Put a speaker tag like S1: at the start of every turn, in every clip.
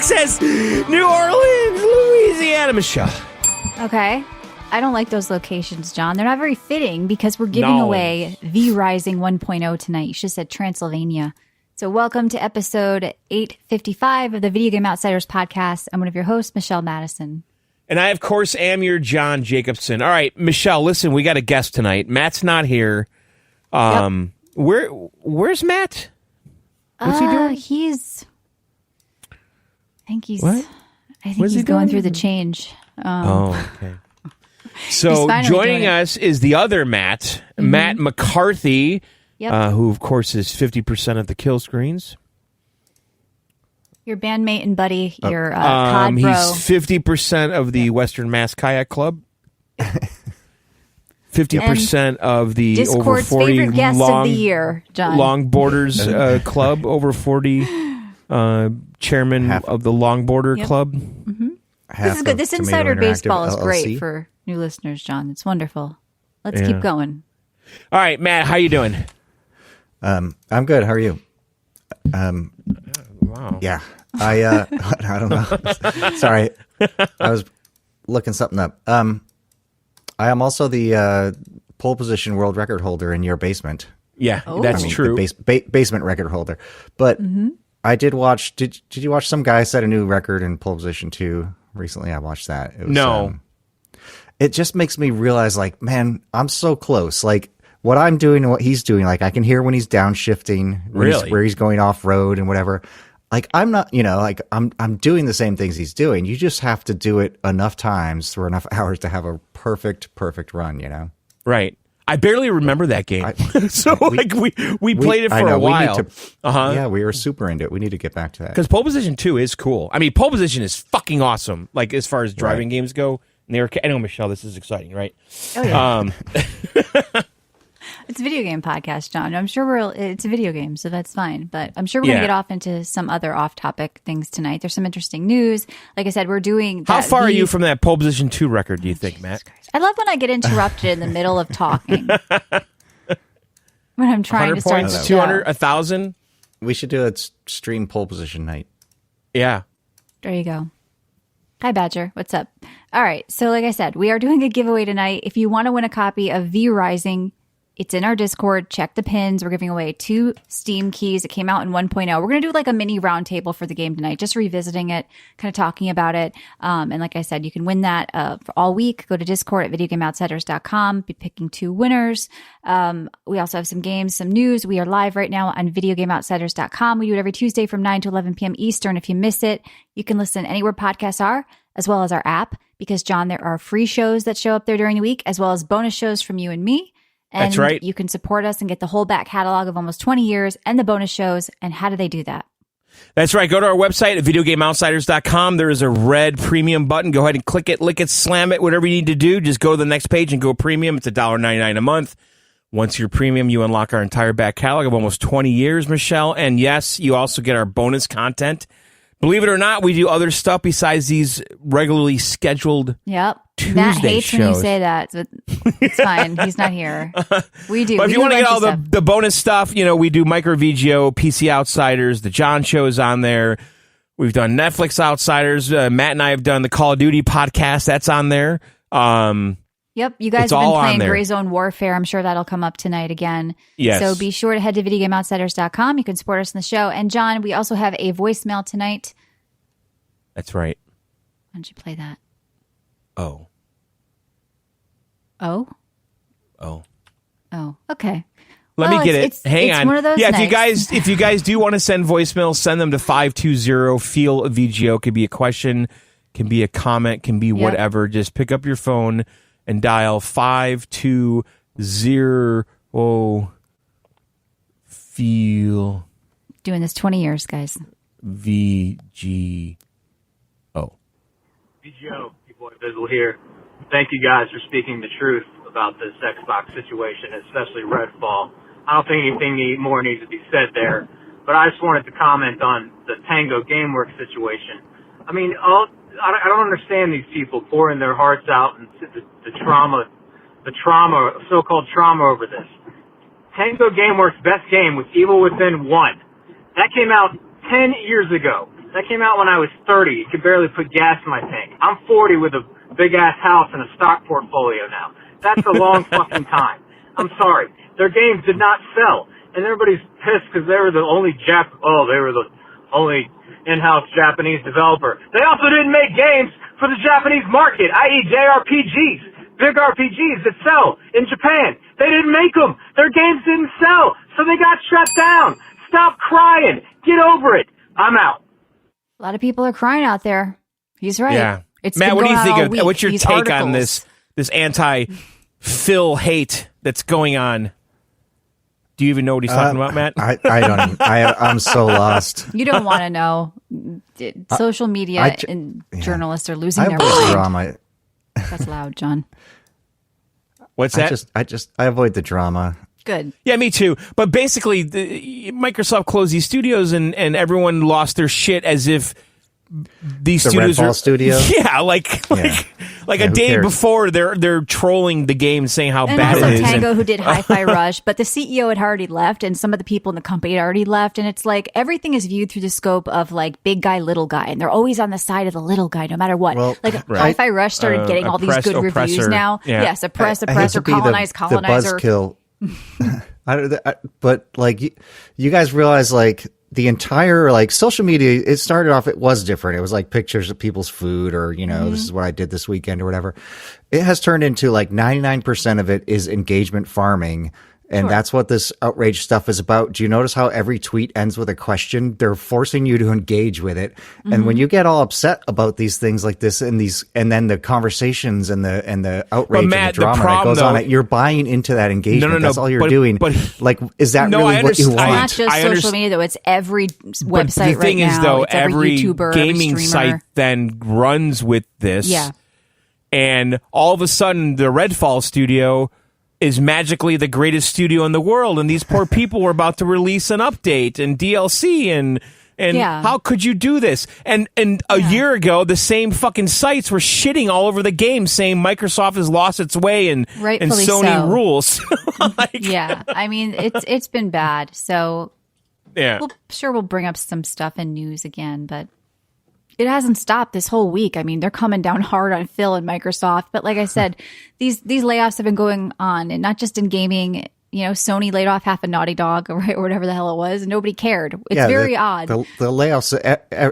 S1: Texas, New Orleans, Louisiana. Michelle.
S2: Okay. I don't like those locations, John. They're not very fitting because we're giving away V Rising 1.0 tonight. You should have said Transylvania. So welcome to episode 855 of the Video Game Outsiders podcast. I'm one of your hosts, Michelle Madison.
S1: And I, of course, am your John Jacobson. All right, Michelle, listen, we got a guest tonight. Matt's not here. Where's Matt? What's he doing?
S2: I think
S1: what?
S2: he's going through the change.
S1: Okay. So joining us is the other Matt, Matt McCarthy, who, of course, is 50% of the kill screens.
S2: Your bandmate and buddy, your COD bro.
S1: He's 50% of the Western Mass Kayak Club. 50% of the
S2: Discord's
S1: over 40
S2: favorite guest of the year, John.
S1: Long Borders Club, over 40 chairman of the Long Border Club.
S2: Mm-hmm. This is good. This Insider Baseball is great for new listeners, John. It's wonderful. Let's keep going.
S1: All right, Matt, how you doing?
S3: I'm good. How are you?
S1: Wow.
S3: Yeah. I don't know. Sorry. I was looking something up. I am also the pole position world record holder in your basement.
S1: Yeah, that's true.
S3: The basement record holder. But I did watch. Did you watch some guy set a new record in pole position too recently? I watched that. It was,
S1: no.
S3: It just makes me realize, like, man, I'm so close. Like, what I'm doing and what he's doing, like, I can hear when he's downshifting, where he's going off road and whatever. Like, I'm not, like, I'm doing the same things he's doing. You just have to do it enough times for enough hours to have a perfect run,
S1: Right. I barely remember that game. We played it for a while.
S3: Yeah, we were super into it. We need to get back to that.
S1: Because pole position 2 is cool. I mean, pole position is fucking awesome. Like, as far as driving games go. I know, Michelle, this is exciting, right?
S2: Oh, yeah. It's a video game podcast, John. I'm sure it's a video game, so that's fine. But I'm sure we're going to get off into some other off-topic things tonight. There's some interesting news. Like I said, we're doing...
S1: How far are you from that pole position 2 record, do you think, Matt?
S2: I love when I get interrupted in the middle of talking. When I'm trying to start...
S1: 100 points, 200, 1,000?
S3: We should do a stream pole position night.
S1: Yeah.
S2: There you go. Hi, Badger. What's up? All right. So like I said, we are doing a giveaway tonight. If you want to win a copy of V Rising, it's in our Discord. Check the pins. We're giving away 2 Steam keys. It came out in 1.0. We're going to do like a mini roundtable for the game tonight, just revisiting it, kind of talking about it. And like I said, you can win that for all week. Go to Discord at videogameoutsiders.com. Be picking 2 winners. We also have some games, some news. We are live right now on videogameoutsiders.com. We do it every Tuesday from 9 to 11 p.m. Eastern. If you miss it, you can listen anywhere podcasts are, as well as our app. Because, John, there are free shows that show up there during the week, as well as bonus shows from you and me. And
S1: that's right.
S2: You can support us and get the whole back catalog of almost 20 years and the bonus shows. And how do they do that?
S1: That's right. Go to our website at videogameoutsiders.com. There is a red premium button. Go ahead and click it, lick it, slam it, whatever you need to do. Just go to the next page and go premium. It's $1.99 a month. Once you're premium, you unlock our entire back catalog of almost 20 years, Michelle. And yes, you also get our bonus content. Believe it or not, we do other stuff besides these regularly scheduled Tuesday
S2: Matt hates
S1: shows.
S2: when you say that, but it's fine. He's not here. We do.
S1: But if you want to get all the bonus stuff, we do Micro VGO, PC Outsiders, the John Show is on there. We've done Netflix Outsiders. Matt and I have done the Call of Duty podcast. That's on there.
S2: Yep, you guys have been playing Gray Zone Warfare. I'm sure that'll come up tonight again.
S1: Yes.
S2: So be sure to head to videogameoutsiders.com. You can support us in the show. And John, we also have a voicemail tonight.
S1: That's right.
S2: Why don't you play that?
S1: Oh.
S2: Oh?
S1: Oh.
S2: Oh, okay.
S1: Let me get it. Hang on.
S2: One of those
S1: nights. if you guys do want to send voicemails, send them to 520 feel a VGO. Could be a question, can be a comment, can be whatever. Just pick up your phone and dial 520 feel.
S2: Doing this 20 years, guys.
S1: VGO.
S4: VGO, Boy Bizzle here. Thank you guys for speaking the truth about this Xbox situation, especially Redfall. I don't think anything more needs to be said there, but I just wanted to comment on the Tango Gameworks situation. I mean, I don't understand these people pouring their hearts out and the trauma, so-called trauma over this. Tango Gameworks' best game was Evil Within 1. That came out 10 years ago. That came out when I was 30. You could barely put gas in my tank. I'm 40 with a big-ass house and a stock portfolio now. That's a long fucking time. I'm sorry. Their games did not sell. And everybody's pissed because they were the only in-house Japanese developer. They also didn't make games for the Japanese market, i.e. JRPGs, big RPGs that sell in Japan. They didn't make them. Their games didn't sell, so they got shut down. Stop crying. Get over it. I'm out.
S2: A lot of people are crying out there. He's right.
S1: Yeah.
S2: It's
S1: Matt, what do you think of what's your
S2: these
S1: take on
S2: articles.
S1: this anti-Phil hate that's going on? Do you even know what he's talking about, Matt?
S3: I don't. I'm so lost.
S2: You don't want to know. Social media and journalists are losing their
S3: avoid
S2: mind.
S3: drama.
S2: That's loud, John.
S1: What's that?
S3: I avoid the drama.
S2: Good.
S1: Yeah, me too. But basically, Microsoft closed these studios, and everyone lost their shit as if these
S3: The
S1: studios
S3: Redfall
S1: are
S3: studio?
S1: Yeah, like a
S3: who
S1: day
S3: cares?
S1: before they're trolling the game, saying how
S2: And
S1: bad
S2: also
S1: it is.
S2: Tango, who did Hi-Fi Rush, but the CEO had already left, and some of the people in the company had already left, and it's like everything is viewed through the scope of like big guy, little guy, and they're always on the side of the little guy, no matter what.
S3: Well,
S2: like
S3: right.
S2: Hi-Fi Rush started getting all these
S1: oppressed,
S2: good reviews
S1: oppressor.
S2: now.
S1: Yeah.
S2: Yes, oppressor,
S3: I hate to be
S2: colonizer.
S3: The buzzkill. But like you guys realize like the entire like social media, it started off, it was different. It was like pictures of people's food or, you know, this is what I did this weekend or whatever. It has turned into like 99% of it is engagement farming. And that's what this outrage stuff is about. Do you notice how every tweet ends with a question? They're forcing you to engage with it. And when you get all upset about these things like this and then the conversations and the outrage
S1: Matt,
S3: and the drama
S1: the problem,
S3: that goes on
S1: though,
S3: it, you're buying into that engagement.
S1: No,
S3: That's all you're
S1: but-
S3: doing.
S1: but-
S3: like, is that
S1: No,
S3: really
S1: I
S3: what you
S1: understand.
S3: want?
S2: Not just
S1: I
S2: social
S1: understand.
S2: media, though. It's every
S1: But
S2: website
S1: the thing
S2: right
S1: is,
S2: now.
S1: though,
S2: It's every YouTuber,
S1: gaming
S2: every streamer.
S1: site then runs with this.
S2: Yeah.
S1: And all of a sudden, the Redfall studio is magically the greatest studio in the world, and these poor people were about to release an update and DLC, and
S2: Yeah.
S1: how could you do this? And a year ago, the same fucking sites were shitting all over the game, saying Microsoft has lost its way and
S2: Rightfully
S1: Sony
S2: so.
S1: rules.
S2: Yeah, I mean it's been bad. So
S1: Yeah.
S2: we'll bring up some stuff in news again, but it hasn't stopped this whole week. I mean, they're coming down hard on Phil and Microsoft. But like I said, these layoffs have been going on, and not just in gaming. You know, Sony laid off half a Naughty Dog, or whatever the hell it was, and nobody cared. It's very odd.
S3: The layoffs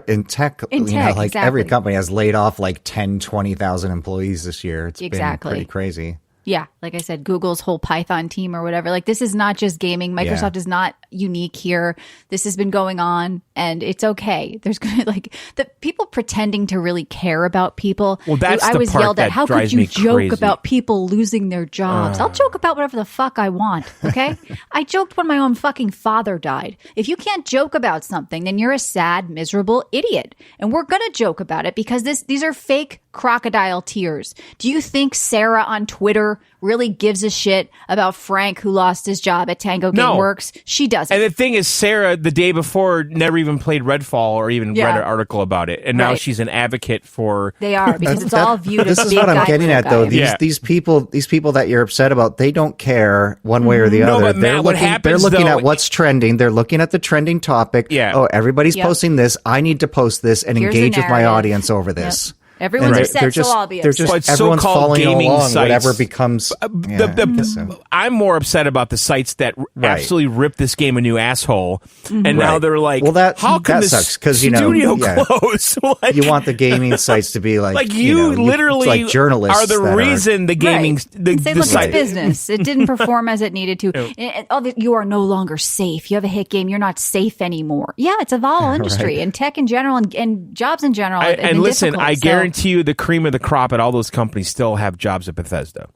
S3: in tech,
S2: In
S3: you know,
S2: tech,
S3: like
S2: exactly.
S3: every company has laid off like 10, 20,000 employees this year. It's
S2: Exactly.
S3: been pretty crazy.
S2: Yeah, like I said, Google's whole Python team or whatever. Like, this is not just gaming. Microsoft is not unique here. This has been going on, and it's okay. There's gonna like the people pretending to really care about people.
S1: Well, that's
S2: I
S1: the
S2: was
S1: part
S2: yelled
S1: that
S2: at. How could
S1: drives
S2: you
S1: me
S2: joke
S1: crazy.
S2: about people losing their jobs? I'll joke about whatever the fuck I want. Okay, I joked when my own fucking father died. If you can't joke about something, then you're a sad, miserable idiot. And we're gonna joke about it because these are fake crocodile tears. Do you think Sarah on Twitter really gives a shit about Frank who lost his job at Tango
S1: No.
S2: Gameworks? She doesn't.
S1: And the thing is, Sarah, the day before, never even played Redfall or even
S2: Yeah.
S1: read an article about it. And now
S2: Right.
S1: she's an advocate for...
S2: They are, because it's all viewed as
S3: This is
S2: big
S3: what I'm
S2: guy,
S3: getting
S2: little
S3: at, though.
S2: guy.
S3: These people that you're upset about, they don't care one way or the
S1: No,
S3: other.
S1: but Matt, what happens,
S3: they're looking
S1: though-
S3: at what's trending. They're looking at the trending topic.
S1: Yeah.
S3: Oh, everybody's
S2: Yep.
S3: posting this. I need to post this and
S2: Here's the
S3: engage with my
S2: narrative.
S3: audience over this.
S2: Yep. Everyone's
S3: And
S2: upset,
S3: they're
S2: so
S3: just,
S2: I'll be
S3: they're
S2: upset.
S3: just
S1: But
S3: everyone's
S1: so-called
S3: following
S1: gaming
S3: along.
S1: sites-
S3: Whatever becomes. Yeah, I guess so.
S1: I'm more upset about the sites that
S3: Right.
S1: absolutely ripped this game a new asshole, and now
S3: Right.
S1: they're like,
S3: Well,
S1: how can
S3: that
S1: the
S3: sucks, 'cause, you know,
S1: studio
S3: yeah.
S1: close? Like,
S3: You want the gaming sites to be like,
S1: like
S3: you know,
S1: literally
S3: like journalists
S1: are the
S3: that
S1: reason the gaming
S2: Right.
S1: the,
S2: And say,
S1: the
S2: look,
S1: site.
S2: it's business. It didn't perform as it needed to. You are no longer safe. You have a hit game. You're not safe anymore. Yeah, it's a volatile industry, and tech in general, and jobs in general. have
S1: And
S2: been
S1: listen,
S2: difficult,
S1: I
S2: so-
S1: guarantee you, the cream of the crop at all those companies still have jobs at Bethesda.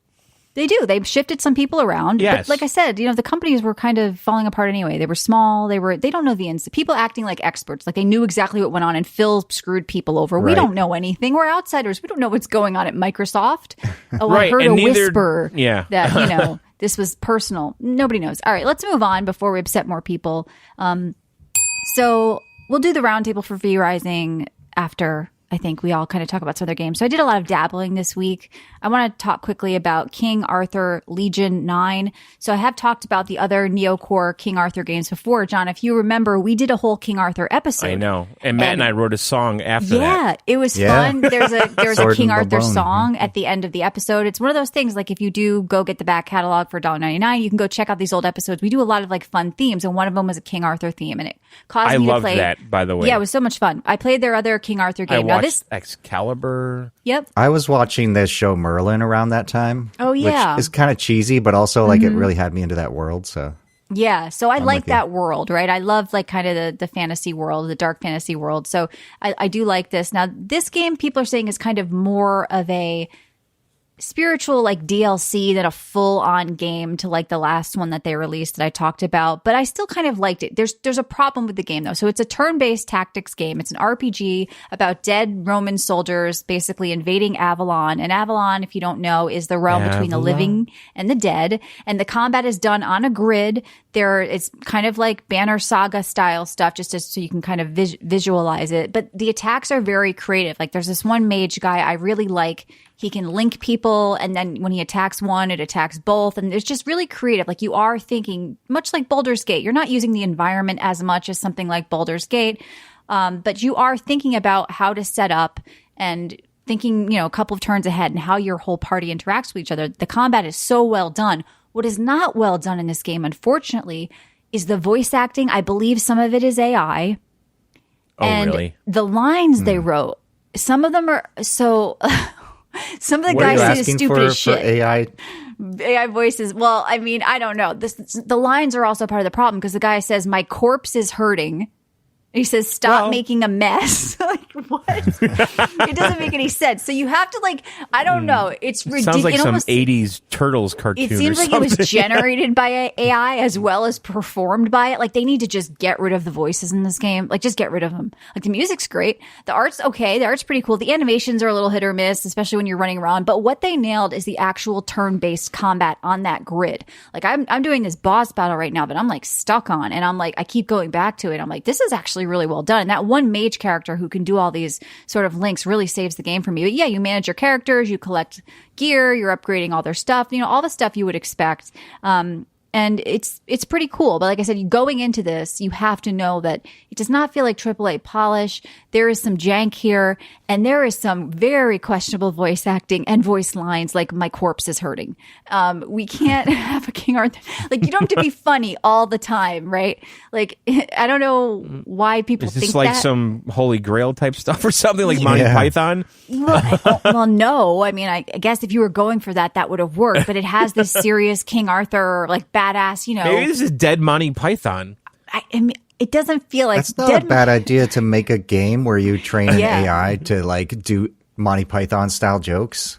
S2: They do. They've shifted some people around.
S1: Yes.
S2: But like I said, you know, the companies were kind of falling apart anyway. They were small. They don't know the ins. People acting like experts, like they knew exactly what went on, and Phil screwed people over. We
S3: Right.
S2: don't know anything. We're outsiders. We don't know what's going on at Microsoft. Oh, I
S1: Right,
S2: heard
S1: and
S2: a
S1: neither-
S2: whisper
S1: yeah.
S2: that, you know, this was personal. Nobody knows. All right, let's move on before we upset more people. So we'll do the roundtable for V Rising after I think we all kind of talk about some other games. So I did a lot of dabbling this week. I want to talk quickly about King Arthur Legion 9. So I have talked about the other Neocore King Arthur games before. John, if you remember, we did a whole King Arthur episode.
S1: I know. And Matt and I wrote a song after that.
S2: Yeah, it was fun. There's a King Arthur
S3: bone.
S2: song at the end of the episode. It's one of those things, like if you do go get the back catalog for $1.99, you can go check out these old episodes. We do a lot of like fun themes, and one of them was a King Arthur theme, and it caused me to play.
S1: I loved that, by the way.
S2: Yeah, it was so much fun. I played their other King Arthur game.
S1: I watched
S2: Now this,
S1: Excalibur.
S2: yep.
S3: I was watching this show Merlin around that time.
S2: Oh, yeah.
S3: Which is kind of cheesy, but also like it really had me into that world. So
S2: Yeah, so I like
S3: with you.
S2: that world, right? I love like kind of the fantasy world, the dark fantasy world. So I do like this. Now, this game people are saying is kind of more of a spiritual like DLC than a full on game to like the last one that they released that I talked about, but I still kind of liked it. There's a problem with the game though. So it's a turn-based tactics game. It's an RPG about dead Roman soldiers basically invading Avalon. And Avalon, if you don't know, is the realm between the living and the dead. And the combat is done on a grid. It's kind of like Banner Saga style stuff, just so you can kind of visualize it. But the attacks are very creative. Like there's this one mage guy I really like. He can link people, and then when he attacks one, it attacks both. And it's just really creative. Like you are thinking, much like Baldur's Gate. You're not using the environment as much as something like Baldur's Gate, but you are thinking about how to set up and thinking, a couple of turns ahead and how your whole party interacts with each other. The combat is so well done. What is not well done in this game, unfortunately, is the voice acting. I believe some of it is AI.
S1: Oh,
S2: and
S1: really?
S2: The lines they wrote, some of them are so... Some of the
S3: what are you
S2: guys say the
S3: asking
S2: stupidest
S3: for
S2: shit. AI voices. Well, I mean, I don't know. The lines are also part of the problem because the guy says, "My corpse is hurting." He says, "Stop making a mess." Like what? It doesn't make any sense. So you have to like, I don't know. It's ridiculous.
S1: Sounds like some 80s Turtles cartoon.
S2: It seems like it was generated by AI as well as performed by it. Like they need to just get rid of the voices in this game. Like just get rid of them. Like the music's great. The art's okay. The art's pretty cool. The animations are a little hit or miss, especially when you're running around. But what they nailed is the actual turn-based combat on that grid. Like I'm doing this boss battle right now, but I'm like stuck on, and I'm like, I keep going back to it. I'm like, this is actually really well done. And that one mage character who can do all these sort of links really saves the game for me. But yeah, you manage your characters, you collect gear, you're upgrading all their stuff, all the stuff you would expect. And it's pretty cool. But like I said, going into this, you have to know that it does not feel like AAA polish. There is some jank here, and there is some very questionable voice acting and voice lines like "my corpse is hurting." We can't have a King Arthur. Like you don't have to be funny all the time, right? Like I don't know why people
S1: Is this
S2: think
S1: like
S2: that.
S1: some Holy Grail type stuff or something like Monty Python?
S2: Well, no. I mean, I guess if you were going for that, that would have worked. But it has this serious King Arthur, like badass,
S1: Maybe this is dead Monty Python.
S2: I mean, it doesn't feel like
S3: that's not a bad idea to make a game where you train an AI to like do Monty Python style jokes.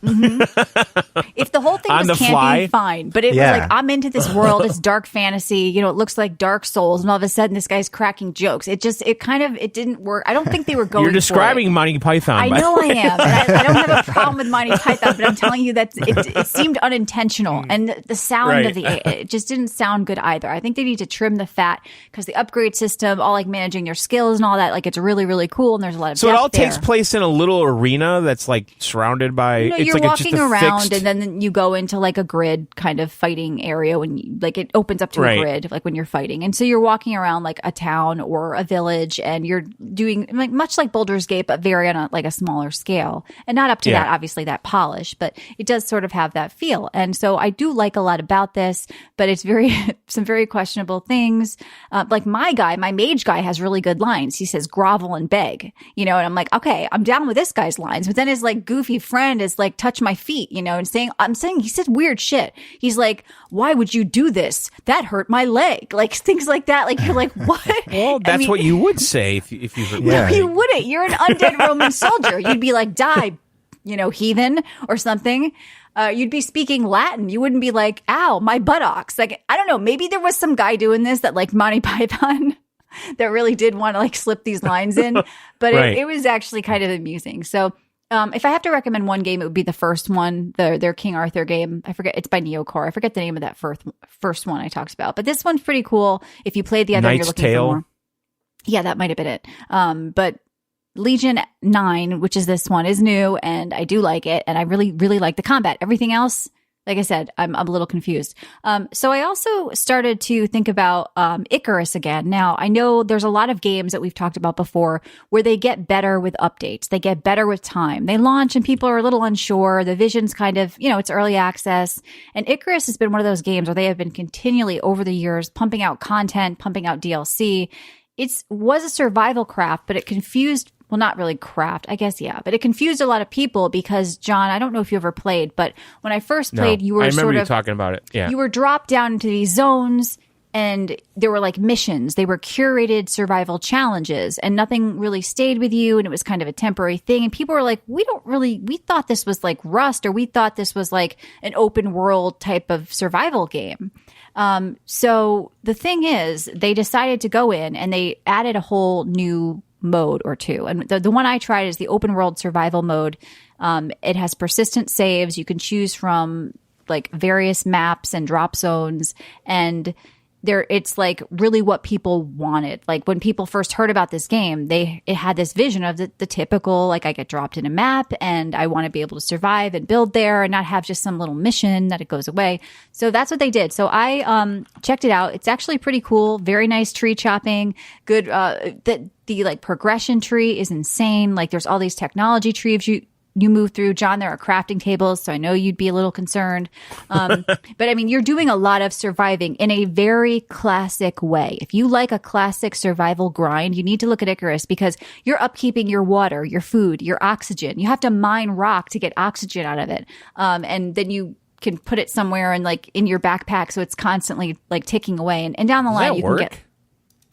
S2: If the whole thing
S1: On
S2: was
S1: the
S2: campy,
S1: fly?
S2: fine. But it was like, I'm into this world. It's dark fantasy. It looks like Dark Souls. And all of a sudden, this guy's cracking jokes. It didn't work. I don't think they were going
S1: You're describing
S2: for it.
S1: Monty Python.
S2: I know I am. And I don't have a problem with Monty Python, but I'm telling you that it seemed unintentional. And the sound of it just didn't sound good either. I think they need to trim the fat because the upgrade system, all like managing your skills and all that, like it's really, really cool. And there's a lot of
S1: So it
S2: depth
S1: all takes
S2: there.
S1: place in a little arena that's like surrounded by.
S2: No,
S1: it's
S2: you're
S1: like
S2: walking
S1: it's just a
S2: around,
S1: fixed,
S2: and then you go into like a grid kind of fighting area when it opens up to a grid, like when you're fighting. And so you're walking around like a town or a village, and you're doing like much like Baldur's Gate, but very on a smaller scale, and not up to that obviously that polish, but it does sort of have that feel. And so I do like a lot about this, but it's some very questionable things. Like my mage guy has really good lines. He says grovel and beg, and I'm like, okay, I'm down with this guy's lines, but then his like goofy friend is like touch my feet, and I'm saying he said weird shit. He's like, why would you do this? That hurt my leg. Like things like that. Like you're like, what?
S1: Well, that's what you would say if you heard
S2: No, you wouldn't. You're an undead Roman soldier. You'd be like, die, heathen or something. You'd be speaking Latin. You wouldn't be like, ow, my buttocks. Like, I don't know. Maybe there was some guy doing this that like Monty Python that really did want to like slip these lines in, but it was actually kind of amusing. So if I have to recommend one game, it would be the first one, their King Arthur game. I forget, it's by Neocore. I forget the name of that first one I talked about, but this one's pretty cool. If you played the other,
S1: Knight's
S2: you're looking
S1: Tale.
S2: for more. Yeah, that might have been it. But Legion 9, which is this one, is new, and I do like it, and I really, really like the combat. Everything else, like I said, I'm a little confused. So I also started to think about Icarus again. Now, I know there's a lot of games that we've talked about before where they get better with updates. They get better with time. They launch and people are a little unsure. The vision's kind of, it's early access. And Icarus has been one of those games where they have been continually over the years pumping out content, pumping out DLC. It was a survival craft, but it confused, well, not really craft, I guess, yeah. But it confused a lot of people because, John, I don't know if you ever played, but when I first played, you were
S1: I remember you talking about it, yeah.
S2: You were dropped down into these zones, and there were like missions. They were curated survival challenges, and nothing really stayed with you, and it was kind of a temporary thing. And people were like, we thought this was like Rust, or we thought this was like an open world type of survival game. So the thing is, they decided to go in and they added a whole new mode or two. And the one I tried is the open world survival mode. It has persistent saves. You can choose from like various maps and drop zones, and it's like really what people wanted. Like when people first heard about this game, it had this vision of the typical, like I get dropped in a map and I want to be able to survive and build there and not have just some little mission that it goes away. So that's what they did. So I checked it out. It's actually pretty cool. Very nice tree chopping. Good. The like progression tree is insane. Like there's all these technology trees you move through. John, there are crafting tables, so I know you'd be a little concerned. But I mean, you're doing a lot of surviving in a very classic way. If you like a classic survival grind, you need to look at Icarus because you're upkeeping your water, your food, your oxygen. You have to mine rock to get oxygen out of it. And then you can put it somewhere and like in your backpack so it's constantly like ticking away. And down the line, you can get...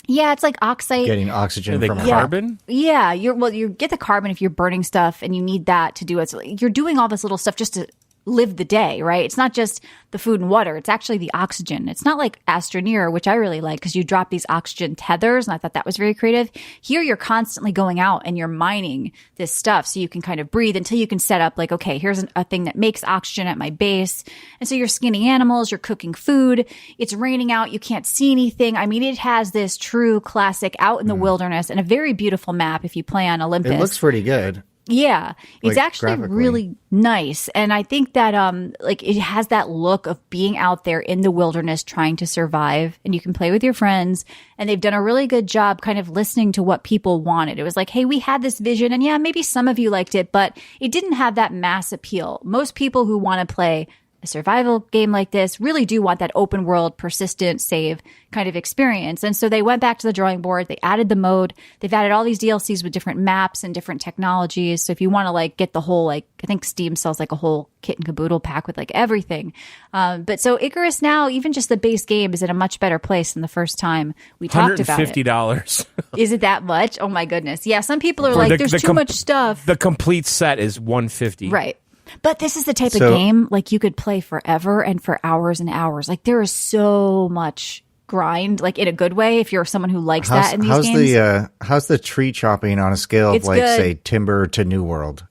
S2: Yeah, it's like oxide.
S3: Getting oxygen from
S1: carbon?
S2: Yeah, you get the carbon if you're burning stuff and you need that to do it. So you're doing all this little stuff just to live the day, right? It's not just the food and water. It's actually the oxygen. It's not like Astroneer, which I really like because you drop these oxygen tethers, and I thought that was very creative. Here, you're constantly going out and you're mining this stuff so you can kind of breathe until you can set up like, okay, here's a thing that makes oxygen at my base. And so you're skinning animals, you're cooking food. It's raining out. You can't see anything. I mean, it has this true classic out in the wilderness and a very beautiful map if you play on Olympus.
S3: It looks pretty good.
S2: Yeah, it's
S3: like,
S2: actually really nice. And I think that like it has that look of being out there in the wilderness trying to survive, and you can play with your friends, and they've done a really good job kind of listening to what people wanted. It was like, hey, we had this vision, and yeah, maybe some of you liked it, but it didn't have that mass appeal. Most people who want to play a survival game like this really do want that open world, persistent save kind of experience. And so they went back to the drawing board. They added the mode. They've added all these DLCs with different maps and different technologies. So if you want to like get the whole, like, I think Steam sells like a whole kit and caboodle pack with like everything. But so Icarus now, even just the base game is in a much better place than the first time we talked about it.
S1: $150.
S2: Is it that much? Oh my goodness. Yeah. Some people are like, there's too much stuff.
S1: The complete set is $150.
S2: Right. But this is the type of game like you could play forever and for hours and hours. Like there is so much grind, like in a good way. If you're someone who likes that in these games,
S3: how's the tree chopping on a scale of like good. Say Timber to New World?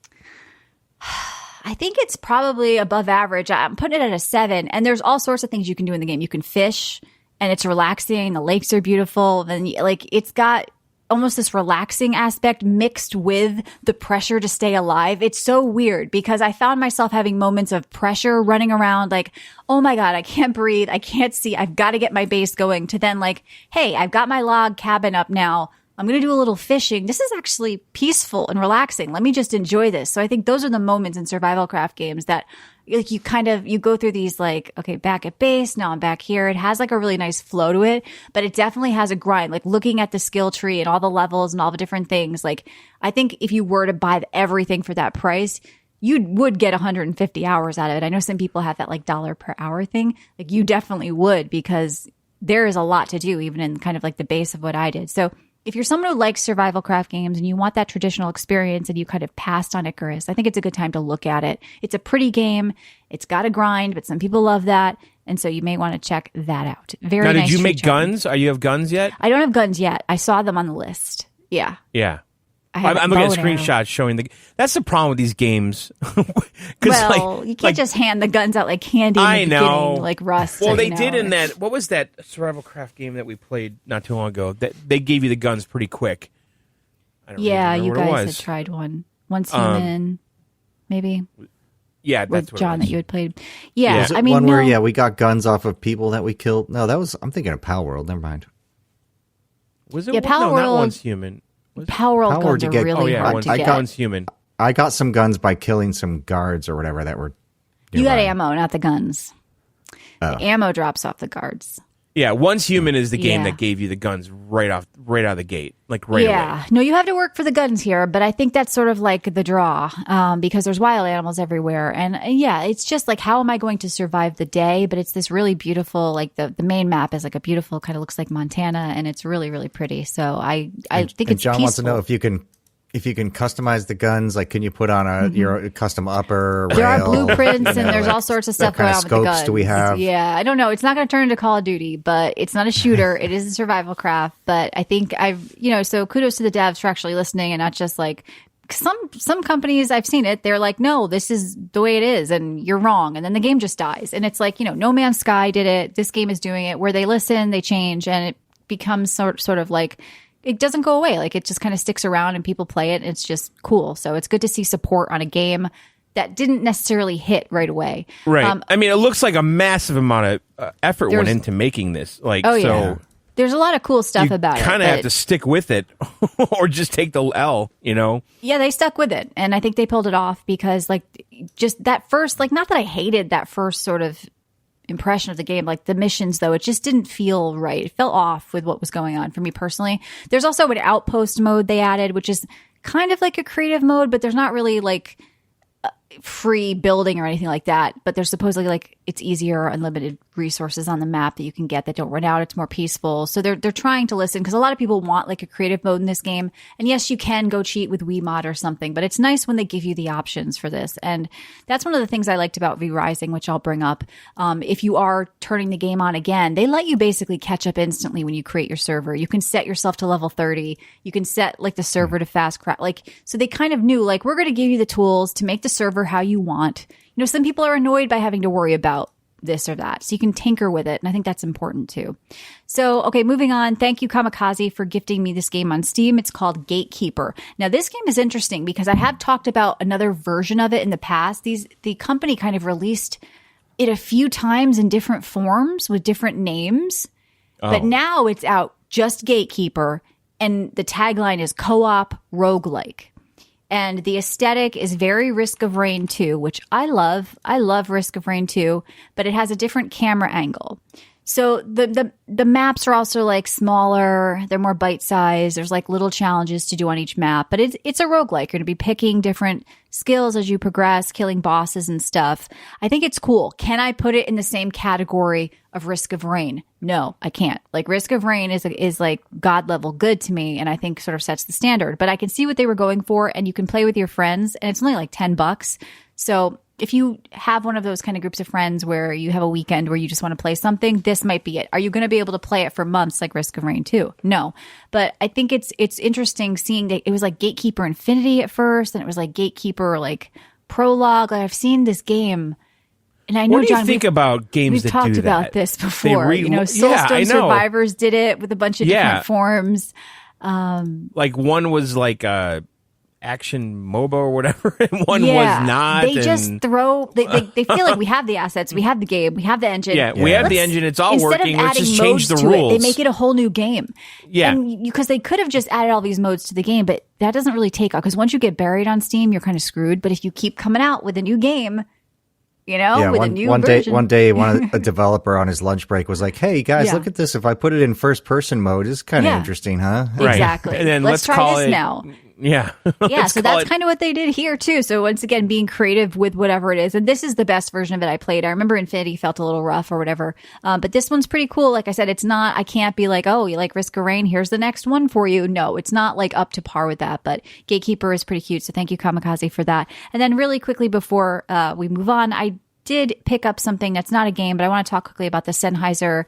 S2: I think it's probably above average. I'm putting it at a 7. And there's all sorts of things you can do in the game. You can fish, and it's relaxing. The lakes are beautiful. Then like it's got almost this relaxing aspect mixed with the pressure to stay alive. It's so weird because I found myself having moments of pressure running around like, oh my God, I can't breathe. I can't see. I've got to get my base going, to then like, hey, I've got my log cabin up now. I'm going to do a little fishing. This is actually peaceful and relaxing. Let me just enjoy this. So I think those are the moments in survival craft games that like you go through these like, okay, back at base, now I'm back here. It has like a really nice flow to it, but it definitely has a grind, like looking at the skill tree and all the levels and all the different things. Like I think if you were to buy everything for that price, you would get 150 hours out of it. I know some people have that like dollar per hour thing. Like you definitely would, because there is a lot to do even in kind of like the base of what I did. So if you're someone who likes survival craft games and you want that traditional experience and you kind of passed on Icarus, I think it's a good time to look at it. It's a pretty game. It's got a grind, but some people love that. And so you may want to check that out. Very nice.
S1: Now, did you make guns? Are you have guns yet?
S2: I don't have guns yet. I saw them on the list. Yeah.
S1: Yeah. I'm looking at screenshots showing that's the problem with these games.
S2: Well, you can't just hand the guns out like candy in the beginning, like Rust.
S1: Well, they did in that. What was that survival craft game that we played not too long ago? That they gave you the guns pretty quick. I don't even remember
S2: you
S1: what it
S2: guys
S1: was.
S2: had tried one. Once Human, maybe.
S1: Yeah, that's
S2: With
S1: what
S2: John
S1: it
S2: that
S1: was.
S2: you had played. Yeah,
S3: Was it
S2: I mean,
S3: one
S2: no,
S3: where we got guns off of people that we killed? No, I'm thinking of Power World. Never mind.
S1: Was it
S2: Yeah,
S1: one?
S2: Power
S1: No, not
S2: World-
S1: One's Human. Was it?
S2: Power World
S3: Power
S2: guns
S3: to
S2: are
S3: get-
S2: really hard
S1: One's,
S2: to get.
S1: One's Human.
S3: I got some guns by killing some guards or whatever that were.
S2: You got
S3: nearby.
S2: ammo, not the guns.
S3: Oh.
S2: The ammo drops off the guards.
S1: Yeah, One's Human is the game
S2: Yeah.
S1: that gave you the guns right out of the gate, like right
S2: Yeah.
S1: away.
S2: No, you have to work for the guns here, but I think that's sort of like the draw because there's wild animals everywhere. And yeah, it's just like, how am I going to survive the day? But it's this really beautiful, like the main map is like a beautiful, kind of looks like Montana, and it's really, really pretty. So I think
S3: And
S2: it's
S3: John
S2: peaceful.
S3: wants to know if you can customize the guns. Like, can you put on your custom upper?
S2: There are
S3: rail,
S2: blueprints and
S3: you know,
S2: there's
S3: like,
S2: all sorts of
S3: what
S2: stuff
S3: kind
S2: going
S3: of
S2: on with the
S3: scopes
S2: guns.
S3: do we have?
S2: Yeah, I don't know. It's not going to turn into Call of Duty, but it's not a shooter. It is a survival craft. But I think so kudos to the devs for actually listening and not just like some companies I've seen it. They're like, no, this is the way it is, and you're wrong, and then the game just dies. And it's like, No Man's Sky did it. This game is doing it, where they listen, they change, and it becomes sort of like. It doesn't go away. Like, it just kind of sticks around and people play it. And it's just cool. So it's good to see support on a game that didn't necessarily hit right away.
S1: Right. I mean, it looks like a massive amount of effort went
S2: There's-
S1: into making this. Like,
S2: Oh,
S1: so
S2: yeah. There's a lot of cool stuff
S1: you
S2: about it.
S1: kind of have
S2: but-
S1: to stick with it, or just take the L.
S2: Yeah, they stuck with it. And I think they pulled it off because, like, just that first, like, not that I hated that first sort of impression of the game, like the missions, though, it just didn't feel right. It fell off with what was going on for me personally. There's also an outpost mode they added, which is kind of like a creative mode, but there's not really like free building or anything like that. But there's supposedly like it's easier, unlimited resources on the map that you can get that don't run out. It's more peaceful. So they're trying to listen because a lot of people want like a creative mode in this game. And yes, you can go cheat with Wiimote or something, but it's nice when they give you the options for this. And that's one of the things I liked about V Rising, which I'll bring up. If you are turning the game on again, they let you basically catch up instantly when you create your server. You can set yourself to level 30. You can set like the server to fast craft. Like, so they kind of knew like, we're going to give you the tools to make the server how you want. Some people are annoyed by having to worry about this or that. So you can tinker with it. And I think that's important too. So, okay, moving on. Thank you, Kamikaze, for gifting me this game on Steam. It's called Gatekeeper. Now, this game is interesting because I have talked about another version of it in the past. The company kind of released it a few times in different forms with different names. But now it's out just Gatekeeper. And the tagline is co-op roguelike. And the aesthetic is very Risk of Rain 2, which I love. I love Risk of Rain 2, but it has a different camera angle. So the maps are also like smaller, they're more bite-sized. There's like little challenges to do on each map, but it's a roguelike. You're going to be picking different skills as you progress, killing bosses and stuff. I think it's cool. Can I put it in the same category of Risk of Rain? No, I can't. Like Risk of Rain is like God level good to me, and I think sort of sets the standard. But I can see what they were going for, and you can play with your friends, and it's only like $10. So if you have one of those kind of groups of friends where you have a weekend where you just want to play something, this might be it. Are you going to be able to play it for months like Risk of Rain 2? No. But I think it's interesting seeing that it was like Gatekeeper Infinity at first, and it was like Gatekeeper like Prologue. Like I've seen this game, and I know,
S1: What do you
S2: John,
S1: think about games
S2: we've
S1: that
S2: talked
S1: do
S2: about
S1: that?
S2: this
S1: They
S2: before. Soulstone
S1: I know.
S2: Survivors did it with a bunch of different forms.
S1: Like one was like action MOBA or whatever, and one was not.
S2: They just throw. They feel like we have the assets, we have the game, we have the engine.
S1: Yeah, we have the engine. It's all
S2: instead
S1: working.
S2: Of
S1: Let's
S2: adding
S1: just change
S2: modes
S1: the
S2: to
S1: rules.
S2: It, they make it a whole new game.
S1: Yeah,
S2: because they could have just added all these modes to the game, but that doesn't really take off. Because once you get buried on Steam, you're kind of screwed. But if you keep coming out with a new game, with a new version.
S3: One day, a developer on his lunch break was like, "Hey guys, look at this! If I put it in first person mode, it's kind of interesting, huh?"
S1: Right.
S2: Exactly.
S1: And then
S2: let's try
S1: call
S2: this
S1: it,
S2: now.
S1: Yeah.
S2: Yeah, so that's kind of what they did here too. So once again, being creative with whatever it is. And this is the best version of it I played. I remember Infinity felt a little rough or whatever. But this one's pretty cool. Like I said, it's not, I can't be like, oh, you like Risk of Rain? Here's the next one for you. No, it's not like up to par with that. But Gatekeeper is pretty cute. So thank you, Kamikaze, for that. And then really quickly before we move on, I did pick up something that's not a game, but I want to talk quickly about the Sennheiser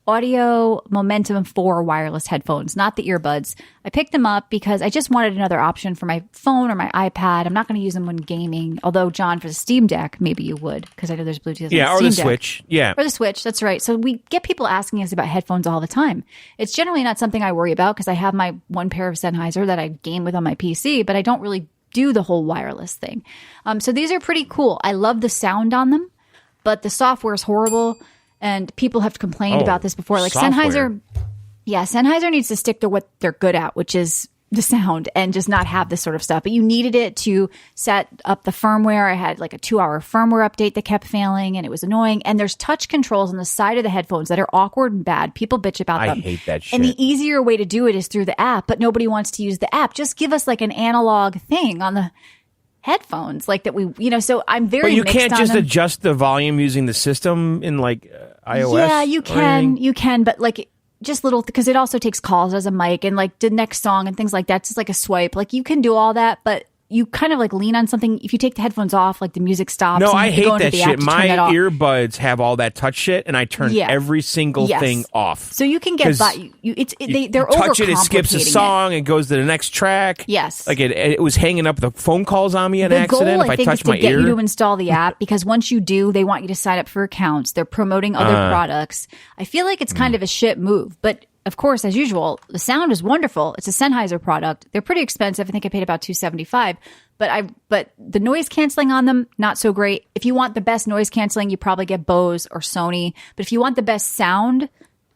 S2: Audio Momentum 4 wireless headphones, not the earbuds. I picked them up because I just wanted another option for my phone or my iPad. I'm not going to use them when gaming. Although, John, for the Steam Deck, maybe you would, because I know there's Bluetooth.
S1: Yeah,
S2: on
S1: or the
S2: Steam Deck.
S1: Switch. Yeah.
S2: Or the Switch, that's right. So we get people asking us about headphones all the time. It's generally not something I worry about because I have my one pair of Sennheiser that I game with on my PC, but I don't really do the whole wireless thing. So these are pretty cool. I love the sound on them, but the software is horrible. And people have complained about this before. Like Sennheiser needs to stick to what they're good at, which is the sound, and just not have this sort of stuff. But you needed it to set up the firmware. I had like a 2-hour firmware update that kept failing, and it was annoying. And there's touch controls on the side of the headphones that are awkward and bad. People bitch about them.
S1: I hate that shit.
S2: And the easier way to do it is through the app, but nobody wants to use the app. Just give us like an analog thing on the headphones, like that so I'm very.
S1: But you
S2: mixed
S1: can't
S2: on
S1: just
S2: them.
S1: adjust the volume using the system in like iOS.
S2: Yeah, you can, but like just little, because it also takes calls as a mic, and like the next song and things like that. Just like a swipe, like you can do all that, but you kind of like lean on something. If you take the headphones off, like the music stops.
S1: No,
S2: and
S1: I
S2: you go
S1: hate
S2: into
S1: that
S2: the app
S1: shit.
S2: to
S1: My
S2: turn that off.
S1: earbuds have all that touch shit, and I turn every single thing off.
S2: So you can get by. They're
S1: touch it, it skips a
S2: overcomplicating
S1: song, it goes to the next track.
S2: Yes.
S1: Like it was hanging up the phone calls on me on
S2: The
S1: accident
S2: goal,
S1: if
S2: I
S1: I
S2: think, is
S1: touch
S2: to
S1: my
S2: get
S1: ear.
S2: you to install the app, because once you do, they want you to sign up for accounts. They're promoting other products. I feel like it's kind of a shit move, but of course, as usual, the sound is wonderful. It's a Sennheiser product. They're pretty expensive. I think I paid about $275. But the noise canceling on them, not so great. If you want the best noise canceling, you probably get Bose or Sony. But if you want the best sound,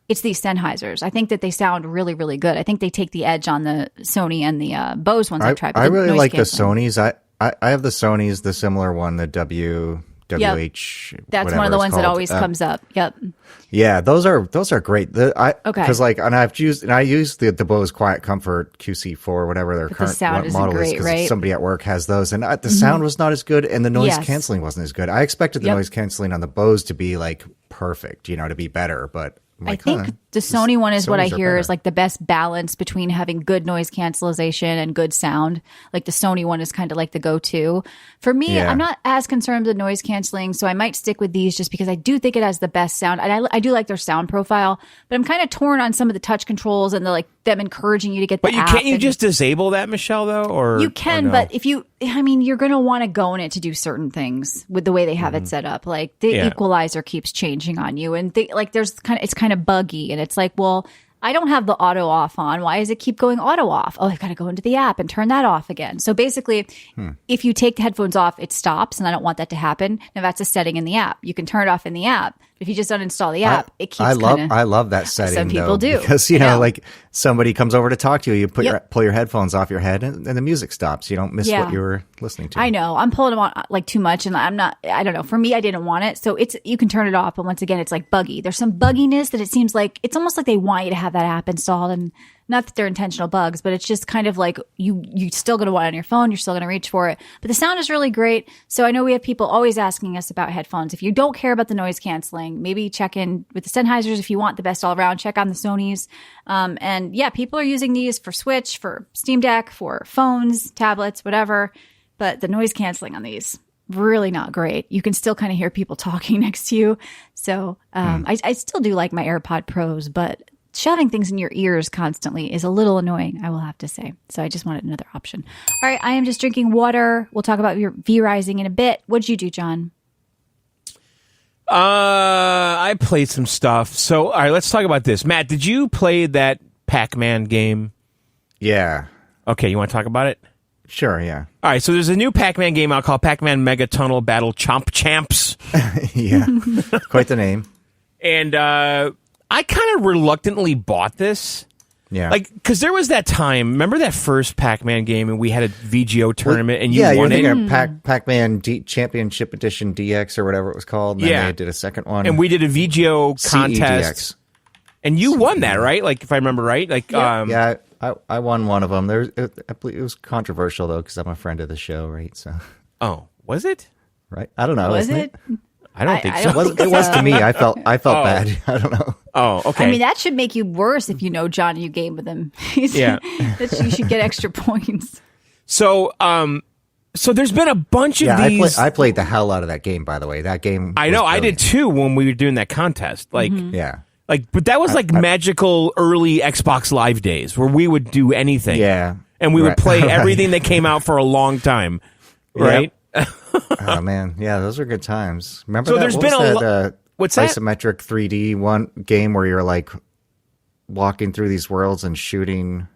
S2: it's these Sennheisers. I think that they sound really, really good. I think they take the edge on the Sony and the Bose ones I tried.
S3: I really like
S2: canceling.
S3: the Sonys. I have the Sonys, the similar one, the WH.
S2: That's one of the ones that always comes up. Yep.
S3: Yeah, those are great.
S2: Okay.
S3: Because I use the Bose Quiet Comfort QC4, whatever their current
S2: sound isn't
S3: model is,
S2: great,
S3: because
S2: right?
S3: somebody at work has those, and the sound was not as good, and the noise
S2: Yes.
S3: canceling wasn't as good. I expected the noise canceling on the Bose to be like perfect, to be better, but I'm
S2: I
S3: like,
S2: think the Sony one is what I
S3: Sonys are
S2: hear is
S3: better.
S2: like the best balance between having good noise cancellation and good sound. Like the Sony one is kind of like the go-to. For me,
S3: Yeah.
S2: I'm not as concerned with noise canceling, so I might stick with these just because I do think it has the best sound. And I do like their sound profile, but I'm kind of torn on some of the touch controls and them encouraging you to get the
S1: But
S2: app.
S1: can't you
S2: and-
S1: just disable that, Michelle, though? Or
S2: You can,
S1: or no?
S2: but you're going to want to go in it to do certain things with the way they have it set up. Like the equalizer keeps changing on you, and it's kind of buggy, and it's like, well, I don't have the auto off on. Why does it keep going auto off? Oh, I've got to go into the app and turn that off again. So basically, if you take the headphones off, it stops, and I don't want that to happen. Now that's a setting in the app. You can turn it off in the app. If you just uninstall the app, it keeps.
S3: I love that setting.
S2: Some people
S3: though,
S2: do,
S3: because
S2: I know.
S3: like somebody comes over to talk to you, you pull your headphones off your head, and the music stops. You don't miss what you were listening to.
S2: I know. I'm pulling them on like too much, and I don't know. For me, I didn't want it. So you can turn it off, but once again, it's like buggy. There's some bugginess that it seems like it's almost like they want you to have that app installed, and not that they're intentional bugs, but it's just kind of like you still going to want it on your phone. You're still going to reach for it, but the sound is really great. So I know we have people always asking us about headphones. If you don't care about the noise canceling, maybe check in with the Sennheisers. If you want the best all around, check on the Sonys. And yeah, people are using these for Switch, for Steam Deck, for phones, tablets, whatever. But the noise canceling on these, really not great. You can still kind of hear people talking next to you. So I still do like my AirPod Pros, but shoving things in your ears constantly is a little annoying, I will have to say. So I just wanted another option. All right, I am just drinking water. We'll talk about your V-Rising in a bit. What'd you do, John?
S1: I played some stuff. So, all right, let's talk about this. Matt, did you play that Pac-Man game?
S3: Yeah.
S1: Okay, you want to talk about it?
S3: Sure. Yeah.
S1: All right, so there's a new Pac-Man game out called Pac-Man Mega Tunnel Battle Chomp Champs.
S3: Yeah. Quite the name.
S1: And I kind of reluctantly bought this.
S3: Yeah.
S1: Like, because there was that time, remember that first Pac-Man game and we had a VGO tournament and you
S3: you're
S1: won it?
S3: thinking of Pac-Man Championship Edition DX or whatever it was called. And then they did a second one.
S1: And we did a VGO
S3: CEDX.
S1: contest. And you won that, right? Like, if I remember right? Like,
S3: yeah, I won one of them. I believe it was controversial, though, because I'm a friend of the show, right? So.
S1: Oh, was it?
S3: Right? I don't know.
S2: Was
S3: isn't
S2: it?
S1: I don't think so.
S3: It was to me. I felt bad. I don't know.
S1: Oh, okay.
S2: I mean, that should make you worse if you know John and you game with him.
S1: Yeah.
S2: That you should get extra points.
S1: So, so there's been a bunch of these.
S3: I played the hell out of that game, by the way. That game.
S1: I know, I did too when we were doing that contest. Like,
S3: Yeah.
S1: But that was magical early Xbox Live days where we would do anything.
S3: Yeah.
S1: And we would play everything that came out for a long time. Right?
S3: Yep. Oh, man. Yeah, those are good times. Remember
S1: So
S3: that?
S1: there's
S3: What
S1: been
S3: was
S1: a
S3: that,
S1: what's that?
S3: isometric 3D one game where you're like walking through these worlds and shooting.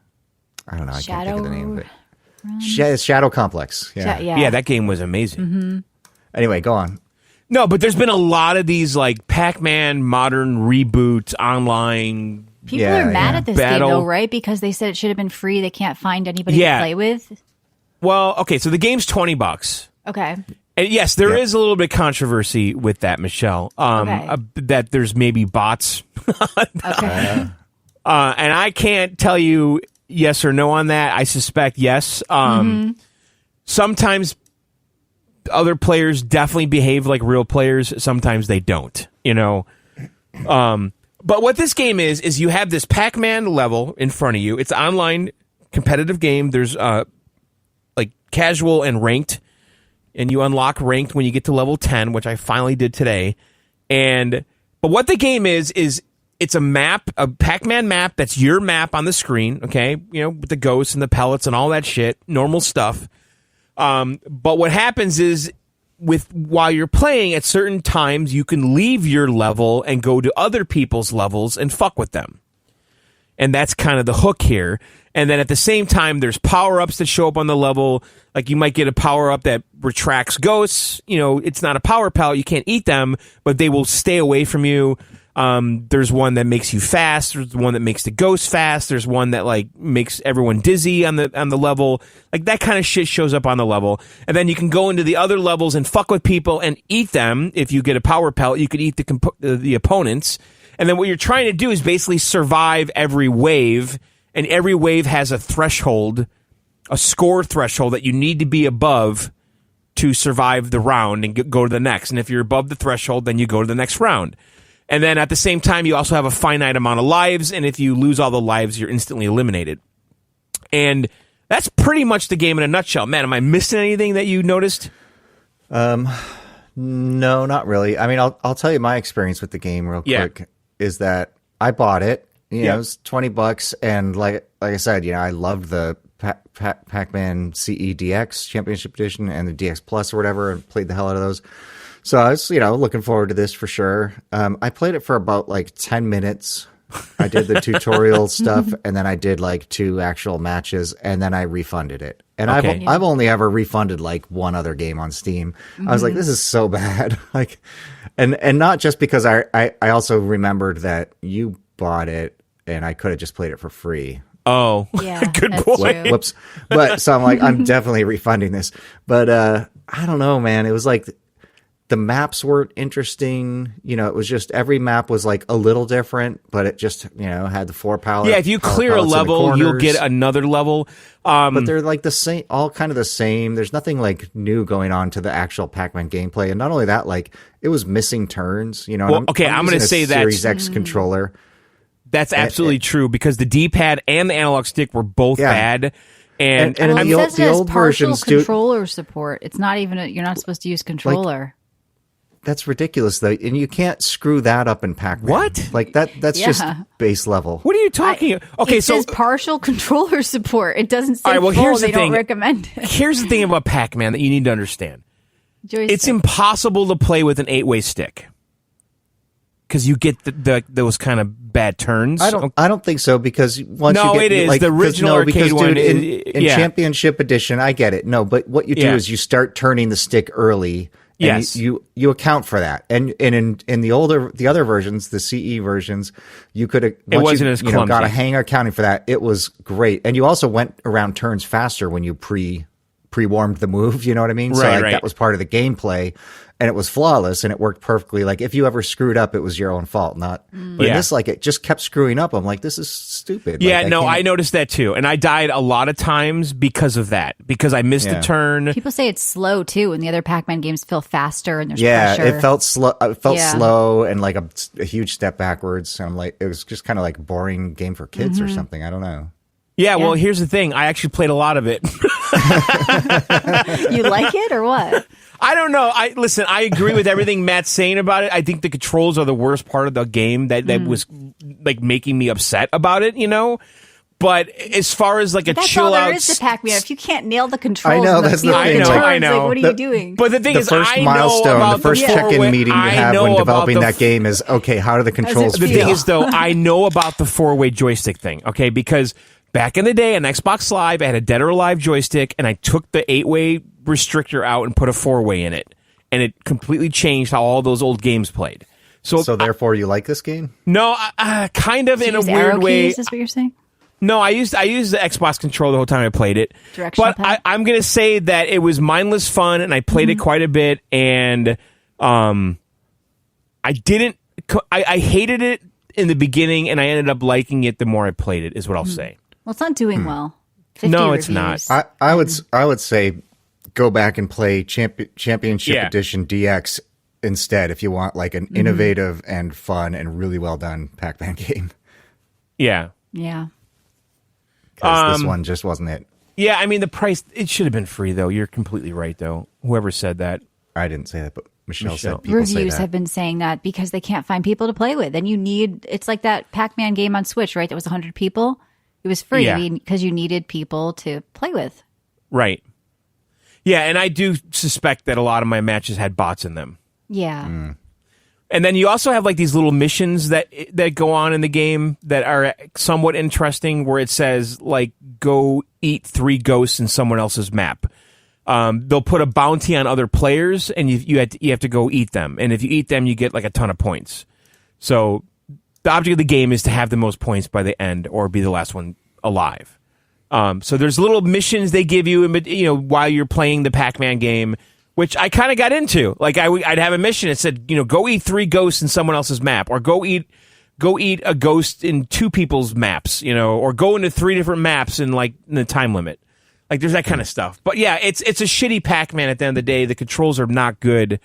S3: I don't know. I can't think of the name of it. Shadow Complex. Yeah.
S1: Yeah, that game was amazing.
S2: Mm-hmm.
S3: Anyway, go on.
S1: No, but there's been a lot of these Pac-Man modern reboot online.
S2: People are mad at this game though, right? Because they said it should have been free. They can't find anybody to play with.
S1: Well, okay, so the game's $20.
S2: Okay.
S1: And yes, there is a little bit of controversy with that, Michelle. That there's maybe bots.
S2: Okay.
S1: And I can't tell you yes or no on that. I suspect yes. Sometimes other players definitely behave like real players. Sometimes they don't, But what this game is you have this Pac-Man level in front of you. It's an online competitive game. There's casual and ranked. And you unlock ranked when you get to level 10, which I finally did today. But what the game is it's a map, a Pac-Man map that's your map on the screen, okay? With the ghosts and the pellets and all that shit, normal stuff. But what happens is while you're playing at certain times, you can leave your level and go to other people's levels and fuck with them. And that's kind of the hook here. And then at the same time, there's power-ups that show up on the level. Like you might get a power-up that retracts ghosts. It's not a power pellet. You can't eat them, but they will stay away from you. There's one that makes you fast. There's one that makes the ghost fast. There's one that makes everyone dizzy on the level. That kind of shit shows up on the level. And then you can go into the other levels and fuck with people and eat them. If you get a power pellet, you could eat the opponents. And then what you're trying to do is basically survive every wave. And every wave has a threshold, a score threshold that you need to be above to survive the round and go to the next. And if you're above the threshold, then you go to the next round. And then at the same time, you also have a finite amount of lives. And if you lose all the lives, you're instantly eliminated. And that's pretty much the game in a nutshell. Man, am I missing anything that you noticed?
S3: No, not really. I mean, I'll tell you my experience with the game real quick. Is that I bought it. It was $20, and like I said, I loved the Pac-Man CEDX Championship Edition and the DX Plus or whatever, and played the hell out of those. So I was, looking forward to this for sure. I played it for about 10 minutes. I did the tutorial stuff, and then I did 2 actual matches, and then I refunded it. And I've only ever refunded one other game on Steam. I was like, this is so bad. And not just because I also remembered that you bought it and I could have just played it for free.
S1: Oh,
S2: yeah,
S1: good point.
S3: Whoops. But so I'm like, I'm definitely refunding this. But I don't know, man. It was the maps weren't interesting. It was just every map was a little different, but it just, had the 4 pallets.
S1: Yeah, if you clear a level, you'll get another level.
S3: But they're the same, all kind of the same. There's nothing new going on to the actual Pac-Man gameplay. And not only that, it was missing turns,
S1: Well, I'm going to say that
S3: Series X controller.
S1: That's absolutely true because the D-pad and the analog stick were both bad. And
S3: in the old versions,
S2: controller support. It's not even you're not supposed to use controller.
S3: That's ridiculous, though, and you can't screw that up in Pac-Man.
S1: What?
S3: That's just base level.
S1: What are you talking about? Okay,
S2: it says partial controller support. It doesn't say
S1: all right, well,
S2: full.
S1: here's the
S2: they
S1: thing.
S2: don't recommend it.
S1: Here's the thing about Pac-Man that you need to understand.
S2: Joystick.
S1: It's impossible to play with an 8-way stick because you get those kind of bad turns.
S3: I don't think so because once you get
S1: it is the original arcade one.
S3: In Championship Edition, I get it. No, but what you do is you start turning the stick early. And
S1: yes,
S3: you account for that, and in the other versions, the CE versions, you could it
S1: wasn't as clumsy.
S3: Got a hang accounting for that. It was great, and you also went around turns faster when you pre-warmed the move. You know what I mean?
S1: Right,
S3: so that was part of the gameplay, and it was flawless, and it worked perfectly. If you ever screwed up, it was your own fault, not. But in this, it just kept screwing up. I'm like, this is stupid.
S1: Yeah, I noticed that too, and I died a lot of times because of that, because I missed a turn.
S2: People say it's slow too, and the other Pac-Man games feel faster, and there's
S3: pressure.
S2: It
S3: felt slow. It felt slow and a huge step backwards. And I'm like, it was just kind of boring game for kids or something. I don't know.
S1: Yeah, well, here's the thing. I actually played a lot of it.
S2: You like it or what?
S1: I don't know. I agree with everything Matt's saying about it. I think the controls are the worst part of the game. That was like making me upset about it, you know. But as far as like a
S2: that's
S1: chill
S2: all there
S1: out,
S2: is to Pac-Man. If you can't nail the controls,
S3: I know,
S2: and
S3: that's
S2: the
S3: the
S2: feeling
S3: thing.
S2: of
S3: Like,
S2: turns,
S1: I know.
S2: like, what are you doing?
S1: But the thing
S3: The
S1: is,
S3: first
S1: I know
S3: milestone,
S1: about
S3: the first
S1: the
S3: check-in
S1: four-way-
S3: meeting you
S1: I
S3: have
S1: know
S3: when
S1: about
S3: developing
S1: the
S3: that game is, okay, how do the controls
S2: it
S1: The
S3: feel?
S1: thing is, though, I know about the 4-way joystick thing, okay? Because back in the day on Xbox Live, I had a Dead or Alive joystick, and I took the 8-way restrictor out and put a 4-way in it. And it completely changed how all those old games played.
S3: So therefore, you like this game?
S1: No, kind of
S2: So
S1: in a
S2: use
S1: weird
S2: arrow
S1: way.
S2: keys, is what you're saying?
S1: No, I used the Xbox controller the whole time I played it.
S2: Directional
S1: But
S2: pad?
S1: I'm going to say that it was mindless fun, and I played it quite a bit, and I didn't. I hated it in the beginning, and I ended up liking it the more I played it. Is what I'll say.
S2: Well, it's not doing well. 50
S1: No, it's
S2: reviews.
S1: not.
S3: I would say go back and play Championship
S1: Yeah.
S3: Edition DX instead if you want like an innovative and fun and really well done Pac-Man game.
S1: Yeah.
S2: Yeah.
S3: Because this one just wasn't it.
S1: Yeah, I mean, the price, it should have been free, though. You're completely right, though. Whoever said that.
S3: I didn't say that, but Michelle
S1: Michelle.
S3: said people say
S2: Reviews
S3: that.
S2: have been saying that because they can't find people to play with. And you need, it's like that Pac-Man game on Switch, right? That was 100 people. It was free
S1: Yeah.
S2: because you needed people to play with.
S1: Right. Yeah, and I do suspect that a lot of my matches had bots in them.
S2: Yeah.
S1: And then you also have like these little missions that go on in the game that are somewhat interesting, where it says like go eat 3 ghosts in someone else's map. They'll put a bounty on other players, and you have to go eat them. And if you eat them, you get like a ton of points. So the object of the game is to have the most points by the end, or be the last one alive. So there's little missions they give you, while you're playing the Pac-Man game, which I kind of got into. Like I'd have a mission that said, go eat 3 ghosts in someone else's map, or go eat a ghost in 2 people's maps, or go into 3 different maps in the time limit. Like there's that kind of stuff. But yeah, it's a shitty Pac-Man at the end of the day. The controls are not good,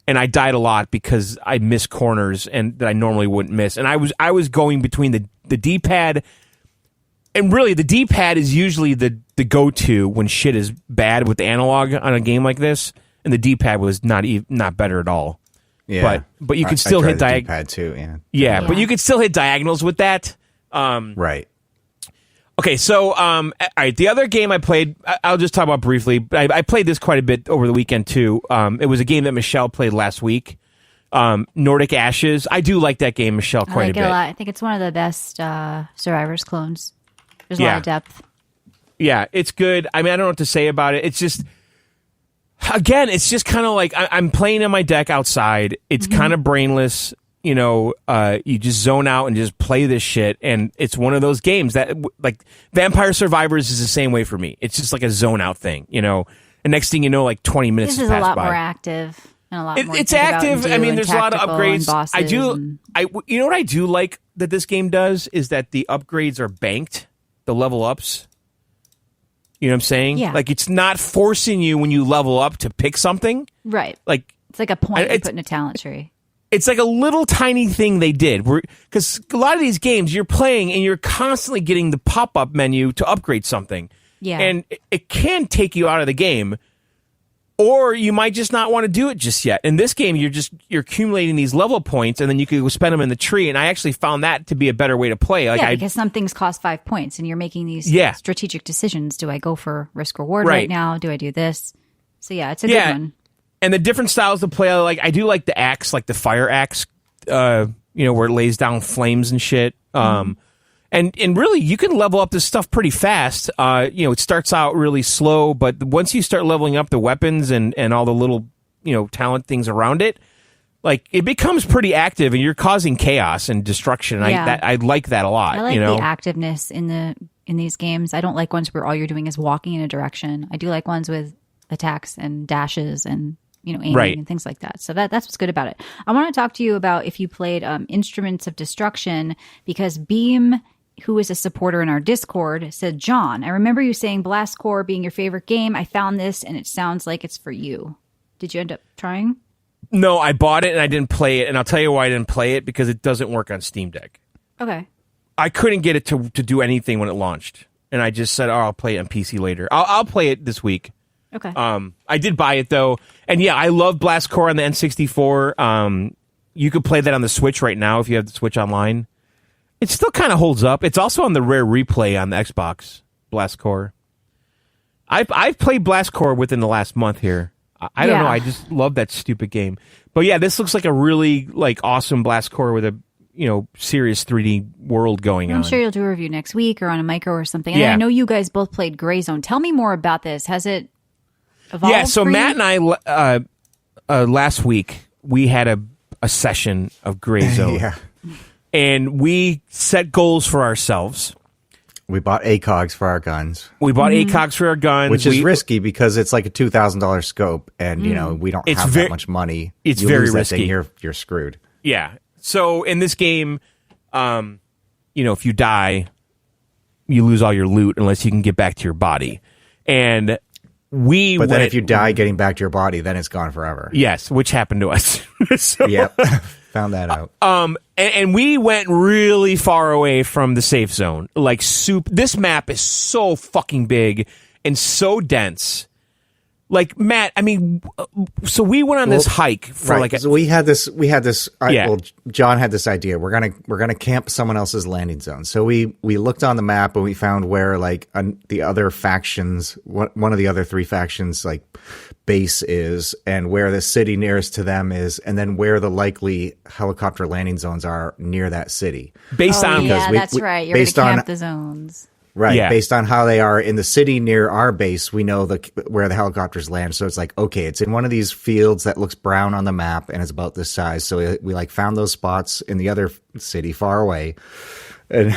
S1: and I died a lot because I missed corners and that I normally wouldn't miss. And I was going between the D-pad, and really the D-pad is usually the go-to when shit is bad with the analog on a game like this. And the D-pad was not better at all.
S3: Yeah,
S1: but you could still hit
S3: D-pad too. Yeah.
S1: Yeah, but you could still hit diagonals with that.
S3: Right.
S1: Okay, so all right, the other game I played, I'll just talk about briefly. I played this quite a bit over the weekend too. It was a game that Michelle played last week. Nordic Ashes. I do like that game, Michelle,
S2: I
S1: quite
S2: like
S1: a bit.
S2: it a lot. I think it's one of the best Survivors clones. There's a lot of depth.
S1: Yeah, it's good. I mean, I don't know what to say about it. It's just, again, it's just kind of like I'm playing on my deck outside. It's kind of brainless. You just zone out and just play this shit. And it's one of those games that, like, Vampire Survivors is the same way for me. It's just like a zone out thing, And next thing you know, like 20 minutes
S2: This is
S1: has
S2: a lot
S1: passed by.
S2: more active and a lot more.
S1: It's
S2: to think about and
S1: active.
S2: do
S1: I mean,
S2: and
S1: there's a lot of
S2: tactical
S1: upgrades.
S2: and bosses
S1: I do.
S2: and-
S1: You know what I do like that this game does is that the upgrades are banked, the level ups. You know what I'm saying?
S2: Yeah.
S1: Like it's not forcing you when you level up to pick something.
S2: Right.
S1: Like
S2: It's like a point you
S1: it's-
S2: put in a talent tree.
S1: it's like a little tiny thing they did, because a lot of these games you're playing and you're constantly getting the pop up menu to upgrade something.
S2: Yeah.
S1: And it can take you out of the game. Or you might just not want to do it just yet. In this game, you're accumulating these level points, and then you can spend them in the tree. And I actually found that to be a better way to play. Like
S2: Because some things cost 5 points, and you're making these strategic decisions. Do I go for risk reward right now? Do I do this? So yeah, it's a good one.
S1: And the different styles to play, I do like the axe, like the fire axe, where it lays down flames and shit. And really, you can level up this stuff pretty fast. It starts out really slow, but once you start leveling up the weapons and all the little, talent things around it, like it becomes pretty active, and you're causing chaos and destruction. And I like that a lot.
S2: I like the activeness in these games. I don't like ones where all you're doing is walking in a direction. I do like ones with attacks and dashes and aiming and things like that. So that's what's good about it. I want to talk to you about if you played Instruments of Destruction, because Beam, who is a supporter in our Discord, said, John, I remember you saying Blast Corps being your favorite game. I found this and it sounds like it's for you. Did you end up trying?
S1: No, I bought it and I didn't play it. And I'll tell you why I didn't play it, because it doesn't work on Steam Deck.
S2: Okay.
S1: I couldn't get it to do anything when it launched. And I just said, I'll play it on PC later. I'll play it this week.
S2: Okay.
S1: I did buy it though. And yeah, I love Blast Corps on the N64. You could play that on the Switch right now if you have the Switch online. It still kind of holds up. It's also on the rare replay on the Xbox, Blast Core. I've played Blast Core within the last month here. I don't know. I just love that stupid game. But yeah, this looks like a really awesome Blast Core with a serious 3D world going on.
S2: I'm sure you'll do a review next week or on a micro or something. And I know you guys both played Gray Zone. Tell me more about this. Has it evolved?
S1: Yeah. So Matt and I last week we had a session of Gray Zone, and we set goals for ourselves.
S3: We bought ACOGs for our guns.
S1: ACOGs for our guns.
S3: Which is risky because it's like a $2,000 scope and, we don't have that much money.
S1: It's
S3: you
S1: very
S3: lose that
S1: risky.
S3: thing, you're screwed.
S1: Yeah. So in this game, if you die, you lose all your loot unless you can get back to your body. And But then if you die getting back to your body, then it's gone forever. Yes, which happened to us.
S3: Yep. Found that out.
S1: And we went really far away from the safe zone. This map is so fucking big and so dense. Matt, so we went on this hike for
S3: so we had this. Well, John had this idea. We're gonna camp someone else's landing zone. So we looked on the map and we found where the other factions, one of the other three factions, base is, and where the city nearest to them is, and then where the likely helicopter landing zones are near that city.
S1: Based on
S2: that's right. You're gonna camp the zones.
S3: Right, based on how they are in the city near our base, we know where the helicopters land. So it's okay, it's in one of these fields that looks brown on the map and is about this size. So we found those spots in the other city far away, and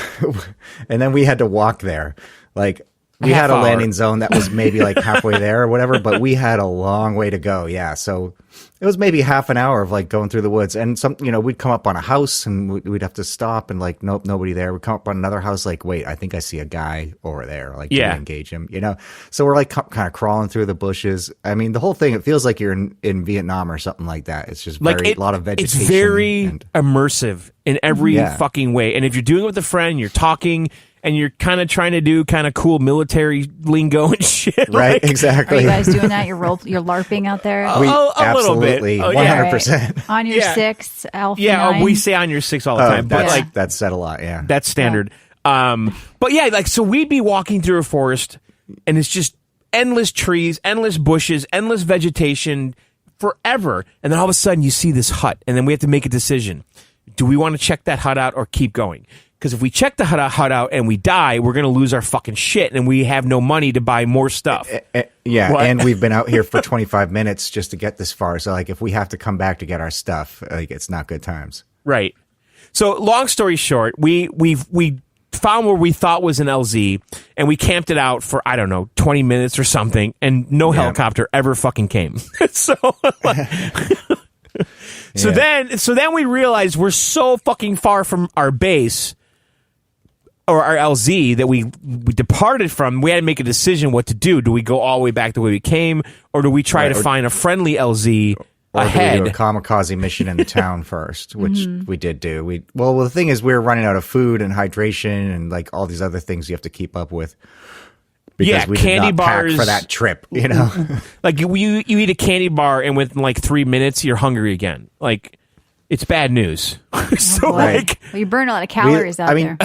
S3: then we had to walk there. We had a landing zone that was maybe halfway there or whatever, but we had a long way to go. Yeah, so it was maybe half an hour of going through the woods, and we'd come up on a house and we'd have to stop and nope, nobody there. We'd come up on another house, wait, I think I see a guy over there. Do we engage him? So we're kind of crawling through the bushes. The whole thing, it feels like you're in Vietnam or something like that. It's just a lot of vegetation.
S1: It's very immersive in every fucking way. And if you're doing it with a friend, you're talking. And you're kind of trying to do kind of cool military lingo and shit.
S3: Right, exactly.
S2: Are you guys doing that? You're LARPing out there?
S3: We
S1: absolutely,
S3: 100%.
S2: Right. On your 6, Alpha 9?
S1: We say on your 6 all the time. But
S3: that's said a lot, yeah.
S1: That's standard. Yeah. But so we'd be walking through a forest, and it's just endless trees, endless bushes, endless vegetation, forever. And then all of a sudden you see this hut, and then we have to make a decision. Do we want to check that hut out or keep going? Because if we check the hut out and we die, we're going to lose our fucking shit, and we have no money to buy more stuff.
S3: And we've been out here for 25 minutes just to get this far. So, if we have to come back to get our stuff, it's not good times.
S1: Right. So, long story short, we found where we thought was an LZ, and we camped it out for, 20 minutes or something, and no helicopter ever fucking came. So then we realized we're so fucking far from our base, or our LZ, that we departed from. We had to make a decision what to do. Do we go all the way back the way we came, or do we try to find a friendly LZ ahead?
S3: Or do we do a kamikaze mission in the town first, which we did do. Well, the thing is, we were running out of food and hydration and all these other things you have to keep up with. Because we
S1: candy
S3: did not
S1: bars
S3: pack for that trip, you
S1: eat a candy bar, and within 3 minutes you're hungry again. It's bad news.
S2: Well, you burn a lot of calories out there.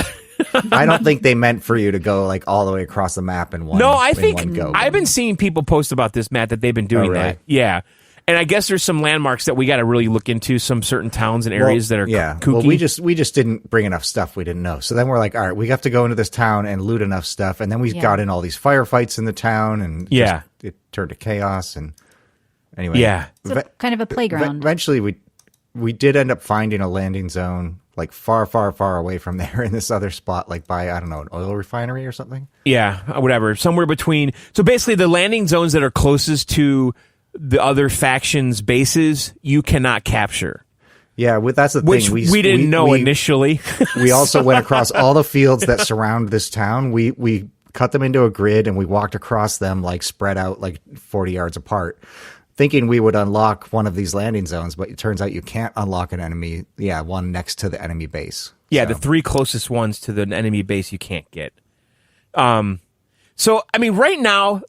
S3: I don't think they meant for you to go all the way across the map in one.
S1: No, I think
S3: one go.
S1: I've been seeing people post about this, Matt, that they've been doing that. Yeah. And I guess there's some landmarks that we got to really look into, some certain towns and areas that are kooky.
S3: Well, we just didn't bring enough stuff we didn't know. So then we're all right, we have to go into this town and loot enough stuff. And then we got in all these firefights in the town, and it turned to chaos. And anyway,
S2: it's kind of a playground.
S3: Eventually, we did end up finding a landing zone far, far, far away from there in this other spot, by, I don't know, an oil refinery or something. Yeah,
S1: whatever. Somewhere between. So basically, the landing zones that are closest to the other factions' bases, you cannot capture.
S3: Yeah, that's the
S1: thing.
S3: Which
S1: we didn't know initially.
S3: We also went across all the fields that surround this town. We cut them into a grid, and we walked across them spread out 40 yards apart, thinking we would unlock one of these landing zones, but it turns out you can't unlock an enemy. Yeah, one next to the enemy base.
S1: Yeah, the 3 closest ones to the enemy base you can't get. So right now,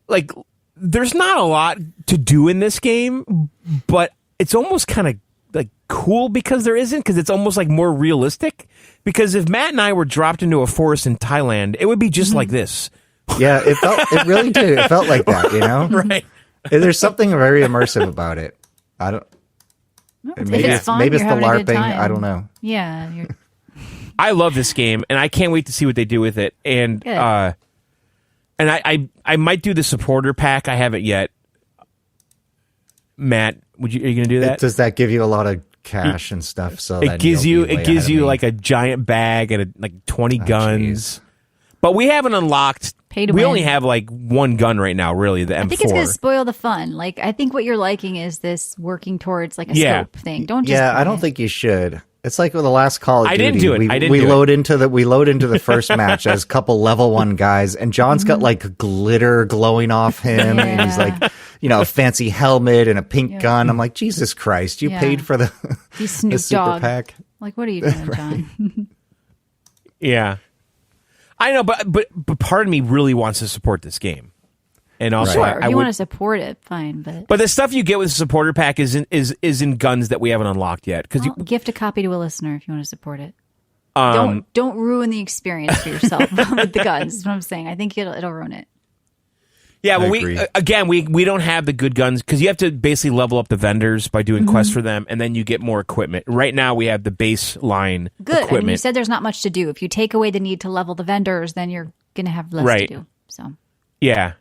S1: there's not a lot to do in this game, but it's almost kind of like cool because there isn't, because it's almost like more realistic. Because if Matt and I were dropped into a forest in Thailand, it would be just like this.
S3: Yeah, it really did. It felt like that, you know?
S1: Right.
S3: There's something very immersive about it. I don't. Maybe
S2: it's fun,
S3: maybe it's
S2: you're
S3: the
S2: having a good
S3: LARPing.
S2: time.
S3: I don't know.
S2: Yeah.
S1: I love this game, and I can't wait to see what they do with it. And
S2: Good.
S1: I might do the supporter pack. I haven't yet. Matt, are you going to do that?
S3: Does that give you a lot of cash and stuff? So
S1: it gives you like a giant bag and like 20 guns.
S3: Geez.
S1: But we haven't unlocked.
S2: Pay to
S1: we
S2: win.
S1: only have like one gun right now, really, the M4.
S2: I think it's going to spoil the fun. Like, I think what you're liking is this working towards like a scope thing. Don't just.
S3: Yeah, I don't think you should. It's like with the last Call of Duty.
S1: I didn't do it.
S3: We load into the first match as a couple level 1 guys, and John's got like glitter glowing off him, and he's like, a fancy helmet and a pink gun. I'm like, Jesus Christ, you paid for the
S2: Snoop
S3: the super
S2: Dogg.
S3: pack.
S2: Like, what are you doing, John?
S1: Yeah. I know, but part of me really wants to support this game. And also,
S2: Sure,
S1: I
S2: if you
S1: would,
S2: want to support it, fine. But
S1: the stuff you get with the supporter pack is in guns that we haven't unlocked yet. Because
S2: gift a copy to a listener if you want to support it. Don't ruin the experience for yourself with the guns. Is what I'm saying. I think it'll ruin it.
S1: yeah, well,
S3: agree.
S1: we don't have the good guns because you have to basically level up the vendors by doing quests for them, and then you get more equipment. Right now, we have the baseline
S2: Good.
S1: equipment.
S2: And you said there's not much to do. If you take away the need to level the vendors, then you're going to have less to do. So
S1: Yeah.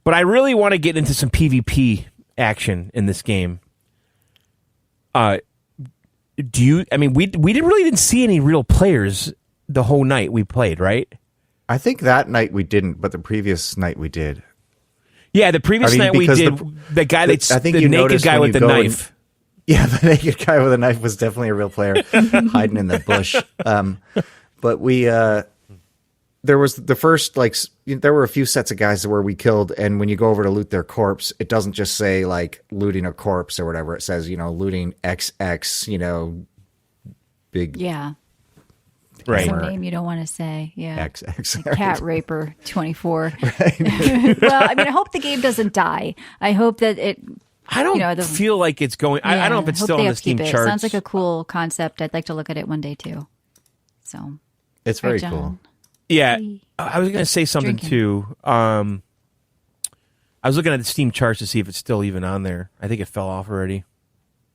S1: But I really want to get into some PvP action in this game. We really didn't see any real players the whole night we played, right?
S3: I think that night we didn't, but the previous night we did.
S1: Yeah, the previous night we did. The guy that's
S3: I think
S1: the
S3: you
S1: naked
S3: noticed
S1: guy
S3: when
S1: with
S3: you
S1: the
S3: go
S1: knife.
S3: Yeah, the naked guy with a knife was definitely a real player hiding in the bush. But there was the first, there were a few sets of guys where we killed, and when you go over to loot their corpse, it doesn't just say like looting a corpse or whatever. It says, looting XX, big.
S2: yeah,
S1: Right.
S2: some name you don't want to say. Yeah,
S3: XX.
S2: Like Cat Raper 24. Well, I hope the game doesn't die. I hope that it.
S1: I don't feel like it's going. I don't know if it's
S2: hope
S1: still
S2: they
S1: on the Steam
S2: upkeep it.
S1: charts.
S2: Sounds like a cool concept. I'd like to look at it one day too. So
S3: It's very
S2: John.
S3: cool.
S1: Yeah, I was going to say something
S2: Drinking.
S1: too. I was looking at the Steam charts to see if it's still even on there. I think it fell off already.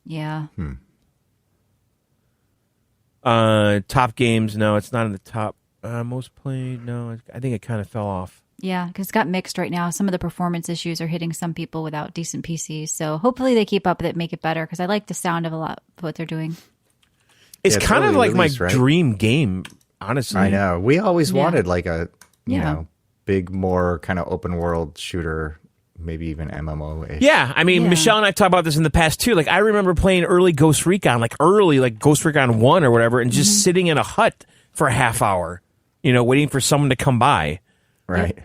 S2: Yeah.
S1: Top games, no, it's not in the top. Most played, no, I think it kind of fell off.
S2: Yeah, because it's got mixed right now. Some of the performance issues are hitting some people without decent PCs. So hopefully they keep up with it, make it better. Because I like the sound of a lot of what they're doing.
S1: It's
S3: Yeah,
S1: kind of
S3: early
S1: like
S3: release,
S1: my
S3: right?
S1: dream game, honestly.
S3: I know. We always
S2: Yeah.
S3: wanted like a,
S2: Yeah.
S3: big, more kind of open world shooter, maybe even MMO-ish.
S1: Yeah, I mean,
S2: Yeah.
S1: Michelle and I talked about this in the past too. Like, I remember playing early Ghost Recon, like Ghost Recon 1 or whatever, and just sitting in a hut for a half hour, waiting for someone to come by.
S3: Right.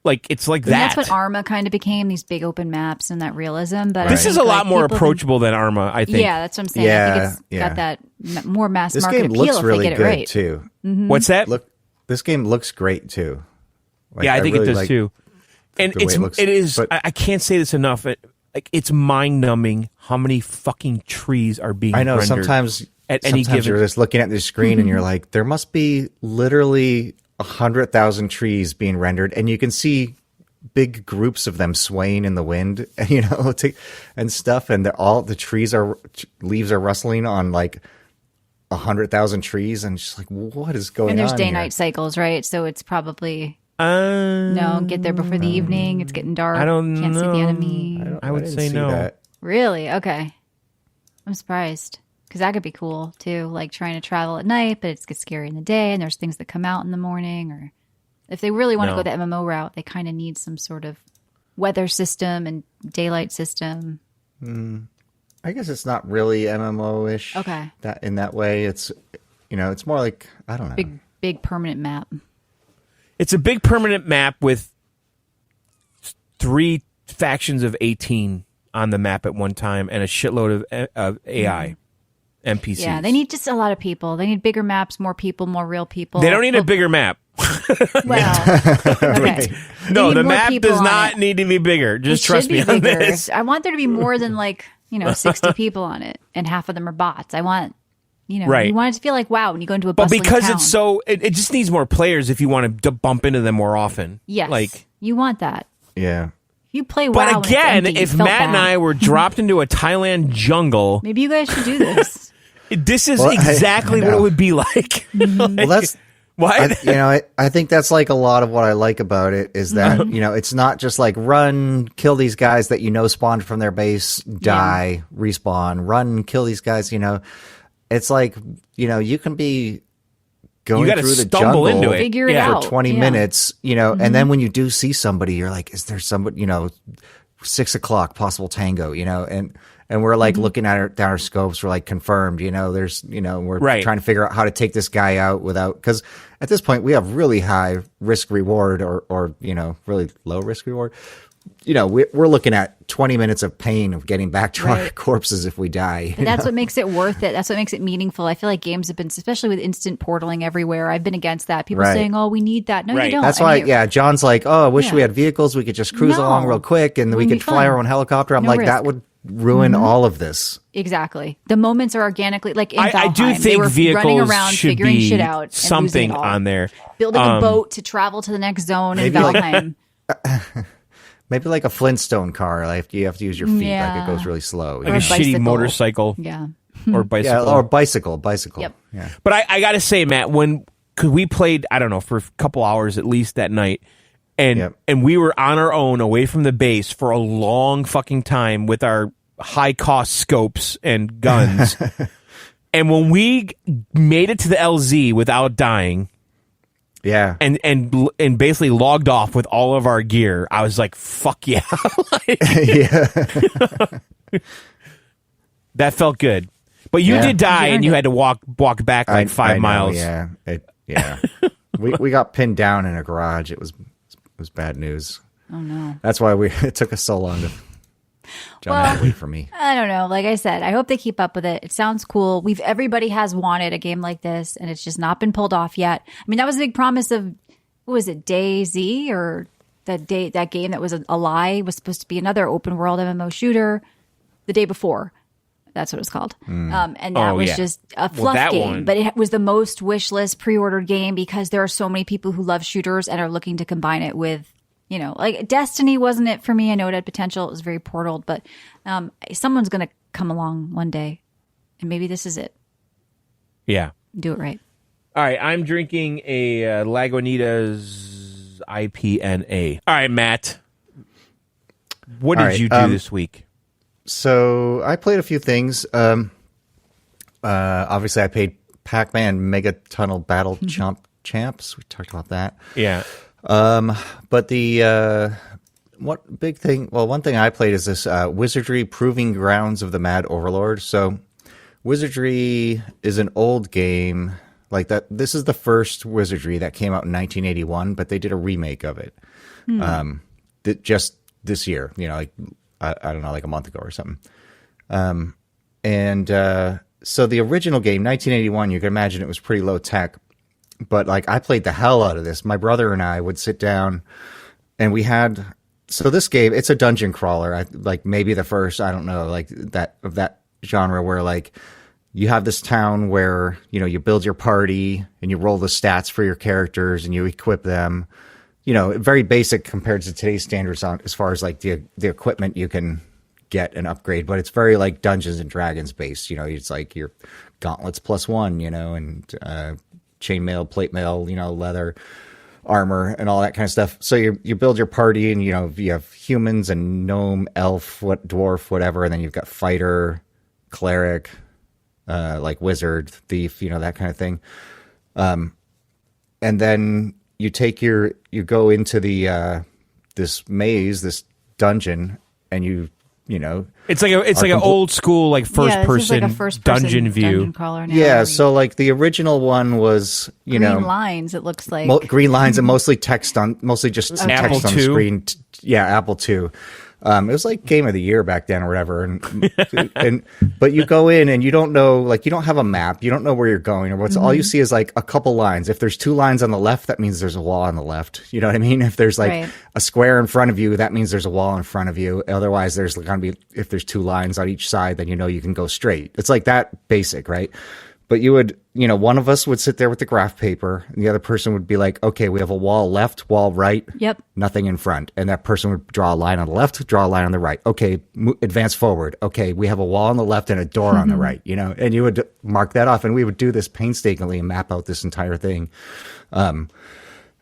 S1: Like, it's like
S2: And
S1: that.
S2: that's what Arma kind of became, these big open maps and that realism. But
S1: This
S2: I
S1: is
S2: think,
S1: a lot more
S2: people
S1: approachable than Arma, I think.
S2: Yeah, that's what I'm saying. I
S3: Yeah,
S2: think it's
S3: yeah.
S2: got that more mass
S3: This
S2: market
S3: game
S2: appeal
S3: looks
S2: if
S3: really
S2: they get
S3: good
S2: it right.
S3: too.
S1: What's that?
S3: This game looks great too. Like,
S1: Yeah, I think it
S3: really
S1: does
S3: like
S1: too. And
S3: the way it looks,
S1: it is.
S3: but-
S1: I can't say this enough. It's mind numbing how many fucking trees are being.
S3: I know
S1: rendered
S3: sometimes
S1: at any given.
S3: you're just looking at the screen and you're like, there must be literally 100,000 trees being rendered, and you can see big groups of them swaying in the wind, and stuff, and all the leaves are rustling on like 100,000 trees, and just like, what is going on?
S2: And there's
S3: here?
S2: day-night cycles, right? So it's probably get there before the evening. It's getting dark.
S1: I don't
S2: Can't see the
S1: know.
S2: enemy.
S1: I would
S3: didn't
S1: say
S3: see
S1: no.
S3: that.
S2: Really? Okay. I'm surprised because that could be cool too. Like trying to travel at night, but it gets scary in the day, and there's things that come out in the morning. Or if they really want to go the MMO route, they kind of need some sort of weather system and daylight system.
S3: I guess it's not really MMO-ish.
S2: Okay.
S3: That in that way, it's it's more like, I don't know.
S2: Big permanent map.
S1: It's a big permanent map with 3 factions of 18 on the map at one time and a shitload of AI, NPCs.
S2: Yeah, they need just a lot of people. They need bigger maps, more people, more real people.
S1: They don't need a bigger map.
S2: Well, okay.
S1: No,
S2: They need
S1: the
S2: more
S1: map
S2: people
S1: does
S2: on
S1: not
S2: it.
S1: need to be bigger. Just
S2: It
S1: trust
S2: should
S1: me
S2: be
S1: on
S2: bigger.
S1: this.
S2: I want there to be more than like 60 people on it, and half of them are bots. I want,
S1: Right.
S2: you want it to feel like wow when you go into a
S1: But
S2: bustling
S1: because
S2: town.
S1: it's so, it just needs more players if you want to bump into them more often.
S2: Yes,
S1: like
S2: you want that.
S3: Yeah.
S2: You play WoW.
S1: But
S2: when it's
S1: again,
S2: empty,
S1: if
S2: you felt
S1: Matt and
S2: bad.
S1: I were dropped into a Thailand jungle,
S2: Maybe you guys should do this.
S1: this is
S3: Well,
S1: exactly
S3: I
S1: what
S3: know.
S1: it would be like.
S3: Well, that's
S1: What?
S3: I think that's like a lot of what I like about it is that it's not just like run, kill these guys that spawned from their base, die, respawn, run, kill these guys. It's like you can be going
S1: gotta
S3: through the
S1: stumble
S3: jungle
S1: into it.
S2: Figure it
S1: Yeah.
S2: out.
S3: for 20
S2: Yeah.
S3: minutes, and then when you do see somebody, you're like, is there somebody, 6 o'clock possible tango, and we're like looking at down our scopes, we're like confirmed, there's, we're
S1: Right.
S3: trying to figure out how to take this guy out without, because at this point we have really high risk reward or really low risk reward. We're looking at 20 minutes of pain of getting back to our
S2: Right.
S3: corpses if we die.
S2: But that's what makes it worth it. That's what makes it meaningful. I feel like games have been, especially with instant portaling everywhere. I've been against that. People
S3: Right.
S2: saying, "Oh, we need that." No,
S1: Right.
S2: you don't.
S3: That's
S2: I
S3: why,
S2: mean,
S3: John's like, oh, I wish
S2: Yeah.
S3: we had vehicles. We could just cruise
S2: No.
S3: along real quick and we
S2: Wouldn't
S3: could
S2: be
S3: fly
S2: fun.
S3: our own helicopter. I'm
S2: No
S3: like,
S2: risk.
S3: that would ruin all of this.
S2: Exactly. The moments are organically like in
S1: I do
S2: Valheim, they
S1: think
S2: were
S1: vehicles
S2: running around
S1: should
S2: figuring
S1: be
S2: shit out, and
S1: something
S2: losing it all.
S1: on there.
S2: building a boat to travel to the next zone in
S3: Maybe like-
S2: Valheim.
S3: Maybe like a Flintstone car. Like you have to use your feet. Like
S2: Yeah.
S3: it goes really slow.
S1: Like
S2: Or
S1: a
S2: a
S1: shitty
S2: bicycle.
S1: motorcycle
S2: Yeah.
S1: or bicycle.
S3: Yeah, or bicycle.
S2: Yep.
S3: Yeah.
S1: But I got to say, Matt, cause we played, I don't know, for a couple hours at least that night, and
S3: Yep.
S1: and we were on our own away from the base for a long fucking time with our high cost scopes and guns. And when we made it to the LZ without dying
S3: Yeah.
S1: and basically logged off with all of our gear, I was like, fuck yeah. Like,
S3: Yeah.
S1: that felt good. But you
S3: Yeah.
S1: did die
S2: You
S1: and you
S2: earned
S1: had to walk back like
S3: I
S1: 5
S3: know,
S1: miles.
S3: Yeah. Yeah. we got pinned down in a garage. It was bad news.
S2: Oh no.
S3: That's why it took us so long to John had to wait for me.
S2: I don't know. Like I said, I hope they keep up with it. It sounds cool. Everybody has wanted a game like this, and it's just not been pulled off yet. I mean, that was a big promise of what was it, DayZ, or that game that was a lie, was supposed to be another open world MMO shooter the day before. That's what it was called. And that
S1: Oh,
S2: was
S1: yeah.
S2: just a fluff
S1: that
S2: game.
S1: one-
S2: But it was the most wish list pre-ordered game because there are so many people who love shooters and are looking to combine it with, like Destiny wasn't it for me. I know it had potential. It was very portaled, but someone's going to come along one day, and maybe this is it.
S1: Yeah.
S2: Do it right.
S1: All right, I'm drinking a Lagunitas IPNA. All right, Matt. What did
S3: All right,
S1: you do this week?
S3: So I played a few things. Obviously, I played Pac-Man Mega Tunnel Battle Champs. We talked about that.
S1: Yeah.
S3: But the what big thing? Well, one thing I played is this Wizardry Proving Grounds of the Mad Overlord. So Wizardry is an old game like that. This is the first Wizardry that came out in 1981, but they did a remake of it. Just this year, like I don't know, like a month ago or something. So the original game, 1981, you can imagine it was pretty low tech, but like I played the hell out of this. My brother and I would sit down and we had, so this game, it's a dungeon crawler. Like maybe the first, I don't know, like that of that genre where like you have this town where, you build your party and you roll the stats for your characters and you equip them, very basic compared to today's standards on as far as like the equipment you can get and upgrade, but it's very like Dungeons and Dragons based. It's like your gauntlets +1, and chainmail, plate mail, leather, armor, and all that kind of stuff. So you build your party, and you have humans and gnome, elf, dwarf, whatever, and then you've got fighter, cleric, like wizard, thief, that kind of thing. And then you go into the this maze, this dungeon, and
S1: It's like an old school like first
S2: This is
S1: person
S2: like a first-person
S1: dungeon view.
S2: dungeon crawler now.
S3: yeah. So like the original one was,
S2: green lines. It looks like
S3: green lines and mostly text mostly just some
S1: Apple
S3: text on the
S1: II?
S3: screen. Yeah, Apple II. It was like game of the year back then or whatever. But you go in and you don't know, like, you don't have a map. You don't know where you're going or what's all you see is like a couple lines. If there's 2 lines on the left, that means there's a wall on the left. You know what I mean? If there's like a square in front of you, that means there's a wall in front of you. Otherwise, there's going to be, if there's 2 lines on each side, then you know you can go straight. It's like that basic, right? But you would, one of us would sit there with the graph paper and the other person would be like, okay, we have a wall left, wall right, nothing in front. And that person would draw a line on the left, draw a line on the right. Okay, advance forward. Okay, we have a wall on the left and a door on the right, and you would mark that off. And we would do this painstakingly and map out this entire thing. And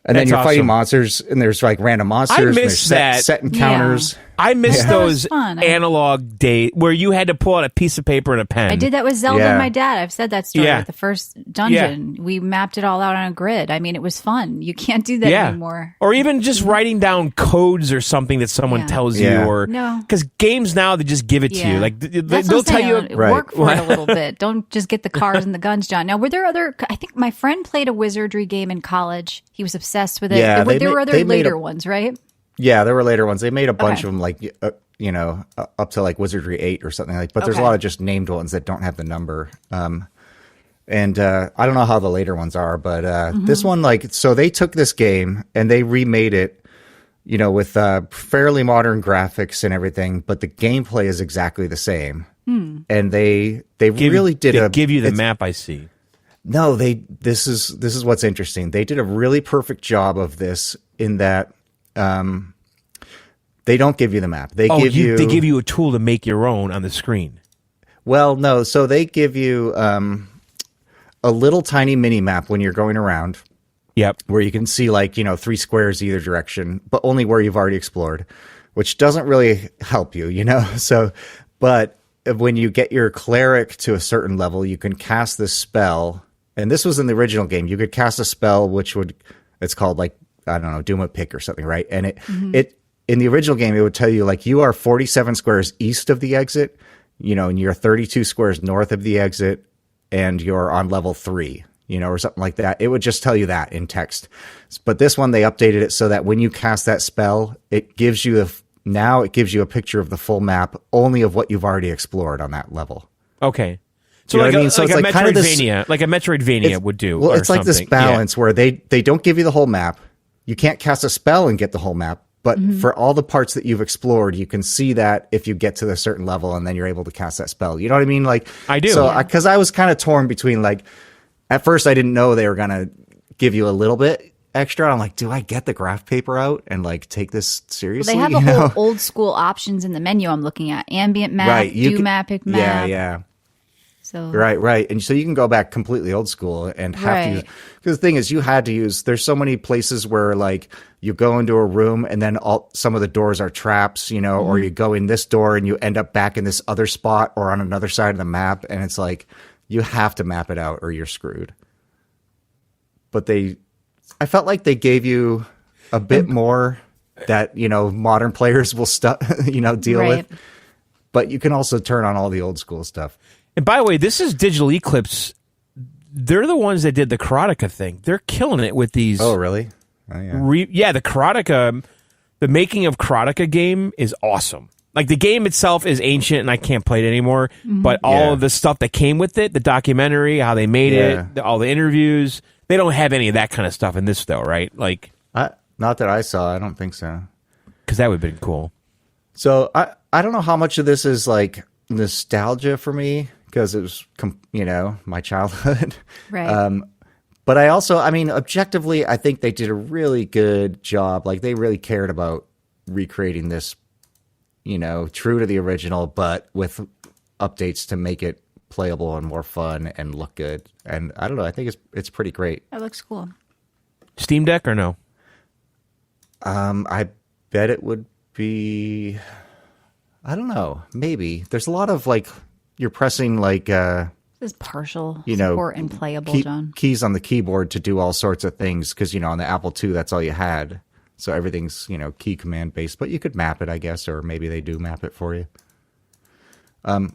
S3: then you're fighting monsters, and there's like random monsters.
S1: I
S3: miss
S1: and there's
S3: set encounters.
S1: I miss those analog days where you had to pull out a piece of paper and a pen.
S2: I did that with Zelda and my dad. I've said that story with the first dungeon. We mapped it all out on a grid. I mean, it was fun. You can't do that anymore.
S1: Or even just writing down codes or something that someone tells you. Or because games now, they just give it to you. Like they'll tell you.
S2: Work for it a little bit. Don't just get the cars and the guns, John. Now, were there other? I think my friend played a wizardry game in college. He was obsessed with it.
S3: Yeah,
S2: there were other later ones, right?
S3: Yeah, there were later ones. They made a bunch of them, like up to like Wizardry 8 or something like. But there's a lot of just named ones that don't have the number. And I don't know how the later ones are, but this one, like, so they took this game and they remade it, with fairly modern graphics and everything, but the gameplay is exactly the same. And they really did
S1: give you the map. I see.
S3: No, this is what's interesting. They did a really perfect job of this in that. They don't give you the map. They give you
S1: a tool to make your own on the screen.
S3: Well, no. So they give you a little tiny mini map when you're going around.
S1: Yep.
S3: Where you can see 3 squares either direction, but only where you've already explored, which doesn't really help you, So, but when you get your cleric to a certain level, you can cast this spell. And this was in the original game. You could cast a spell it's called like, I don't know, Doom a Pick or something, right? And it in the original game, it would tell you like you are 47 squares east of the exit, and you're 32 squares north of the exit, and you're on level 3, or something like that. It would just tell you that in text. But this one, they updated it so that when you cast that spell, it gives you a picture of the full map, only of what you've already explored on that level.
S1: Okay. So like, so it's like a Metroidvania, like a Metroidvania would do.
S3: Well, it's like this balance where they don't give you the whole map. You can't cast a spell and get the whole map, but for all the parts that you've explored, you can see that if you get to a certain level, and then you're able to cast that spell. You know what I mean? Like
S1: I do.
S3: So because I was kind of torn between like, at first I didn't know they were gonna give you a little bit extra. I'm like, do I get the graph paper out and like take this seriously?
S2: Well, they have a whole old school options in the menu. I'm looking at ambient map, Epic map.
S3: Yeah.
S2: So
S3: Right. And so you can go back completely old school and have to use, because the thing is there's so many places where like you go into a room and then some of the doors are traps, or you go in this door and you end up back in this other spot or on another side of the map. And it's like, you have to map it out or you're screwed. But I felt like they gave you a bit more that, modern players will deal with, but you can also turn on all the old school stuff.
S1: And by the way, this is Digital Eclipse. They're the ones that did the Karateka thing. They're killing it with these.
S3: Oh, really? Oh, yeah.
S1: The Karateka, the making of Karateka game is awesome. Like the game itself is ancient and I can't play it anymore. But all of the stuff that came with it, the documentary, how they made it, all the interviews, they don't have any of that kind of stuff in this though, right? Like,
S3: not that I saw. I don't think so.
S1: Because that would have been cool.
S3: So I don't know how much of this is like nostalgia for me, because it was, my childhood.
S2: Right.
S3: But I also, objectively, I think they did a really good job. Like, they really cared about recreating this, true to the original, but with updates to make it playable and more fun and look good. And I don't know, I think it's pretty great.
S2: That looks cool.
S1: Steam Deck or no?
S3: I bet it would be, I don't know, maybe. There's a lot of, like, you're pressing like
S2: this is partial support and playable, John.
S3: Keys on the keyboard to do all sorts of things because on the Apple II that's all you had, so everything's key command based. But you could map it, I guess, or maybe they do map it for you. And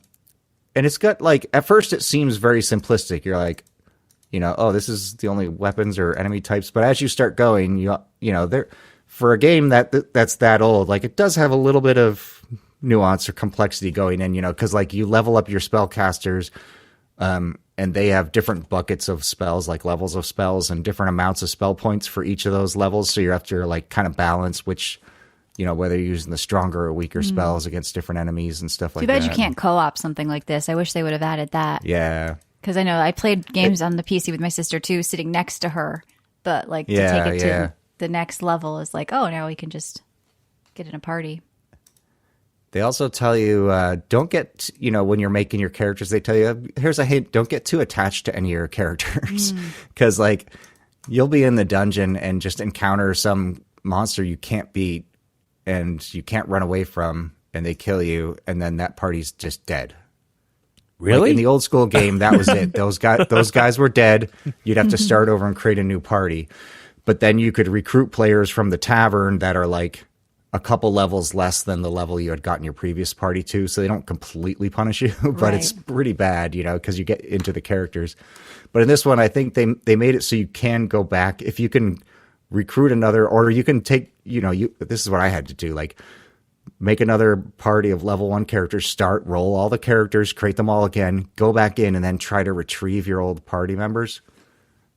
S3: it's got like at first it seems very simplistic. You're like, oh, this is the only weapons or enemy types. But as you start going, there for a game that's that old, like it does have a little bit of nuance or complexity going in, because like you level up your spellcasters, and they have different buckets of spells, like levels of spells, and different amounts of spell points for each of those levels. So you have to like kind of balance which, whether you're using the stronger or weaker spells against different enemies and stuff like that.
S2: Too bad you can't co-op something like this. I wish they would have added that.
S3: Yeah.
S2: Because I know I played games on the PC with my sister too, sitting next to her. But like to take it to the next level is like, oh, now we can just get in a party.
S3: They also tell you, don't get, when you're making your characters, they tell you, here's a hint, don't get too attached to any of your characters. Because, like, you'll be in the dungeon and just encounter some monster you can't beat and you can't run away from, and they kill you, and then that party's just dead.
S1: Really?
S3: Like in the old school game, that was it. Those guys were dead. You'd have to start over and create a new party. But then you could recruit players from the tavern that are, like, a couple levels less than the level you had gotten your previous party to, so they don't completely punish you, but it's pretty bad, because you get into the characters. But in this one, I think they made it so you can go back if you can recruit another, or you can take, this is what I had to do, like make another party of level 1 characters, roll all the characters, create them all again, go back in, and then try to retrieve your old party members.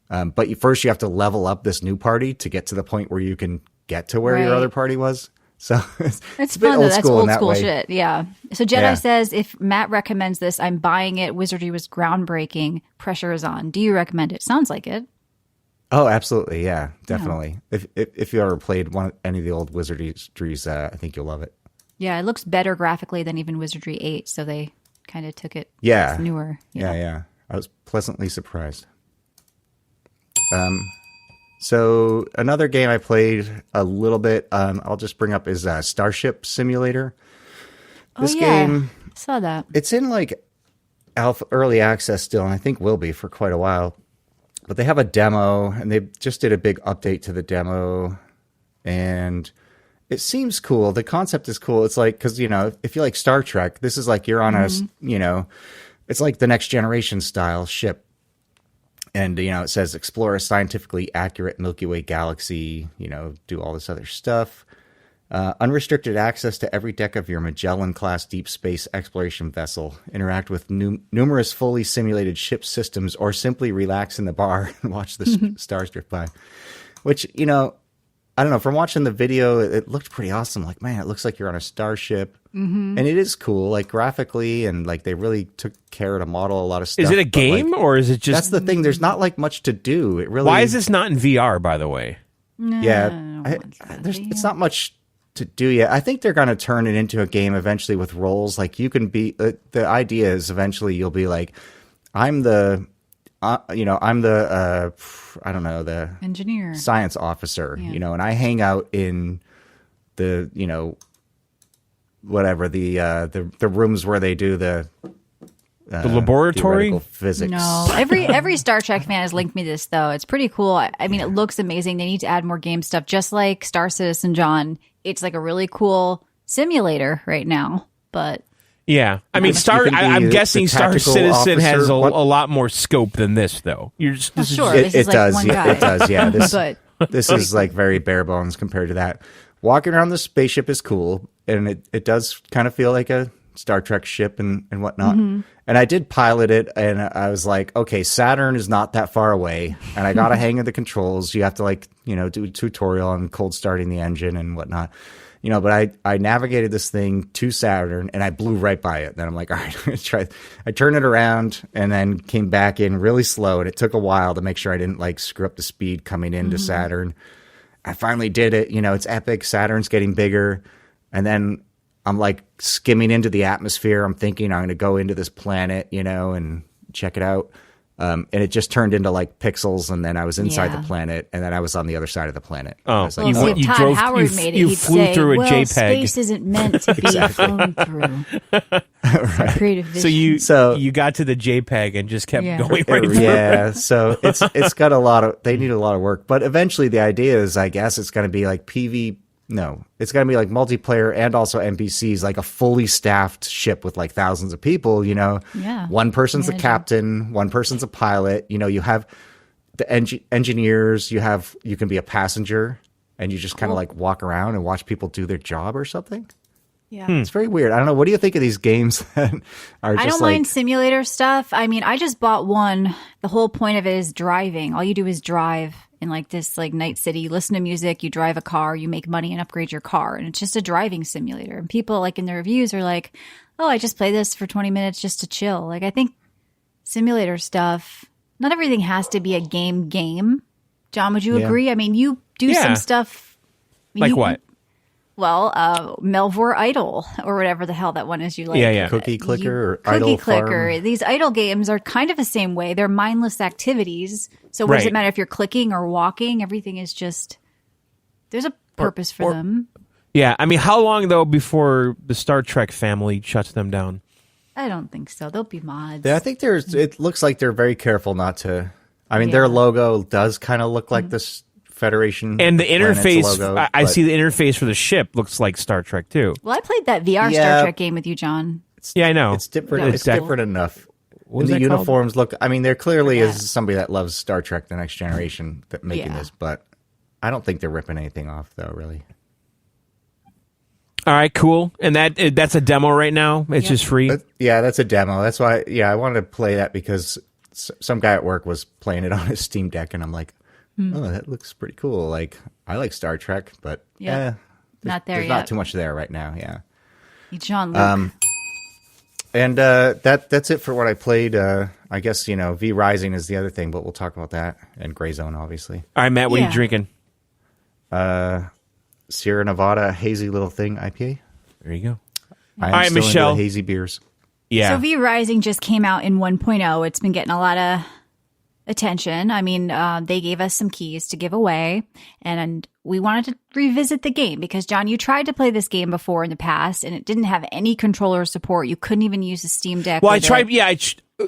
S3: But first you have to level up this new party to get to the point where you can get to where your other party was. So it's a bit
S2: fun,
S3: old
S2: that's
S3: school
S2: old
S3: in that
S2: school
S3: way.
S2: shit. Yeah. So Jedi says, if Matt recommends this, I'm buying it. Wizardry was groundbreaking. Pressure is on. Do you recommend it? Sounds like it.
S3: Oh, absolutely. Yeah, definitely. Yeah. If you ever played any of the old Wizardries, I think you'll love it.
S2: Yeah, it looks better graphically than even Wizardry 8. So they kind of took it newer.
S3: Yeah. I was pleasantly surprised. So another game I played a little bit, I'll just bring up, is Starship Simulator. This game,
S2: I saw that.
S3: It's in like early access still, and I think will be for quite a while. But they have a demo, and they just did a big update to the demo, and it seems cool. The concept is cool. It's like, because, if you like Star Trek, this is like you're on a, it's like the Next Generation style ship. And, it says explore a scientifically accurate Milky Way galaxy, do all this other stuff. Unrestricted access to every deck of your Magellan-class deep space exploration vessel. Interact with numerous fully simulated ship systems, or simply relax in the bar and watch the stars drift by. Which, I don't know, from watching the video, it looked pretty awesome. Like, man, it looks like you're on a starship. Mm-hmm. And it is cool, like graphically, and like they really took care to model a lot of stuff.
S1: Is it a game, or is it just...
S3: That's the thing. There's not like much to do. It really...
S1: Why is this not in VR, by the way?
S3: It's not much to do yet. I think they're going to turn it into a game eventually with roles. Like you can be... the idea is eventually you'll be like, I'm the... I'm the, I don't know, the
S2: engineer,
S3: science officer, and I hang out in the, whatever, the rooms where they do the
S1: laboratory
S3: physics.
S2: No, every Star Trek fan has linked me this though. It's pretty cool. I mean, it looks amazing. They need to add more game stuff, just like Star Citizen, John. It's like a really cool simulator right now, but.
S1: Yeah, I mean, I'm guessing Star Citizen has a lot more scope than this, though.
S2: This is like
S3: does.
S2: One guy.
S3: It does. Yeah, this is like very bare bones compared to that. Walking around the spaceship is cool, and it does kind of feel like a Star Trek ship and whatnot. Mm-hmm. And I did pilot it, and I was like, okay, Saturn is not that far away, and I got a hang of the controls. You have to do a tutorial on cold starting the engine and whatnot. But I navigated this thing to Saturn, and I blew right by it. Then I'm like, all right, I'm going to try. I turned it around and then came back in really slow, and it took a while to make sure I didn't screw up the speed coming into Saturn. I finally did it. It's epic. Saturn's getting bigger. And then I'm skimming into the atmosphere. I'm thinking I'm going to go into this planet, and check it out. And it just turned into pixels, and then I was inside the planet, and then I was on the other side of the planet.
S1: Oh,
S2: well, so if Todd Howard made it,
S1: you
S2: he'd
S1: flew
S2: say,
S1: through a JPEG.
S2: Space isn't meant to be flown through.
S3: Right.
S2: Creative vision.
S1: So you got to the JPEG and just kept going right through.
S3: Yeah, so it's got they need a lot of work, but eventually the idea is, I guess, it's going to be like it's going to be like multiplayer and also NPCs, like a fully staffed ship with thousands of people, One person's the captain, one person's a pilot, you have the engineers, you can be a passenger, and you just kind of like walk around and watch people do their job or something.
S2: Yeah.
S3: It's very weird. I don't know. What do you think of these games that are just
S2: I don't mind simulator stuff. I mean, I just bought one. The whole point of it is driving. All you do is drive in like this like night city. You listen to music, you drive a car, you make money and upgrade your car. And it's just a driving simulator. And people like in their reviews are like, oh, I just play this for 20 minutes just to chill. Like I think simulator stuff, not everything has to be a game. John, would you agree? I mean, you do some stuff.
S1: Like what?
S2: Well, Melvor Idle or whatever the hell that one is you like.
S1: Yeah.
S3: Cookie Clicker or
S2: Cookie
S3: Idle
S2: Clicker.
S3: Farm?
S2: These idle games are kind of the same way. They're mindless activities. So what does it matter if you're clicking or walking? Everything is just, there's a purpose for them.
S1: Yeah. I mean, how long, though, before the Star Trek family shuts them down?
S2: I don't think so. There'll be mods.
S3: Yeah, I think it looks like they're very careful not to. I mean, their logo does kind of look like this Federation.
S1: And the interface,
S3: logo,
S1: I see the interface for the ship looks like Star Trek, too.
S2: Well, I played that VR Star Trek game with you, John.
S1: Yeah, I know.
S3: It's different. It's different enough.
S1: What is
S3: the
S1: that
S3: uniforms look. I mean, there clearly is somebody that loves Star Trek: The Next Generation that making this, but I don't think they're ripping anything off, though. Really.
S1: All right, cool. And that's a demo right now. It's just free.
S3: That's a demo. That's why. Yeah, I wanted to play that because some guy at work was playing it on his Steam Deck, and I'm like, oh, that looks pretty cool. Like, I like Star Trek, but
S2: not there
S3: there's
S2: yet.
S3: not too much there right now. Yeah.
S2: John Luke.
S3: And that's it for what I played. I guess, V Rising is the other thing, but we'll talk about that. And Gray Zone, obviously.
S1: All right, Matt, what are you drinking?
S3: Sierra Nevada Hazy Little Thing IPA.
S1: There you go.
S3: I'm
S1: All right,
S3: still
S1: Michelle.
S3: into the hazy beers.
S1: Yeah.
S2: So V Rising just came out in 1.0. It's been getting a lot of attention. I mean, they gave us some keys to give away, and we wanted to revisit the game because, John, you tried to play this game before in the past, and it didn't have any controller support. You couldn't even use the Steam Deck.
S1: Well, I tried. Yeah.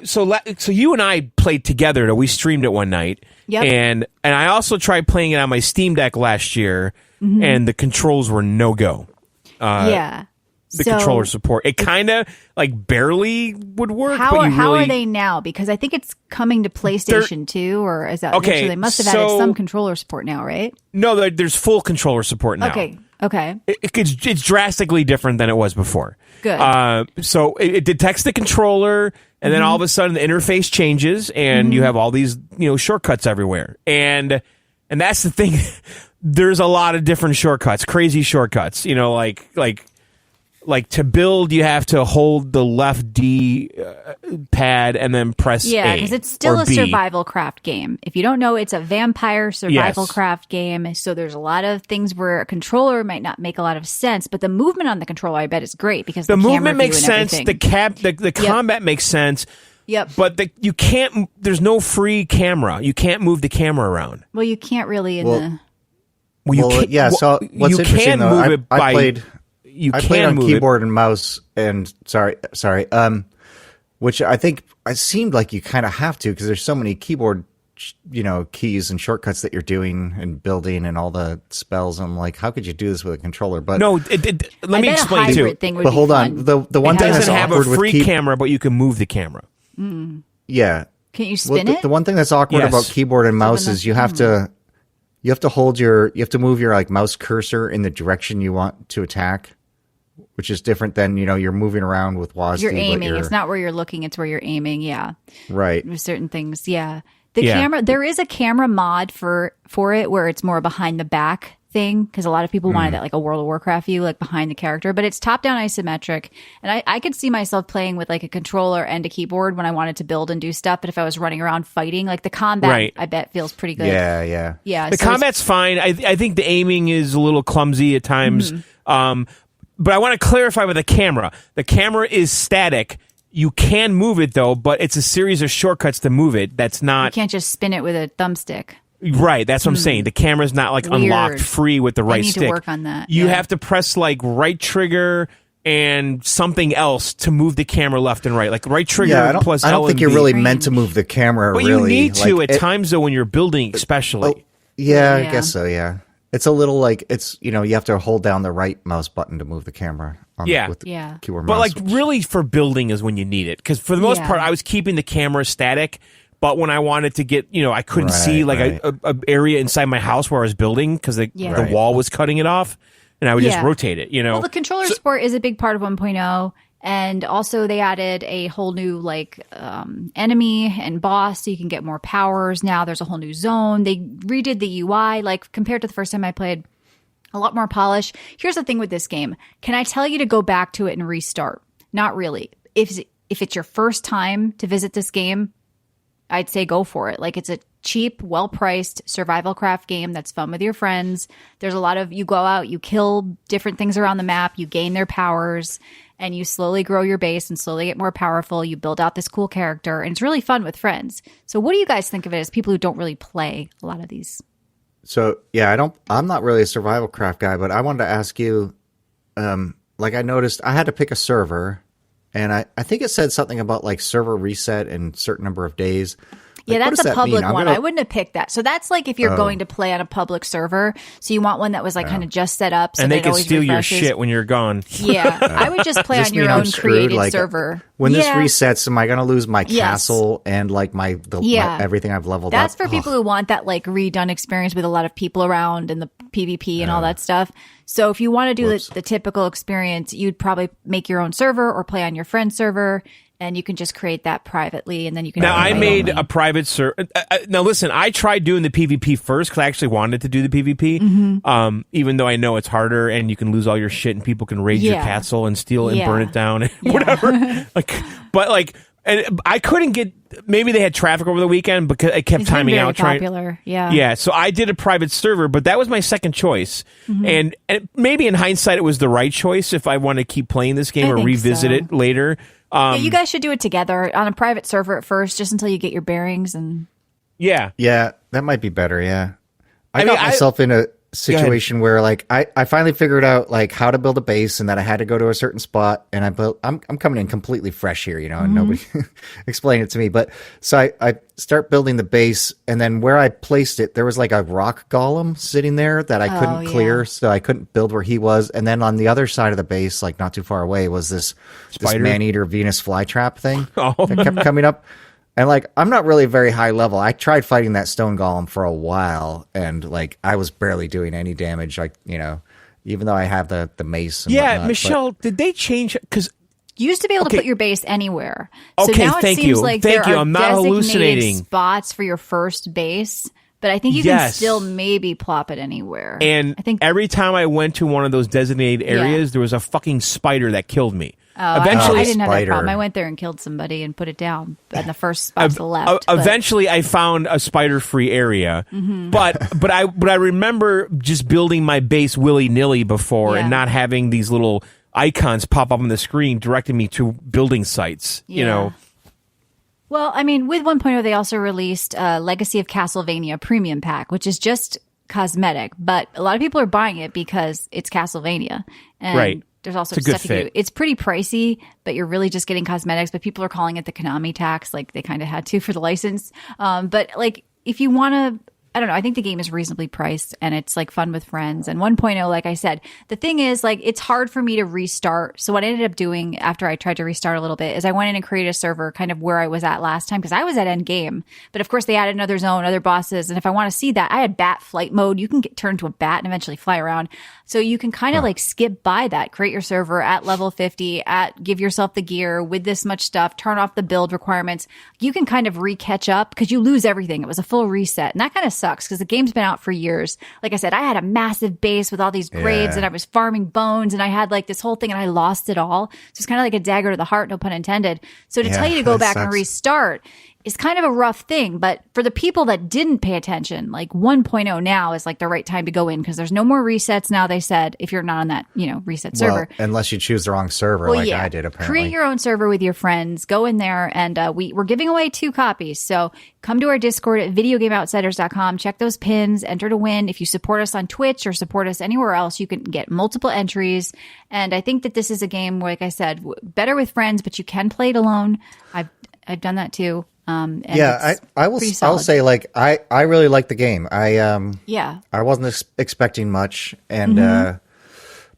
S1: So you and I played together. Though we streamed it one night.
S2: Yep.
S1: And I also tried playing it on my Steam Deck last year, and the controls were no go. The controller support. It kind of like barely would work.
S2: How
S1: but
S2: how are they now? Because I think it's coming to PlayStation 2, or is that
S1: okay?
S2: Actually, they must have added some controller support now, right?
S1: No, there's full controller support now.
S2: Okay.
S1: It's drastically different than it was before.
S2: Good.
S1: So it detects the controller, and then all of a sudden the interface changes, and you have all these shortcuts everywhere. And that's the thing. There's a lot of different shortcuts, crazy shortcuts. Like to build, you have to hold the left D pad and then press A.
S2: Yeah, because it's still a
S1: B.
S2: survival craft game. If you don't know, it's a vampire survival craft game. So there's a lot of things where a controller might not make a lot of sense, but the movement on the controller, I bet, is great because the
S1: movement makes sense.
S2: Everything.
S1: The combat makes sense.
S2: Yep.
S1: But you can't. There's no free camera. You can't move the camera around.
S2: Well, you can't really
S3: So what's
S1: you
S3: interesting
S1: can
S3: though,
S1: move it by.
S3: I played.
S1: You
S3: I
S1: can
S3: played on
S1: move
S3: keyboard and mouse, and which I think it seemed like you kind of have to because there's so many keyboard, keys and shortcuts that you're doing and building and all the spells. I'm like, how could you do this with a controller? But
S1: no, let me explain too.
S2: But
S3: hold on, the one thing that's
S1: doesn't have
S3: awkward
S1: a free
S3: with
S1: camera, but you can move the camera.
S3: Yeah,
S2: can't you spin it?
S3: The one thing that's awkward about keyboard and mouse is you have to move your like mouse cursor in the direction you want to attack. Which is different than, you're moving around with WASD.
S2: You're aiming. It's not where you're looking. It's where you're aiming. Yeah.
S3: Right.
S2: With certain things. Yeah. The camera, there is a camera mod for it where it's more behind the back thing. Cause a lot of people wanted that like a World of Warcraft view, like behind the character, but it's top down isometric. And I could see myself playing with like a controller and a keyboard when I wanted to build and do stuff. But if I was running around fighting, like the combat, I bet feels pretty good.
S3: Yeah.
S2: Yeah.
S1: The combat's fine. I think the aiming is a little clumsy at times. But I want to clarify with the camera. The camera is static. You can move it, though, but it's a series of shortcuts to move it. That's not...
S2: You can't just spin it with a thumbstick.
S1: Right, that's what I'm saying. The camera's not like unlocked free with the right stick.
S2: I need to work on that.
S1: You have to press like right trigger and something else to move the camera left and right. Like right trigger plus L
S3: I don't think
S1: and
S3: you're
S1: B.
S3: really meant to move the camera,
S1: but
S3: really.
S1: You need to at times, though, when you're building especially.
S3: I guess so, yeah. It's a little like you have to hold down the right mouse button to move the camera. With the keyboard
S1: but
S3: mouse.
S1: like really for building is when you need it. Because for the most part, I was keeping the camera static, But when I wanted to get, I couldn't see like a area inside my house where I was building because the wall was cutting it off, and I would just rotate it.
S2: Well, the controller support is a big part of 1.0. And also they added a whole new enemy and boss, so you can get more powers. Now there's a whole new zone. They redid the UI, compared to the first time I played, a lot more polish. Here's the thing with this game. Can I tell you to go back to it and restart? Not really. If it's your first time to visit this game, I'd say go for it. It's a cheap, well-priced survival craft game that's fun with your friends. There's a lot of, you go out, you kill different things around the map, you gain their powers, and you slowly grow your base and slowly get more powerful. You build out this cool character, and it's really fun with friends. So what do you guys think of it as people who don't really play a lot of these?
S3: So, yeah, I'm not really a survival craft guy, but I wanted to ask you, I noticed I had to pick a server, and I think it said something about server reset in a certain number of days.
S2: Yeah, that's a public one. I wouldn't have picked that. So that's if you're going to play on a public server. So you want one that was kind of just set up. So
S1: and
S2: that
S1: they can steal
S2: refreshes.
S1: your shit when you're gone.
S2: Yeah, I would just play on your own created server.
S3: When this resets, am I going to lose my castle and my everything I've leveled up?
S2: That's for people who want that redone experience with a lot of people around and the PvP and all that stuff. So if you want to do the typical experience, you'd probably make your own server or play on your friend's server. And you can just create that privately, and then you can.
S1: Now I made a private server. Now listen, I tried doing the PvP first because I actually wanted to do the PvP. Even though I know it's harder, and you can lose all your shit, and people can raid your castle and steal it and burn it down, and whatever. And I couldn't get. Maybe they had traffic over the weekend because it kept timing out.
S2: Popular,
S1: yeah. So I did a private server, but that was my second choice, and maybe in hindsight it was the right choice if I want to keep playing this game or revisit it later.
S2: You guys should do it together on a private server at first, just until you get your bearings. And
S3: yeah, that might be better. Yeah, I got myself in a situation where I finally figured out how to build a base, and that I had to go to a certain spot, and I'm coming in completely fresh here, and nobody explained it to me. But so I start building the base, and then where I placed it, there was a rock golem sitting there that I couldn't clear, so I couldn't build where he was. And then on the other side of the base, not too far away, was this man-eater Venus flytrap thing that kept coming up. And I'm not really very high level. I tried fighting that stone golem for a while, and I was barely doing any damage. Even though I have the mace. And whatnot,
S1: Michelle, did they change? Because
S2: you used to be able to put your base anywhere. So
S1: okay,
S2: now it
S1: thank
S2: seems
S1: you.
S2: like
S1: Thank
S2: there
S1: you.
S2: are
S1: I'm not hallucinating.
S2: spots for your first base. But I think you can still maybe plop it anywhere.
S1: And
S2: I think
S1: every time I went to one of those designated areas, there was a fucking spider that killed me.
S2: Eventually, I didn't have that problem. I went there and killed somebody and put it down in the first spot to the left.
S1: Eventually, I found a spider-free area, but I remember just building my base willy-nilly before and not having these little icons pop up on the screen directing me to building sites.
S2: Well, I mean, with 1.0, they also released Legacy of Castlevania Premium Pack, which is just cosmetic, but a lot of people are buying it because it's Castlevania. And there's also stuff you can do. It's pretty pricey, but you're really just getting cosmetics, but people are calling it the Konami tax, they kind of had to for the license. But if you want to, I don't know, I think the game is reasonably priced, and it's fun with friends. And 1.0, like I said, the thing is it's hard for me to restart. So what I ended up doing after I tried to restart a little bit is I went in and created a server kind of where I was at last time, because I was at end game. But of course they added another zone, other bosses. And if I want to see that, I had bat flight mode. You can get turned to a bat and eventually fly around. So you can kind of skip by that, create your server at level 50, give yourself the gear with this much stuff, turn off the build requirements. You can kind of catch up because you lose everything. It was a full reset. And that kind of sucks because the game's been out for years. Like I said, I had a massive base with all these graves and I was farming bones and I had this whole thing and I lost it all. So it's kind of like a dagger to the heart, no pun intended. So to tell you to go back and restart is kind of a rough thing. But for the people that didn't pay attention, 1.0 now is the right time to go in because there's no more resets now, they said, if you're not on that, reset server.
S3: Unless you choose the wrong server I did, apparently.
S2: Create your own server with your friends. Go in there and we're giving away 2 copies. So come to our Discord at videogameoutsiders.com. Check those pins. Enter to win. If you support us on Twitch or support us anywhere else, you can get multiple entries. And I think that this is a game, like I said, better with friends, but you can play it alone. I've done that too.
S3: I'll say I really like the game. I wasn't expecting much, and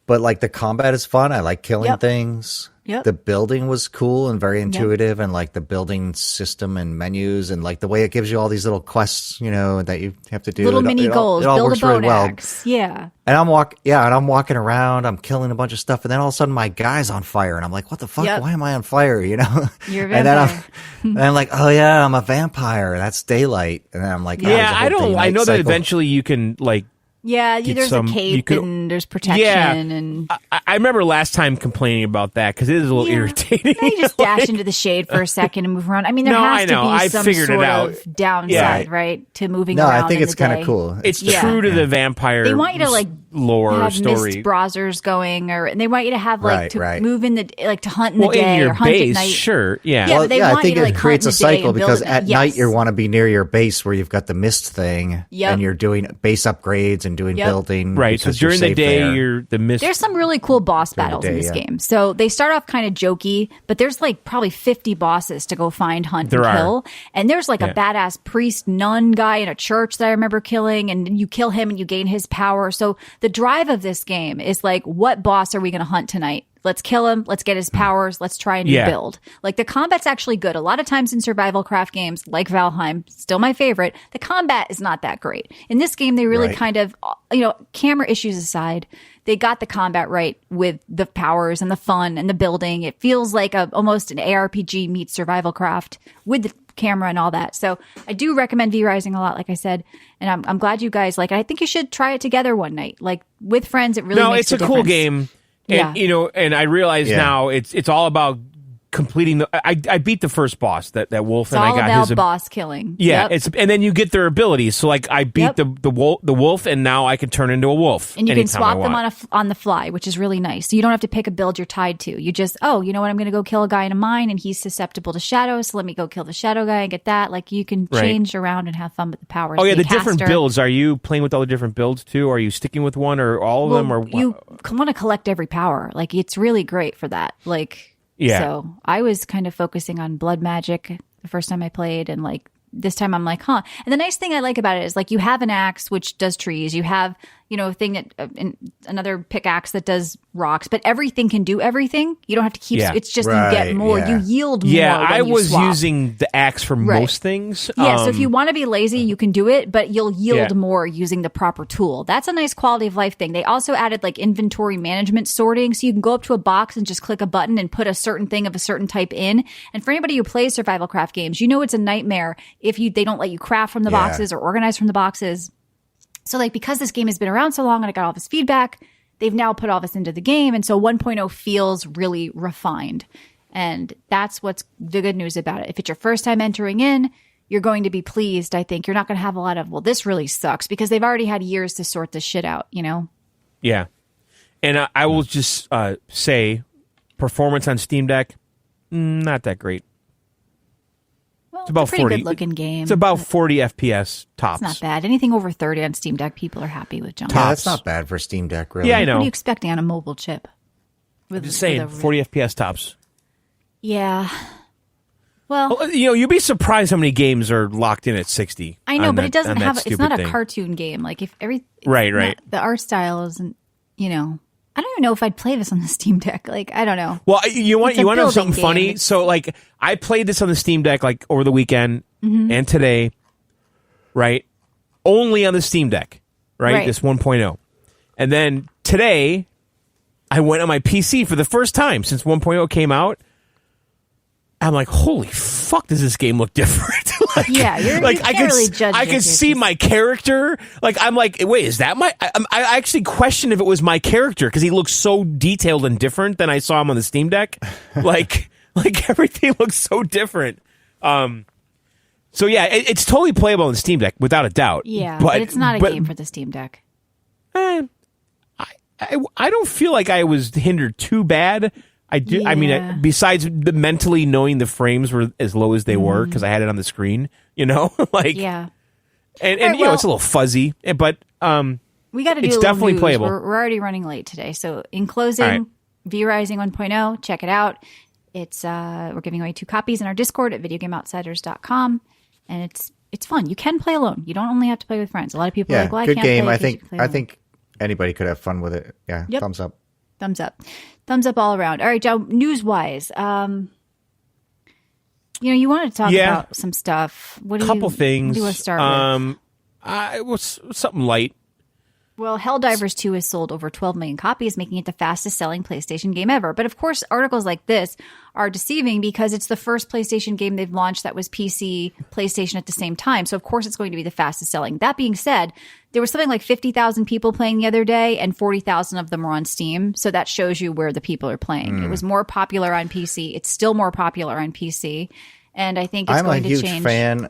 S3: but the combat is fun. I like killing things.
S2: Yep.
S3: The building was cool and very intuitive, and like the building system and menus and like the way it gives you all these little quests, that you have to do.
S2: Little mini goals.
S3: It all
S2: Build
S3: works
S2: a bone
S3: really well.
S2: axe. Yeah.
S3: And I'm walking around, I'm killing a bunch of stuff, and then all of a sudden my guy's on fire, and I'm like, what the fuck?
S2: Yep.
S3: Why am I on fire?
S2: You're a vampire.
S3: And then I'm like, oh yeah, I'm a vampire. That's daylight. And then I'm like,
S1: Yeah, I know that
S3: cycle.
S1: eventually you can like.
S2: Yeah,
S1: Get
S2: there's
S1: some-
S2: a
S1: you
S2: cape
S1: could-
S2: and there's protection
S1: Yeah.
S2: and
S1: I remember last time complaining about that because it is a little irritating.
S2: Now you just dash into the shade for a second and move around. I mean, there
S1: No,
S2: has
S1: I know.
S2: to be
S1: I
S2: some
S1: figured it
S2: sort
S1: out.
S2: of downside,
S1: Yeah.
S2: right, to moving
S3: No,
S2: around.
S3: I think
S2: in
S3: it's
S2: the
S3: kind
S2: day.
S3: of cool.
S1: It's
S2: Yeah.
S1: true to the vampire.
S2: They want you to like
S1: lore or
S2: have
S1: story.
S2: mist browsers going, and they want you to have like
S3: Right.
S2: move in the to hunt in the
S1: Well,
S2: day
S1: in your
S2: or hunt
S1: base,
S2: at night.
S1: sure, yeah.
S2: Yeah, but they
S3: I
S2: want
S3: think
S2: you to,
S3: it
S2: like,
S3: creates a
S2: hunt in the day
S3: cycle
S2: and build
S3: because
S2: it.
S3: at
S2: Yes.
S3: night you want to be near your base where you've got the mist thing,
S2: Yep.
S3: and you're doing base upgrades and doing
S2: Yep.
S3: building.
S1: Right. So
S3: because you're
S1: during the
S3: safe
S1: day,
S3: there.
S1: you're the mist.
S2: There's some really cool boss battles in
S3: day,
S2: this
S3: yeah.
S2: game. So they start off kind of jokey, but there's like probably 50 bosses to go find, hunt,
S1: There
S2: and
S1: are.
S2: kill. And there's like
S1: Yeah.
S2: a badass priest nun guy in a church that I remember killing, and you kill him and you gain his power. So the drive of this game is like, what boss are we going to hunt tonight? Let's kill him. Let's get his powers. Let's try a new
S1: Yeah.
S2: build. Like the combat's actually good. A lot of times in survival craft games, like Valheim, still my favorite, the combat is not that great. In this game, they really
S3: Right.
S2: kind of, camera issues aside, they got the combat right with the powers and the fun and the building. It feels like almost an ARPG meets survival craft with the camera and all that. So I do recommend V Rising a lot, like I said, and I'm glad you guys like it. I think you should try it together one night, like with friends. It really makes
S1: it's a cool
S2: difference.
S1: game. And,
S2: Yeah.
S1: and I realize
S3: Yeah.
S1: now it's all about completing the. I beat the first boss, that wolf,
S2: It's
S1: and
S2: all
S1: I got
S2: about
S1: his.
S2: boss killing.
S1: Yeah,
S2: Yep.
S1: and then you get their abilities. So like I beat
S2: Yep.
S1: the wolf, and now I can turn into a wolf.
S2: And you can
S1: anytime I
S2: swap them
S1: want.
S2: on the fly, which is really nice. So you don't have to pick a build you're tied to. You just, you know what, I'm going to go kill a guy in a mine and he's susceptible to shadows. So let me go kill the shadow guy and get that. Like you can
S1: Right.
S2: change around and have fun with the powers.
S1: Oh yeah,
S2: Be a
S1: the different
S2: caster.
S1: builds. Are you playing with all the different builds too? Are you sticking with one or all of them? Or
S2: you want to collect every power. Like it's really great for that. Like,
S1: Yeah.
S2: So I was kind of focusing on blood magic the first time I played, and like this time I'm like, huh. And the nice thing I like about it is like you have an axe which does trees. You have a thing that another pickaxe that does rocks, but everything can do everything. You don't have to keep.
S1: Yeah.
S2: It's just you
S3: Right,
S2: get more.
S3: yeah.
S2: You yield more.
S1: Yeah,
S2: when
S1: I
S2: you
S1: was
S2: swap.
S1: using the axe for
S2: Right.
S1: most things.
S2: Yeah, so if you want to be lazy, you can do it, but you'll yield
S1: Yeah.
S2: more using the proper tool. That's a nice quality of life thing. They also added like inventory management sorting, so you can go up to a box and just click a button and put a certain thing of a certain type in. And for anybody who plays survival craft games, it's a nightmare if they don't let you craft from the
S3: Yeah.
S2: boxes or organize from the boxes. So like because this game has been around so long and I got all this feedback, they've now put all this into the game, and so 1.0 feels really refined. And that's what's the good news about it. If it's your first time entering in, you're going to be pleased. I think you're not going to have a lot of, well, this really sucks, because they've already had years to sort this shit out,
S1: Yeah, and I will just say, performance on Steam Deck, not that great.
S2: Well,
S1: It's about
S2: a pretty
S1: 40.
S2: good looking game.
S1: It's about 40 FPS tops.
S2: It's not bad. Anything over 30 on Steam Deck, people are happy with, John.
S3: Yeah, that's
S1: Tops.
S3: not bad for Steam Deck, really.
S1: Yeah, I
S2: What are
S1: know.
S2: you expecting on a mobile chip?
S1: Just saying, 40 FPS tops.
S2: Yeah. Well,
S1: Well, you'd be surprised how many games are locked in at 60.
S2: I know,
S1: on
S2: but
S1: that-
S2: it doesn't
S1: on that
S2: have. It's
S1: stupid
S2: not a
S1: thing.
S2: cartoon game. Like if
S1: Right, right.
S2: The art style isn't. I don't even know if I'd play this on the Steam Deck. Like I don't know.
S1: Well, you want
S2: It's a
S1: to know
S2: building
S1: something
S2: game.
S1: funny?
S2: It's-
S1: So, like, I played this on the Steam Deck like over the weekend
S2: Mm-hmm.
S1: and today, right? Only on the Steam Deck, right?
S2: Right.
S1: This 1.0, and then today, I went on my PC for the first time since 1.0 came out. I'm like, holy fuck, does this game look different? Like,
S2: Yeah, you
S1: I
S2: can't
S1: could,
S2: really judge
S1: I
S2: it
S1: could
S2: if
S1: see
S2: you're just-
S1: my character. Like, I'm like, wait, is that my? I actually questioned if it was my character because he looks so detailed and different than I saw him on the Steam Deck. like everything looks so different. So yeah, it's totally playable on the Steam Deck without a doubt.
S2: Yeah, but it's not a game for the Steam Deck.
S1: I don't feel like I was hindered too bad. I do. I mean,
S2: Yeah.
S1: besides the mentally knowing the frames were as low as they were because I had it on the screen, like,
S2: Yeah.
S1: and
S2: All right,
S1: it's a little fuzzy, but
S2: We got to do
S1: It's
S2: a little
S1: definitely
S2: news.
S1: playable.
S2: We're already running late today. So in closing,
S1: All right.
S2: V Rising 1.0, check it out. It's we're giving away 2 copies in our Discord at videogameoutsiders.com, and it's fun. You can play alone. You don't only have to play with friends. A lot of people are
S3: Yeah,
S2: like, well, I
S3: good
S2: can't
S3: game.
S2: play.
S3: I
S2: I
S3: think think anybody could have fun with it. Yeah,
S2: Yep.
S3: thumbs up.
S2: Thumbs up. Thumbs up all around. All right, Joe, news-wise. You wanted to talk about some stuff.
S1: Couple things.
S2: What do you want to start with?
S1: It was something light.
S2: Well, Helldivers 2 has sold over 12 million copies, making it the fastest selling PlayStation game ever. But of course, articles like this are deceiving because it's the first PlayStation game they've launched that was PC, PlayStation at the same time. So of course it's going to be the fastest selling. That being said, there was something like 50,000 people playing the other day and 40,000 of them were on Steam. So that shows you where the people are playing. It was more popular on PC. It's still more popular on PC. And I think it's going to change. I'm a huge
S3: fan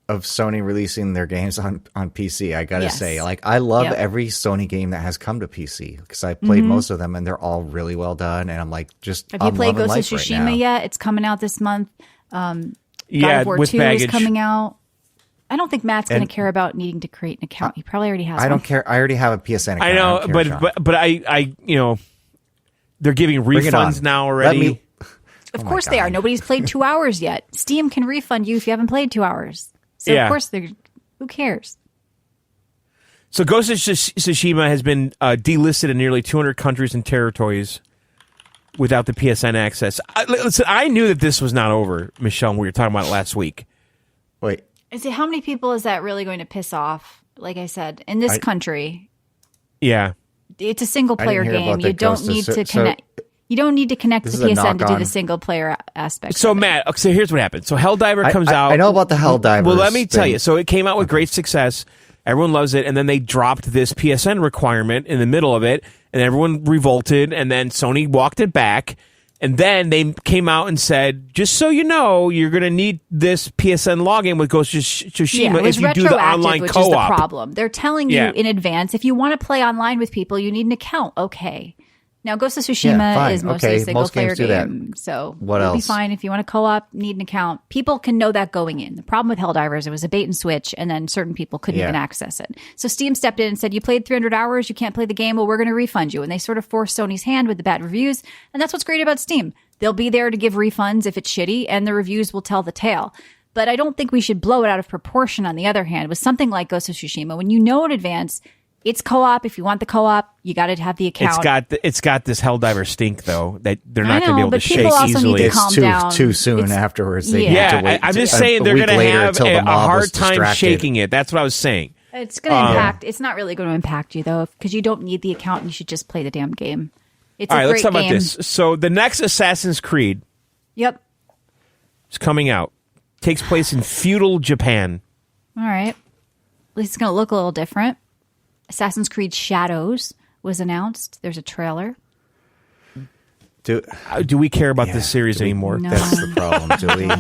S3: of Sony releasing their games on PC. I gotta say, like, I love every Sony game that has come to PC because I played most of them and they're all really well done. And I'm like,
S2: have you played Ghost of Tsushima yet? It's coming out this month. God of War 2 is coming out. I don't think Matt's going to care about needing to create an account. He probably already has.
S3: I don't care. I already have a PSN account.
S1: I know, but I they're giving refunds now already.
S2: Of course they are. Nobody's played 2 hours yet. Steam can refund you if you haven't played 2 hours. So of course who cares?
S1: So Ghost of Tsushima has been delisted in nearly 200 countries and territories without the PSN access. Listen, I knew that this was not over, Michelle, when we were talking about it last week.
S3: Wait.
S2: See, how many people is that really going to piss off? Like I said, in this country.
S1: Yeah.
S2: It's a single player game. You don't need to connect. You don't need to connect the PSN to do the single player aspect.
S1: So Matt, so here's what happened. So Helldiver comes out.
S3: I know about the Helldivers.
S1: Well, let me tell you. So it came out with great success. Everyone loves it. And then they dropped this PSN requirement in the middle of it. And everyone revolted. And then Sony walked it back. And then they came out and said, just so you know, you're going to need this PSN login with Ghost of Tsushima if you do the online co-op.
S2: Which is the problem. They're telling you in advance, if you want to play online with people, you need an account. Okay. Now, Ghost of Tsushima is mostly a single-player game, so it'll be fine. If you want to co-op, need an account. People can know that going in. The problem with Helldivers, it was a bait and switch, and then certain people couldn't even access it. So Steam stepped in and said, you played 300 hours, you can't play the game, well, we're going to refund you. And they sort of forced Sony's hand with the bad reviews, and that's what's great about Steam. They'll be there to give refunds if it's shitty, and the reviews will tell the tale. But I don't think we should blow it out of proportion, on the other hand, with something like Ghost of Tsushima. When you know in advance, it's co-op. If you want the co-op, you got to have the account.
S1: It's got this Helldiver stink though that they're not going to be able to shake easily.
S3: It's too soon afterwards.
S1: I'm just saying they're going to have a hard time shaking it. That's what I was saying.
S2: It's going to impact. It's not really going to impact you though, because you don't need the account. You should just play the damn game. It's
S1: all right.
S2: A great
S1: Let's talk
S2: game.
S1: about this. So the next Assassin's Creed.
S2: Yep.
S1: Is coming out. Takes place in feudal Japan.
S2: All right. At least it's going to look a little different. Assassin's Creed Shadows was announced. There's a trailer.
S1: Do we care about this series anymore?
S2: No.
S3: That's the problem. Do we?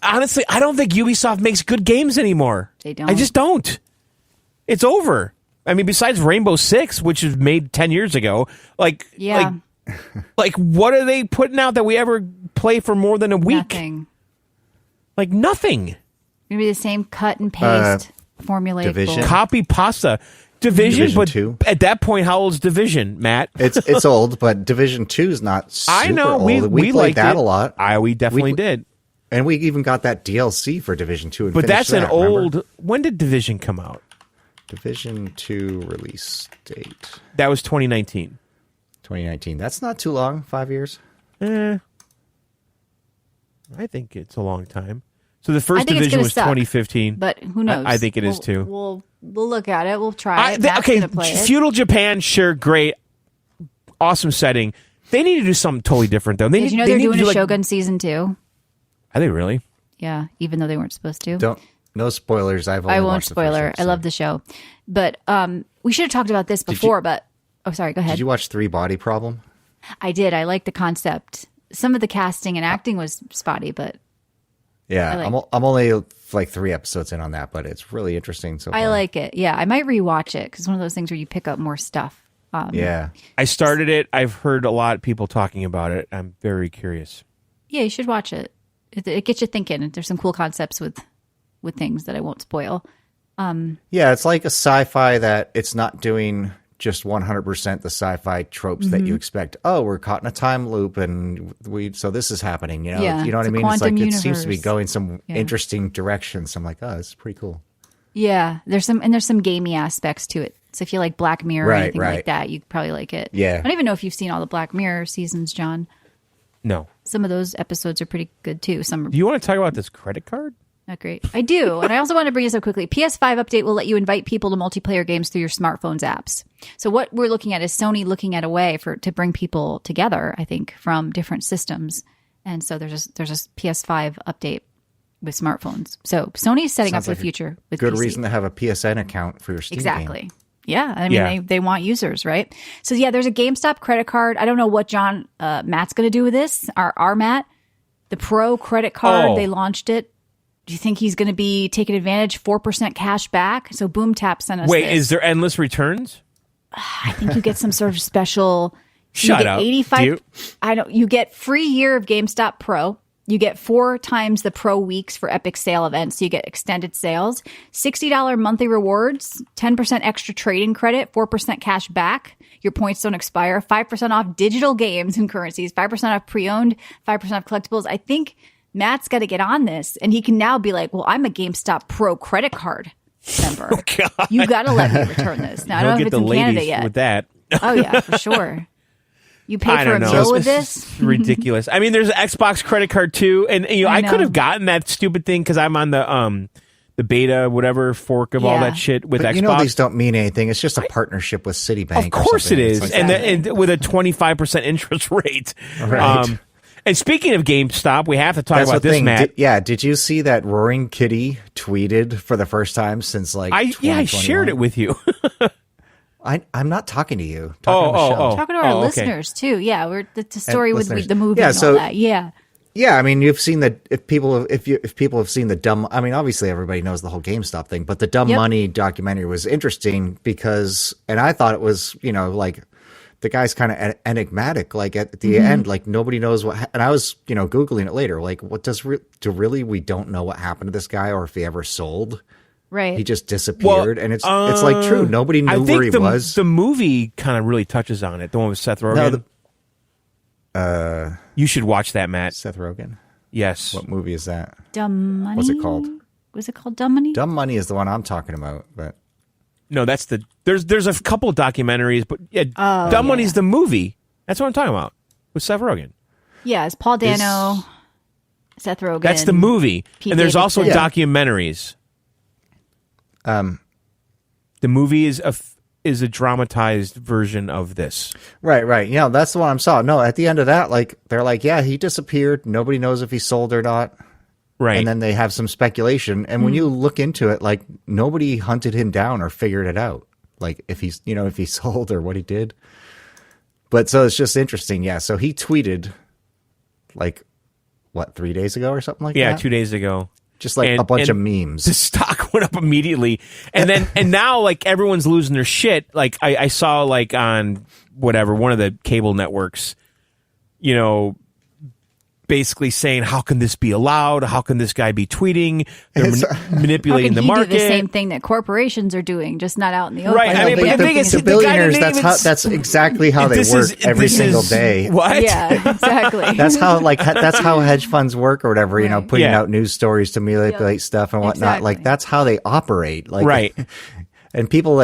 S1: Honestly, I don't think Ubisoft makes good games anymore.
S2: They don't.
S1: I just don't. It's over. I mean, besides Rainbow Six, which was made 10 years ago, like what are they putting out that we ever play for more than a week?
S2: Nothing.
S1: Like nothing.
S2: Maybe the same cut and paste. Formulaic
S3: Division.
S1: Copy pasta. Division, but
S3: 2.
S1: At that point, how old is Division, Matt?
S3: It's old, but Division 2 is not super
S1: I know.
S3: old. We played that a lot.
S1: We definitely did.
S3: And we even got that DLC for Division 2. And
S1: but that's an old...
S3: Remember?
S1: When did Division come out?
S3: Division 2 release date.
S1: That was 2019.
S3: 2019. That's not too long. 5 years.
S1: I think it's a long time. So the first Division was 2015.
S2: But who knows?
S1: I think it is too.
S2: We'll look at it. We'll try it.
S1: Okay,
S2: play
S1: feudal Japan, sure, great. Awesome setting. They need to do something totally different, though.
S2: Did you know they're doing a Shogun Season 2?
S1: Are they really?
S2: Yeah, even though they weren't supposed to.
S3: No spoilers. I won't
S2: spoiler. I love the show. But we should have talked about this before, but... Oh, sorry, go ahead.
S3: Did you watch 3 Body Problem?
S2: I did. I liked the concept. Some of the casting and acting was spotty, but...
S3: Yeah, I'm only like 3 episodes in on that, but it's really interesting so far.
S2: I like it. Yeah, I might rewatch it because it's one of those things where you pick up more stuff.
S3: Yeah.
S1: I started it. I've heard a lot of people talking about it. I'm very curious.
S2: Yeah, you should watch it. It gets you thinking. There's some cool concepts with things that I won't spoil.
S3: Yeah, it's like a sci-fi that it's not doing just 100% the sci-fi tropes that you expect. Oh, we're caught in a time loop and so this is happening, you know?
S2: Yeah,
S3: you know what I mean?
S2: It's like
S3: it seems to be going some interesting directions. So I'm like, oh, this is pretty cool.
S2: Yeah, there's some gamey aspects to it So if you like Black Mirror or anything like that, you probably like it.
S3: Yeah.
S2: I don't even know if you've seen all the Black Mirror seasons, John.
S1: No.
S2: Some of those episodes are pretty good too. Some
S1: Do you want to talk about this credit card?
S2: not great. I do. And I also want to bring this up quickly. PS5 update will let you invite people to multiplayer games through your smartphone's apps. So what we're looking at is Sony looking at a way to bring people together, I think, from different systems. And so there's a PS5 update with smartphones. So Sony's setting up for the future with
S3: good
S2: PC.
S3: reason to have a PSN account for your Steam
S2: Exactly.
S3: game.
S2: Yeah. I mean, they want users, right? So yeah, there's a GameStop credit card. I don't know what Matt's going to do with this. Our Matt, the Pro credit card, they launched it. Do you think he's going to be taking advantage? 4% cash back. So BoomTap sent us
S1: Wait,
S2: this.
S1: is there endless returns?
S2: I think you get some sort of special.
S1: Shut
S2: you get
S1: up.
S2: 85.
S1: Do you?
S2: I don't. You get free year of GameStop Pro. You get 4 times the Pro weeks for epic sale events. So you get extended sales, $60 monthly rewards, 10% extra trading credit, 4% cash back. Your points don't expire. 5% off digital games and currencies. 5% off pre-owned. 5% off collectibles. I think Matt's got to get on this, and he can now be like, well, I'm a GameStop Pro credit card member.
S1: God.
S2: You got to let me return this. Now, I
S1: He'll
S2: don't know
S1: get
S2: if it's
S1: the
S2: in Canada
S1: ladies
S2: yet.
S1: with that.
S2: Oh, yeah, for sure. You pay
S1: I
S2: for a
S1: don't know.
S2: meal with
S1: It's
S2: this?
S1: ridiculous. I mean, there's an Xbox credit card too, and I
S2: know.
S1: could have gotten that stupid thing because I'm on the beta whatever fork of all that shit with
S3: But
S1: Xbox.
S3: you know these don't mean anything. It's just a partnership with Citibank.
S1: Of course it is,
S3: Like
S1: and with a 25% interest rate.
S3: Right.
S1: And speaking of GameStop, we have to talk
S3: That's
S1: about
S3: the
S1: this,
S3: thing.
S1: Matt.
S3: Did you see that Roaring Kitty tweeted for the first time since like
S1: I
S3: 2021?
S1: shared it with you.
S3: I'm not talking to you. Talking to Michelle.
S2: Talking to our
S1: okay.
S2: listeners, too. Yeah, it's a story with
S3: listeners.
S2: the movie
S3: Yeah,
S2: and
S3: so-
S2: all that. Yeah.
S3: Yeah, I mean, you've seen that if people have seen the dumb. I mean, obviously everybody knows the whole GameStop thing, but the Dumb Money documentary was interesting because, and I thought it was, like the guy's kind of enigmatic. Like at the end, like nobody knows what. And I was, googling it later. Like, what do really we don't know what happened to this guy or if he ever sold.
S2: Right.
S3: He just disappeared, and it's like true. Nobody knew where he was.
S1: The movie kind of really touches on it. The one with Seth Rogen. You should watch that, Matt.
S3: Couldn't. Seth Rogen.
S1: Yes.
S3: What movie is that?
S2: Dumb Money?
S3: What's it called?
S2: Was it called Dumb Money?
S3: Dumb Money is the one I'm talking about, but
S1: No, that's there's a couple documentaries, but Dumb Money's the movie. That's what I'm talking about with Seth Rogen.
S2: Yeah, it's Paul Dano, Seth Rogen.
S1: That's the movie,
S2: Pete
S1: and there's also
S2: Davidson.
S1: documentaries. The movie is a dramatized version of this.
S3: right. Yeah, that's the one I saw. No, at the end of that, like they're like, yeah, he disappeared. Nobody knows if he sold or not.
S1: Right.
S3: And then they have some speculation. And when you look into it, like nobody hunted him down or figured it out. Like if he's, if he sold or what he did. But so it's just interesting. Yeah. So he tweeted like, 3 days ago or something like that?
S1: Yeah, 2 days ago.
S3: Just like
S1: And-
S3: a bunch of
S1: and
S3: memes.
S1: The stock went up immediately, and now like everyone's losing their shit. Like I saw like on whatever one of the cable networks, basically saying, how can this be allowed? How can this guy be tweeting? They're manipulating the
S2: How can he
S1: market.
S2: do the same thing that corporations are doing, just not out in the open?
S1: Right, I mean, but the thing is,
S3: the
S1: the guy
S3: billionaires,
S1: didn't even
S3: that's exactly how they
S1: This
S3: work
S1: is-
S3: every
S1: this
S3: single
S1: is-
S3: day.
S1: What?
S2: Yeah, exactly.
S3: That's how hedge funds work or whatever,
S2: Right.
S3: putting
S1: Yeah.
S3: out news stories to manipulate stuff and whatnot.
S2: Exactly.
S3: Like that's how they operate. Like,
S1: Right.
S3: And people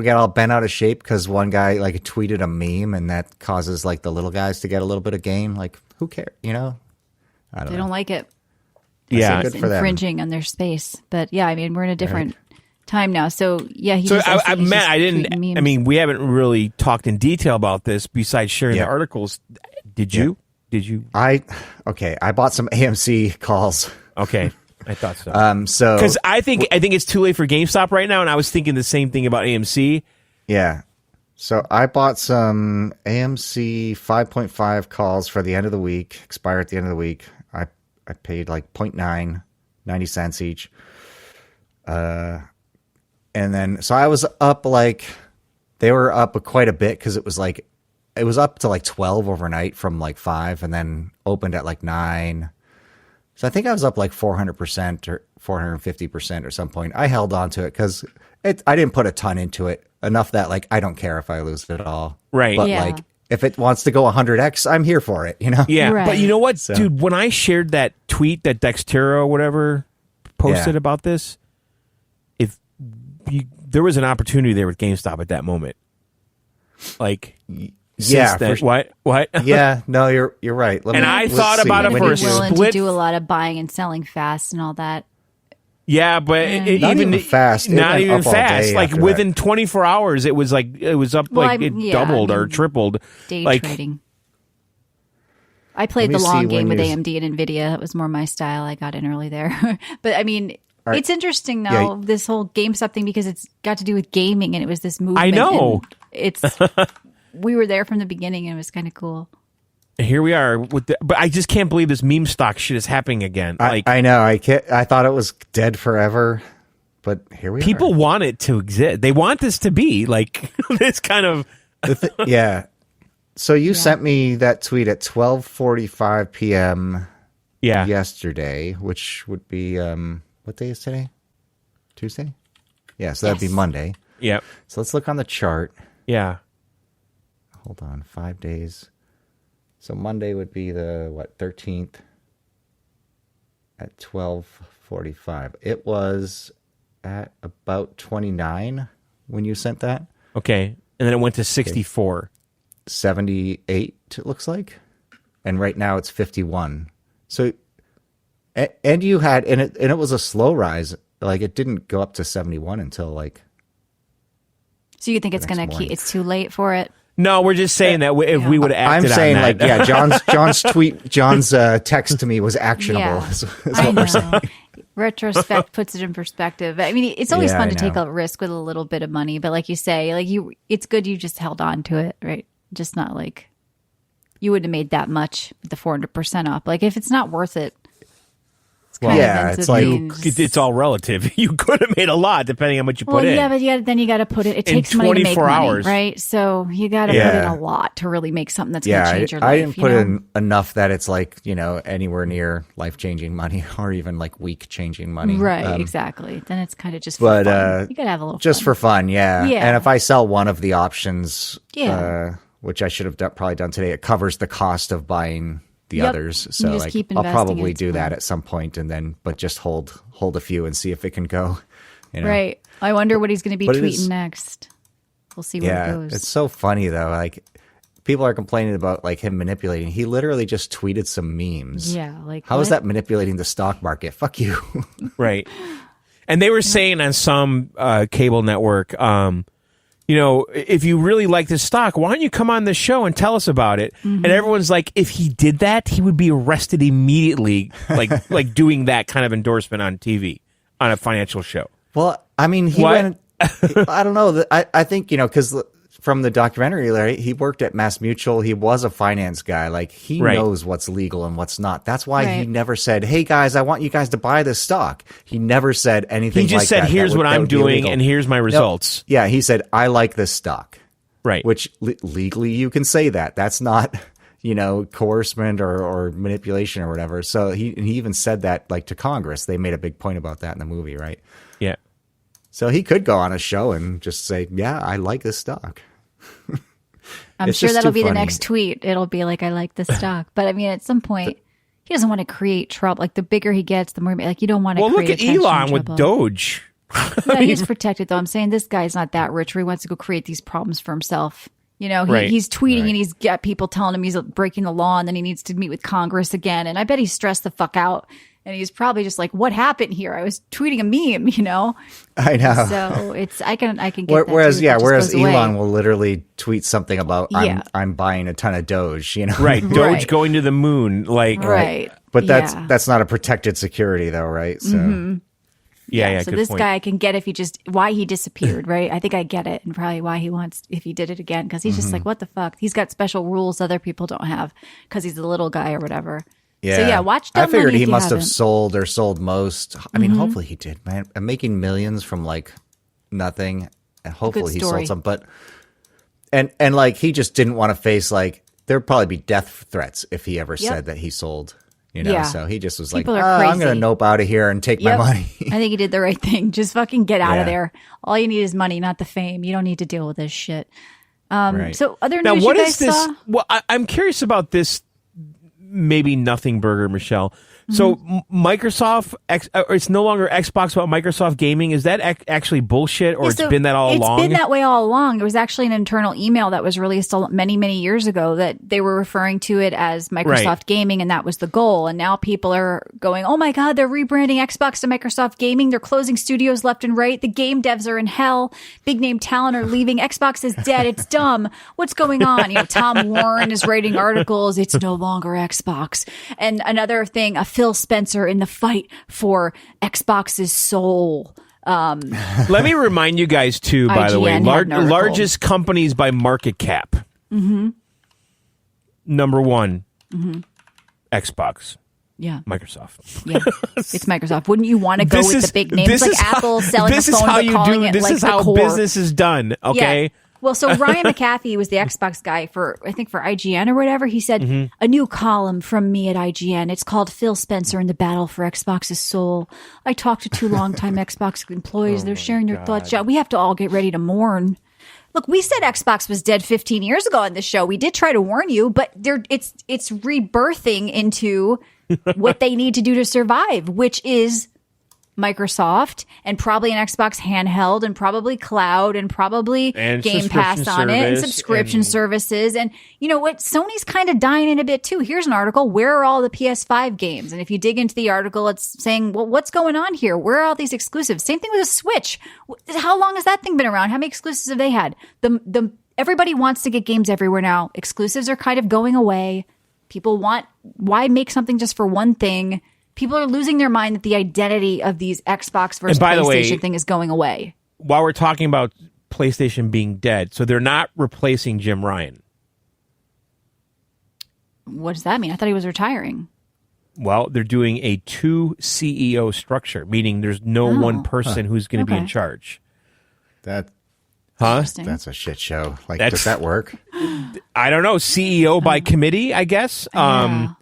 S3: get all bent out of shape because one guy like tweeted a meme and that causes like the little guys to get a little bit of gain. Like who cares? I
S2: They don't like it.
S1: Yeah.
S3: Good
S2: It's
S3: for them.
S2: infringing on their space. But yeah, I mean, we're in a different time now. So yeah, he
S1: So
S2: just,
S1: I
S2: he's
S1: Matt,
S2: just
S1: I didn't.
S2: tweeting memes.
S1: I mean, we haven't really talked in detail about this besides sharing
S3: Yeah.
S1: the articles. Did you? Did you?
S3: I bought some AMC calls.
S1: Okay, I thought so.
S3: So
S1: Because I think it's too late for GameStop right now, and I was thinking the same thing about AMC.
S3: yeah. So I bought some AMC 5.5 calls for the end of the week, expire at the end of the week. I paid like 0.9, 90 cents each. And then, so I was up they were up quite a bit because it was up to like 12 overnight from like 5 and then opened at like 9. So I think I was up like 400% or 450% or some point. I held on to it because I didn't put a ton into it, enough that like I don't care if I lose it all.
S1: Right.
S3: But
S2: Yeah.
S3: like if it wants to go 100x, I'm here for it,
S1: Yeah,
S2: Right.
S1: but you know what, dude? When I shared that tweet that Dextero or whatever posted
S3: Yeah.
S1: about this, if there was an opportunity there with GameStop at that moment. Like,
S3: yeah,
S1: then, what?
S3: Yeah, no, you're right.
S1: I thought about it for a
S2: willing
S1: split.
S2: to do a lot of buying and selling fast and all that.
S1: Yeah, but
S3: not even fast.
S1: Not even fast. Like within
S3: that.
S1: 24 hours, it was up. It doubled or tripled.
S2: Day
S1: like,
S2: trading. I played the long game with AMD and Nvidia. That was more my style. I got in early there. But I mean, right. It's interesting though, this whole GameStop thing, because it's got to do with gaming, and it was this movement.
S1: I know.
S2: It's we were there from the beginning, and it was kind of cool.
S1: Here we are with but I just can't believe this meme stock shit is happening again.
S3: I know. I thought it was dead forever, but here we are.
S1: People want it to exist. They want this to be like this kind of
S3: yeah. So you sent me that tweet at 12:45 p.m. yesterday, which would be what day is today? Tuesday? Yeah, so that'd be Monday.
S1: Yeah.
S3: So let's look on the chart.
S1: Yeah.
S3: Hold on, 5 days. So Monday would be the 13th at 12:45. It was at about 29 when you sent that.
S1: Okay, and then it went to 64.
S3: Okay. 78 it looks like, and right now it's 51. So, and you had it was a slow rise. Like it didn't go up to 71 until like.
S2: So you think it's gonna keep? It's too late for it.
S1: No, we're just saying that if we would have acted
S3: I'm saying
S1: on that.
S3: like, yeah, John's text to me was actionable.
S2: Yeah,
S3: is what we're saying.
S2: Retrospect puts it in perspective. I mean, it's always fun to take a risk with a little bit of money, but like you say, like it's good you just held on to it, right? Just not like you wouldn't have made that much with the 400% up. Like if it's not worth it.
S3: It's like
S1: it's all relative. You could have made a lot depending on what you put in.
S2: Yeah, but then you got to put it. It takes money to make money, right? So you got to put in a lot to really make something that's going to change your life.
S3: I didn't put in enough that it's like anywhere near life changing money or even like week changing money.
S2: Right, exactly. Then it's kind of just for fun. You got to have a little
S3: just
S2: fun.
S3: For fun, yeah. And if I sell one of the options, which I should have probably done today, it covers the cost of buying the others. So like I'll probably do that at some point, and then but just hold a few and see if it can go.
S2: Right. I wonder what he's going to be tweeting next. We'll see where it goes.
S3: It's so funny though. Like people are complaining about like him manipulating. He literally just tweeted some memes.
S2: Yeah, like
S3: how is that manipulating the stock market? Fuck you.
S1: Right. And they were saying on some cable network, if you really like this stock, why don't you come on the show and tell us about it? Mm-hmm. And everyone's like, if he did that, he would be arrested immediately, like doing that kind of endorsement on TV, on a financial show.
S3: Well, I mean, he went, I don't know. I think, because from the documentary, Larry, he worked at Mass Mutual. He was a finance guy. Like, he knows what's legal and what's not. That's why he never said, hey, guys, I want you guys to buy this stock. He never said anything like that.
S1: He just said, here's what I'm doing and here's my results.
S3: No, yeah, he said, I like this stock.
S1: Right.
S3: Which legally you can say that. That's not, coercement or manipulation or whatever. So he even said that like to Congress. They made a big point about that in the movie, right?
S1: Yeah.
S3: So he could go on a show and just say, yeah, I like this stock.
S2: I'm sure that'll be the next tweet. It'll be like, I like this stock. But I mean, at some point, he doesn't want to create trouble. Like the bigger he gets, the more you don't want to create
S1: look at Elon with Doge.
S2: Yeah, he's protected though. I'm saying this guy's not that rich where he wants to go create these problems for himself. He's tweeting and he's got people telling him he's breaking the law and then he needs to meet with Congress again. And I bet he's stressed the fuck out. And he's probably just like, what happened here? I was tweeting a meme,
S3: I know.
S2: So I can get that.
S3: Whereas Elon will literally tweet something about I'm buying a ton of Doge,
S1: Right. Doge going to the moon.
S2: Right.
S3: But that's not a protected security though, right? So
S1: Yeah,
S2: so
S1: good
S2: this
S1: point.
S2: guy I can get why he disappeared, right? I think I get it, and probably why he wants if he did it again, because he's just like, what the fuck? He's got special rules other people don't have because he's a little guy or whatever.
S3: Yeah.
S2: So watch Dumb
S3: I figured
S2: Money
S3: he
S2: if you
S3: must have
S2: haven't.
S3: sold most. I mean, hopefully he did, man. I'm making millions from like nothing, and hopefully he sold some. But and like he just didn't want to face like there'd probably be death threats if he ever said that he sold. So he just was
S2: People
S3: like,
S2: are crazy.
S3: I'm going to nope out of here and take my money.
S2: I think he did the right thing. Just fucking get out of there. All you need is money, not the fame. You don't need to deal with this shit.
S3: Right.
S2: So other
S1: Now,
S2: news
S1: what
S2: you
S1: is
S2: guys
S1: this?
S2: saw?
S1: Well, I'm curious about this maybe nothing burger, Michelle. So Microsoft, it's no longer Xbox but Microsoft Gaming. Is that actually bullshit, or it's been that all along?
S2: It's been that way all along. It was actually an internal email that was released many, many years ago that they were referring to it as Microsoft Gaming, and that was the goal. And now people are going, oh my God, they're rebranding Xbox to Microsoft Gaming. They're closing studios left and right. The game devs are in hell. Big name talent are leaving. Xbox is dead. It's dumb. What's going on? Tom Warren is writing articles. It's no longer Xbox. And another thing, Phil Spencer in the fight for Xbox's soul.
S1: Let me remind you guys too, by the way, largest companies by market cap. Number one, Xbox.
S2: Yeah.
S1: Microsoft.
S2: Yeah. It's Microsoft. Wouldn't you want to go with the big names like Apple selling a phone but calling it like the core? This is how
S1: business is done, okay?
S2: Yeah. Well, so Ryan McAfee was the Xbox guy for IGN or whatever. He said, a new column from me at IGN. It's called Phil Spencer and the Battle for Xbox's Soul. I talked to 2 longtime Xbox employees. They're sharing their thoughts. We have to all get ready to mourn. Look, we said Xbox was dead 15 years ago on this show. We did try to warn you, but it's rebirthing into what they need to do to survive, which is Microsoft and probably an Xbox handheld and probably cloud and probably Game Pass on it and subscription services. And you know what? Sony's kind of dying in a bit too. Here's an article. Where are all the PS5 games? And if you dig into the article, it's saying, well, what's going on here? Where are all these exclusives? Same thing with a Switch. How long has that thing been around? How many exclusives have they had? Everybody wants to get games everywhere now. Exclusives are kind of going away. People why make something just for one thing? People are losing their mind that the identity of these Xbox versus PlayStation thing is going away.
S1: While we're talking about PlayStation being dead, so they're not replacing Jim Ryan.
S2: What does that mean? I thought he was retiring.
S1: Well, they're doing a 2 CEO structure, meaning there's no one person who's going to be in charge.
S3: That's a shit show. Does that work?
S1: I don't know. CEO by committee, I guess.
S2: Yeah.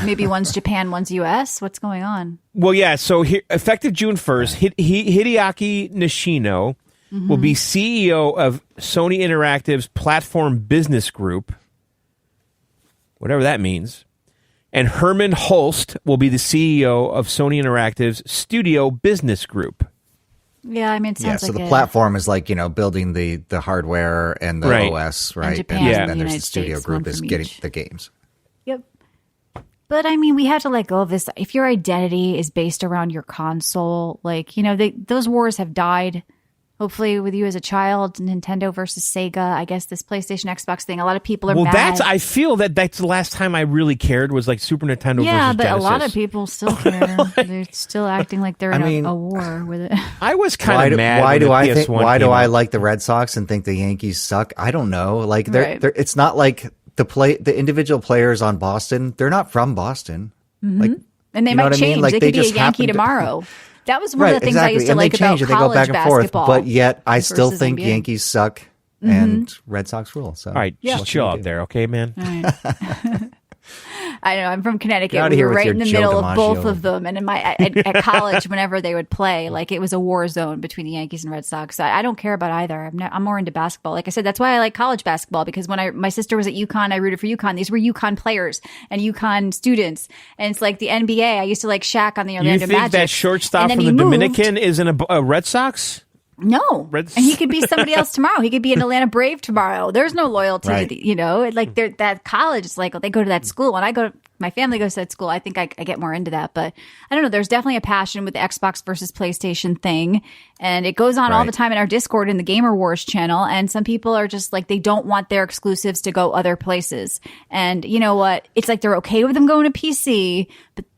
S2: Maybe one's Japan, one's US. What's going on?
S1: Well, yeah. So effective June 1st, Hideaki Nishino will be CEO of Sony Interactive's Platform Business Group, whatever that means. And Herman Holst will be the CEO of Sony Interactive's Studio Business Group.
S2: Yeah, I mean, it sounds
S3: so the platform is building the hardware and the OS, right?
S2: And Japan,
S3: and there's the studio group is getting the games.
S2: Yep. But I mean, we have to let go of this. If your identity is based around your console, those wars have died. Hopefully, with you as a child, Nintendo versus Sega. I guess this PlayStation Xbox thing. A lot of people are mad.
S1: I feel that's the last time I really cared was Super Nintendo versus Genesis.
S2: Yeah, but a lot of people still care. They're still acting like they're in a war with it.
S1: I was kind of mad.
S3: Why do I like the Red Sox and think the Yankees suck? I don't know. It's not like the individual players on Boston, they're not from Boston.
S2: And they might change. They could be a Yankee tomorrow. That was one of the things I used to like about college basketball.
S3: But yet I still think NBA. Yankees suck and Red Sox rule. So
S1: all right, just chill out there, okay, man?
S2: All right. I know. I'm from Connecticut. We were right in the middle of both of them. And at college, whenever they would play, it was a war zone between the Yankees and Red Sox. So I don't care about either. I'm more into basketball. Like I said, that's why I like college basketball, because when my sister was at UConn, I rooted for UConn. These were UConn players and UConn students. And it's like the NBA. I used to like Shaq on the Orlando Magic.
S1: You think that shortstop from the Dominican is in a Red Sox?
S2: No, and he could be somebody else tomorrow. He could be an Atlanta Brave tomorrow. There's no loyalty to that college. It's they go to that school, and my family goes to that school. I think I get more into that, but I don't know. There's definitely a passion with the Xbox versus PlayStation thing, and it goes on all the time in our Discord in the Gamer Wars channel. And some people are just they don't want their exclusives to go other places. And you know what? It's they're okay with them going to PC,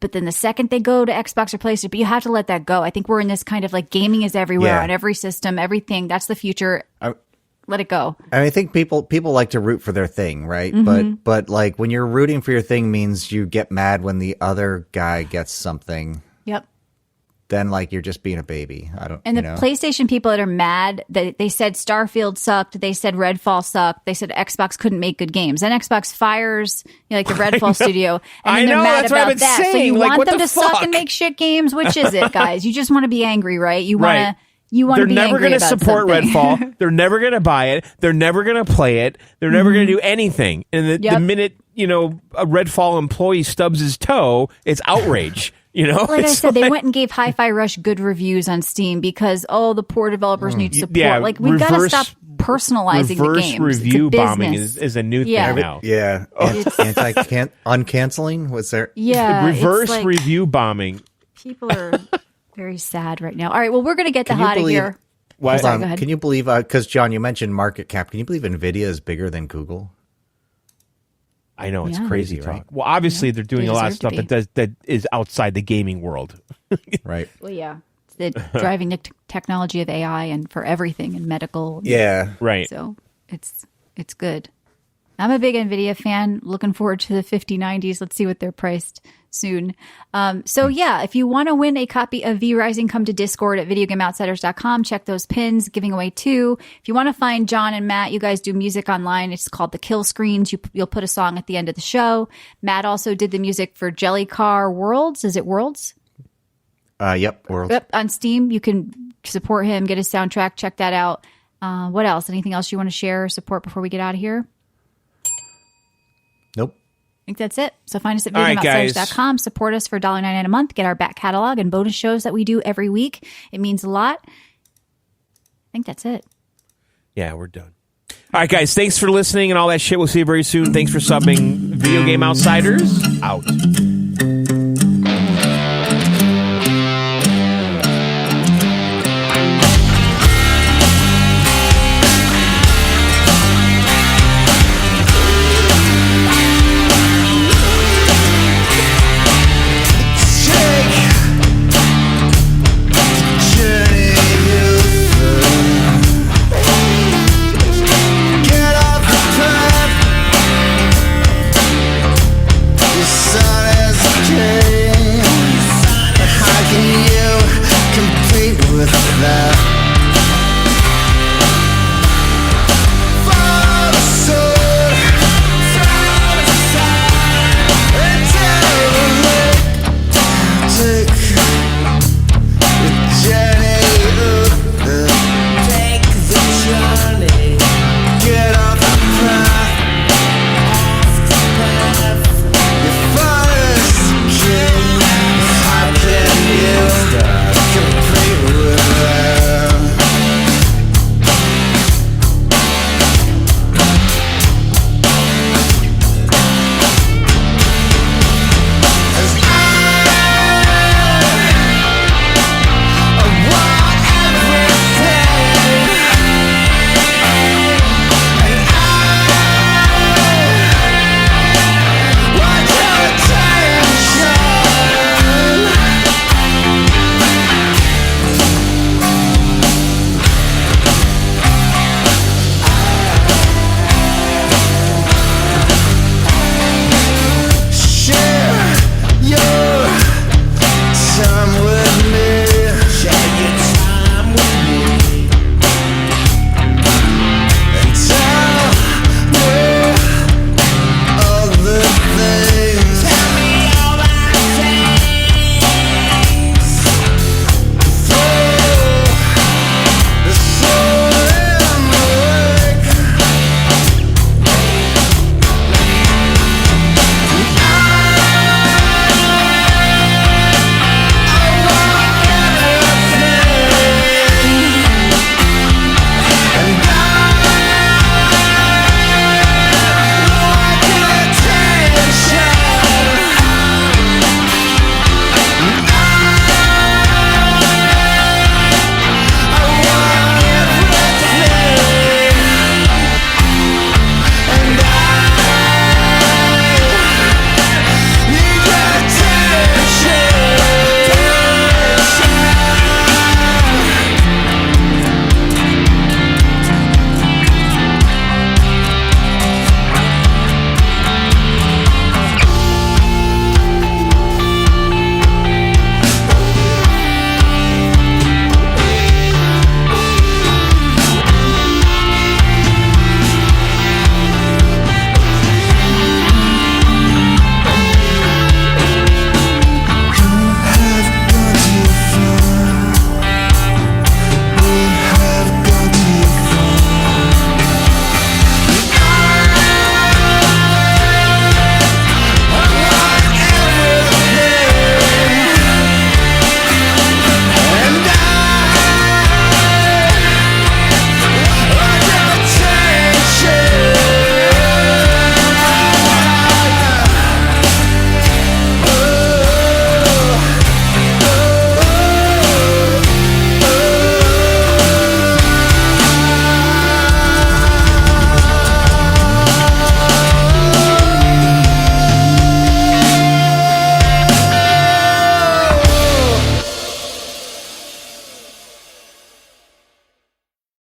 S2: but then the second they go to Xbox or PlayStation, but you have to let that go. I think we're in this kind of gaming is everywhere on every system, everything. That's the future. Let it go.
S3: I think people like to root for their thing, right? But when you're rooting for your thing means you get mad when the other guy gets something.
S2: Yep.
S3: Then you're just being a baby.
S2: PlayStation people that are mad that they said Starfield sucked, they said Redfall sucked, they said Xbox couldn't make good games. Then Xbox fires the Redfall studio, and then they're mad about that.
S1: Saying.
S2: So you want them to
S1: suck
S2: and make shit games? Which is it, guys? You just want to be angry, right? You want to. They're
S1: never going to support Redfall. They're never going to buy it. They're never going to play it. They're never going to do anything. And the minute a Redfall employee stubs his toe, it's outrage.
S2: Like I said, they went and gave Hi-Fi Rush good reviews on Steam because the poor developers need support.
S1: Yeah,
S2: we've got to stop personalizing the games.
S1: Reverse review bombing is a new thing now.
S3: Yeah, uncanceling. Was there?
S2: Yeah,
S1: reverse review bombing.
S2: People are very sad right now. All right, well, we're going to get the hell out of here.
S3: Hold on. Can you believe? Because John, you mentioned market cap. Can you believe Nvidia is bigger than Google?
S1: I know, it's crazy, right? Well, obviously they're doing a lot of stuff that is outside the gaming world.
S3: Right.
S2: Well, yeah. It's the driving the technology of AI and for everything and medical.
S3: Yeah.
S1: Right.
S2: So it's good. I'm a big NVIDIA fan. Looking forward to the 5090s. Let's see what they're priced soon. If you want to win a copy of V Rising, come to Discord at videogameoutsiders.com. Check those pins, giving away 2. If you want to find John and Matt, you guys do music online. It's called The Kill Screens. You'll put a song at the end of the show. Matt also did the music for Jelly Car Worlds. Is it Worlds?
S3: Yep. Worlds.
S2: Yep. On Steam, you can support him, get his soundtrack, check that out. What else? Anything else you want to share or support before we get out of here?
S3: Nope.
S2: I think that's it. So find us at videogameoutsiders.com. Support us for $1.99 a month. Get our back catalog and bonus shows that we do every week. It means a lot. I think that's it.
S1: Yeah, we're done. All right, guys. Thanks for listening and all that shit. We'll see you very soon. Thanks for subbing. Video Game Outsiders out.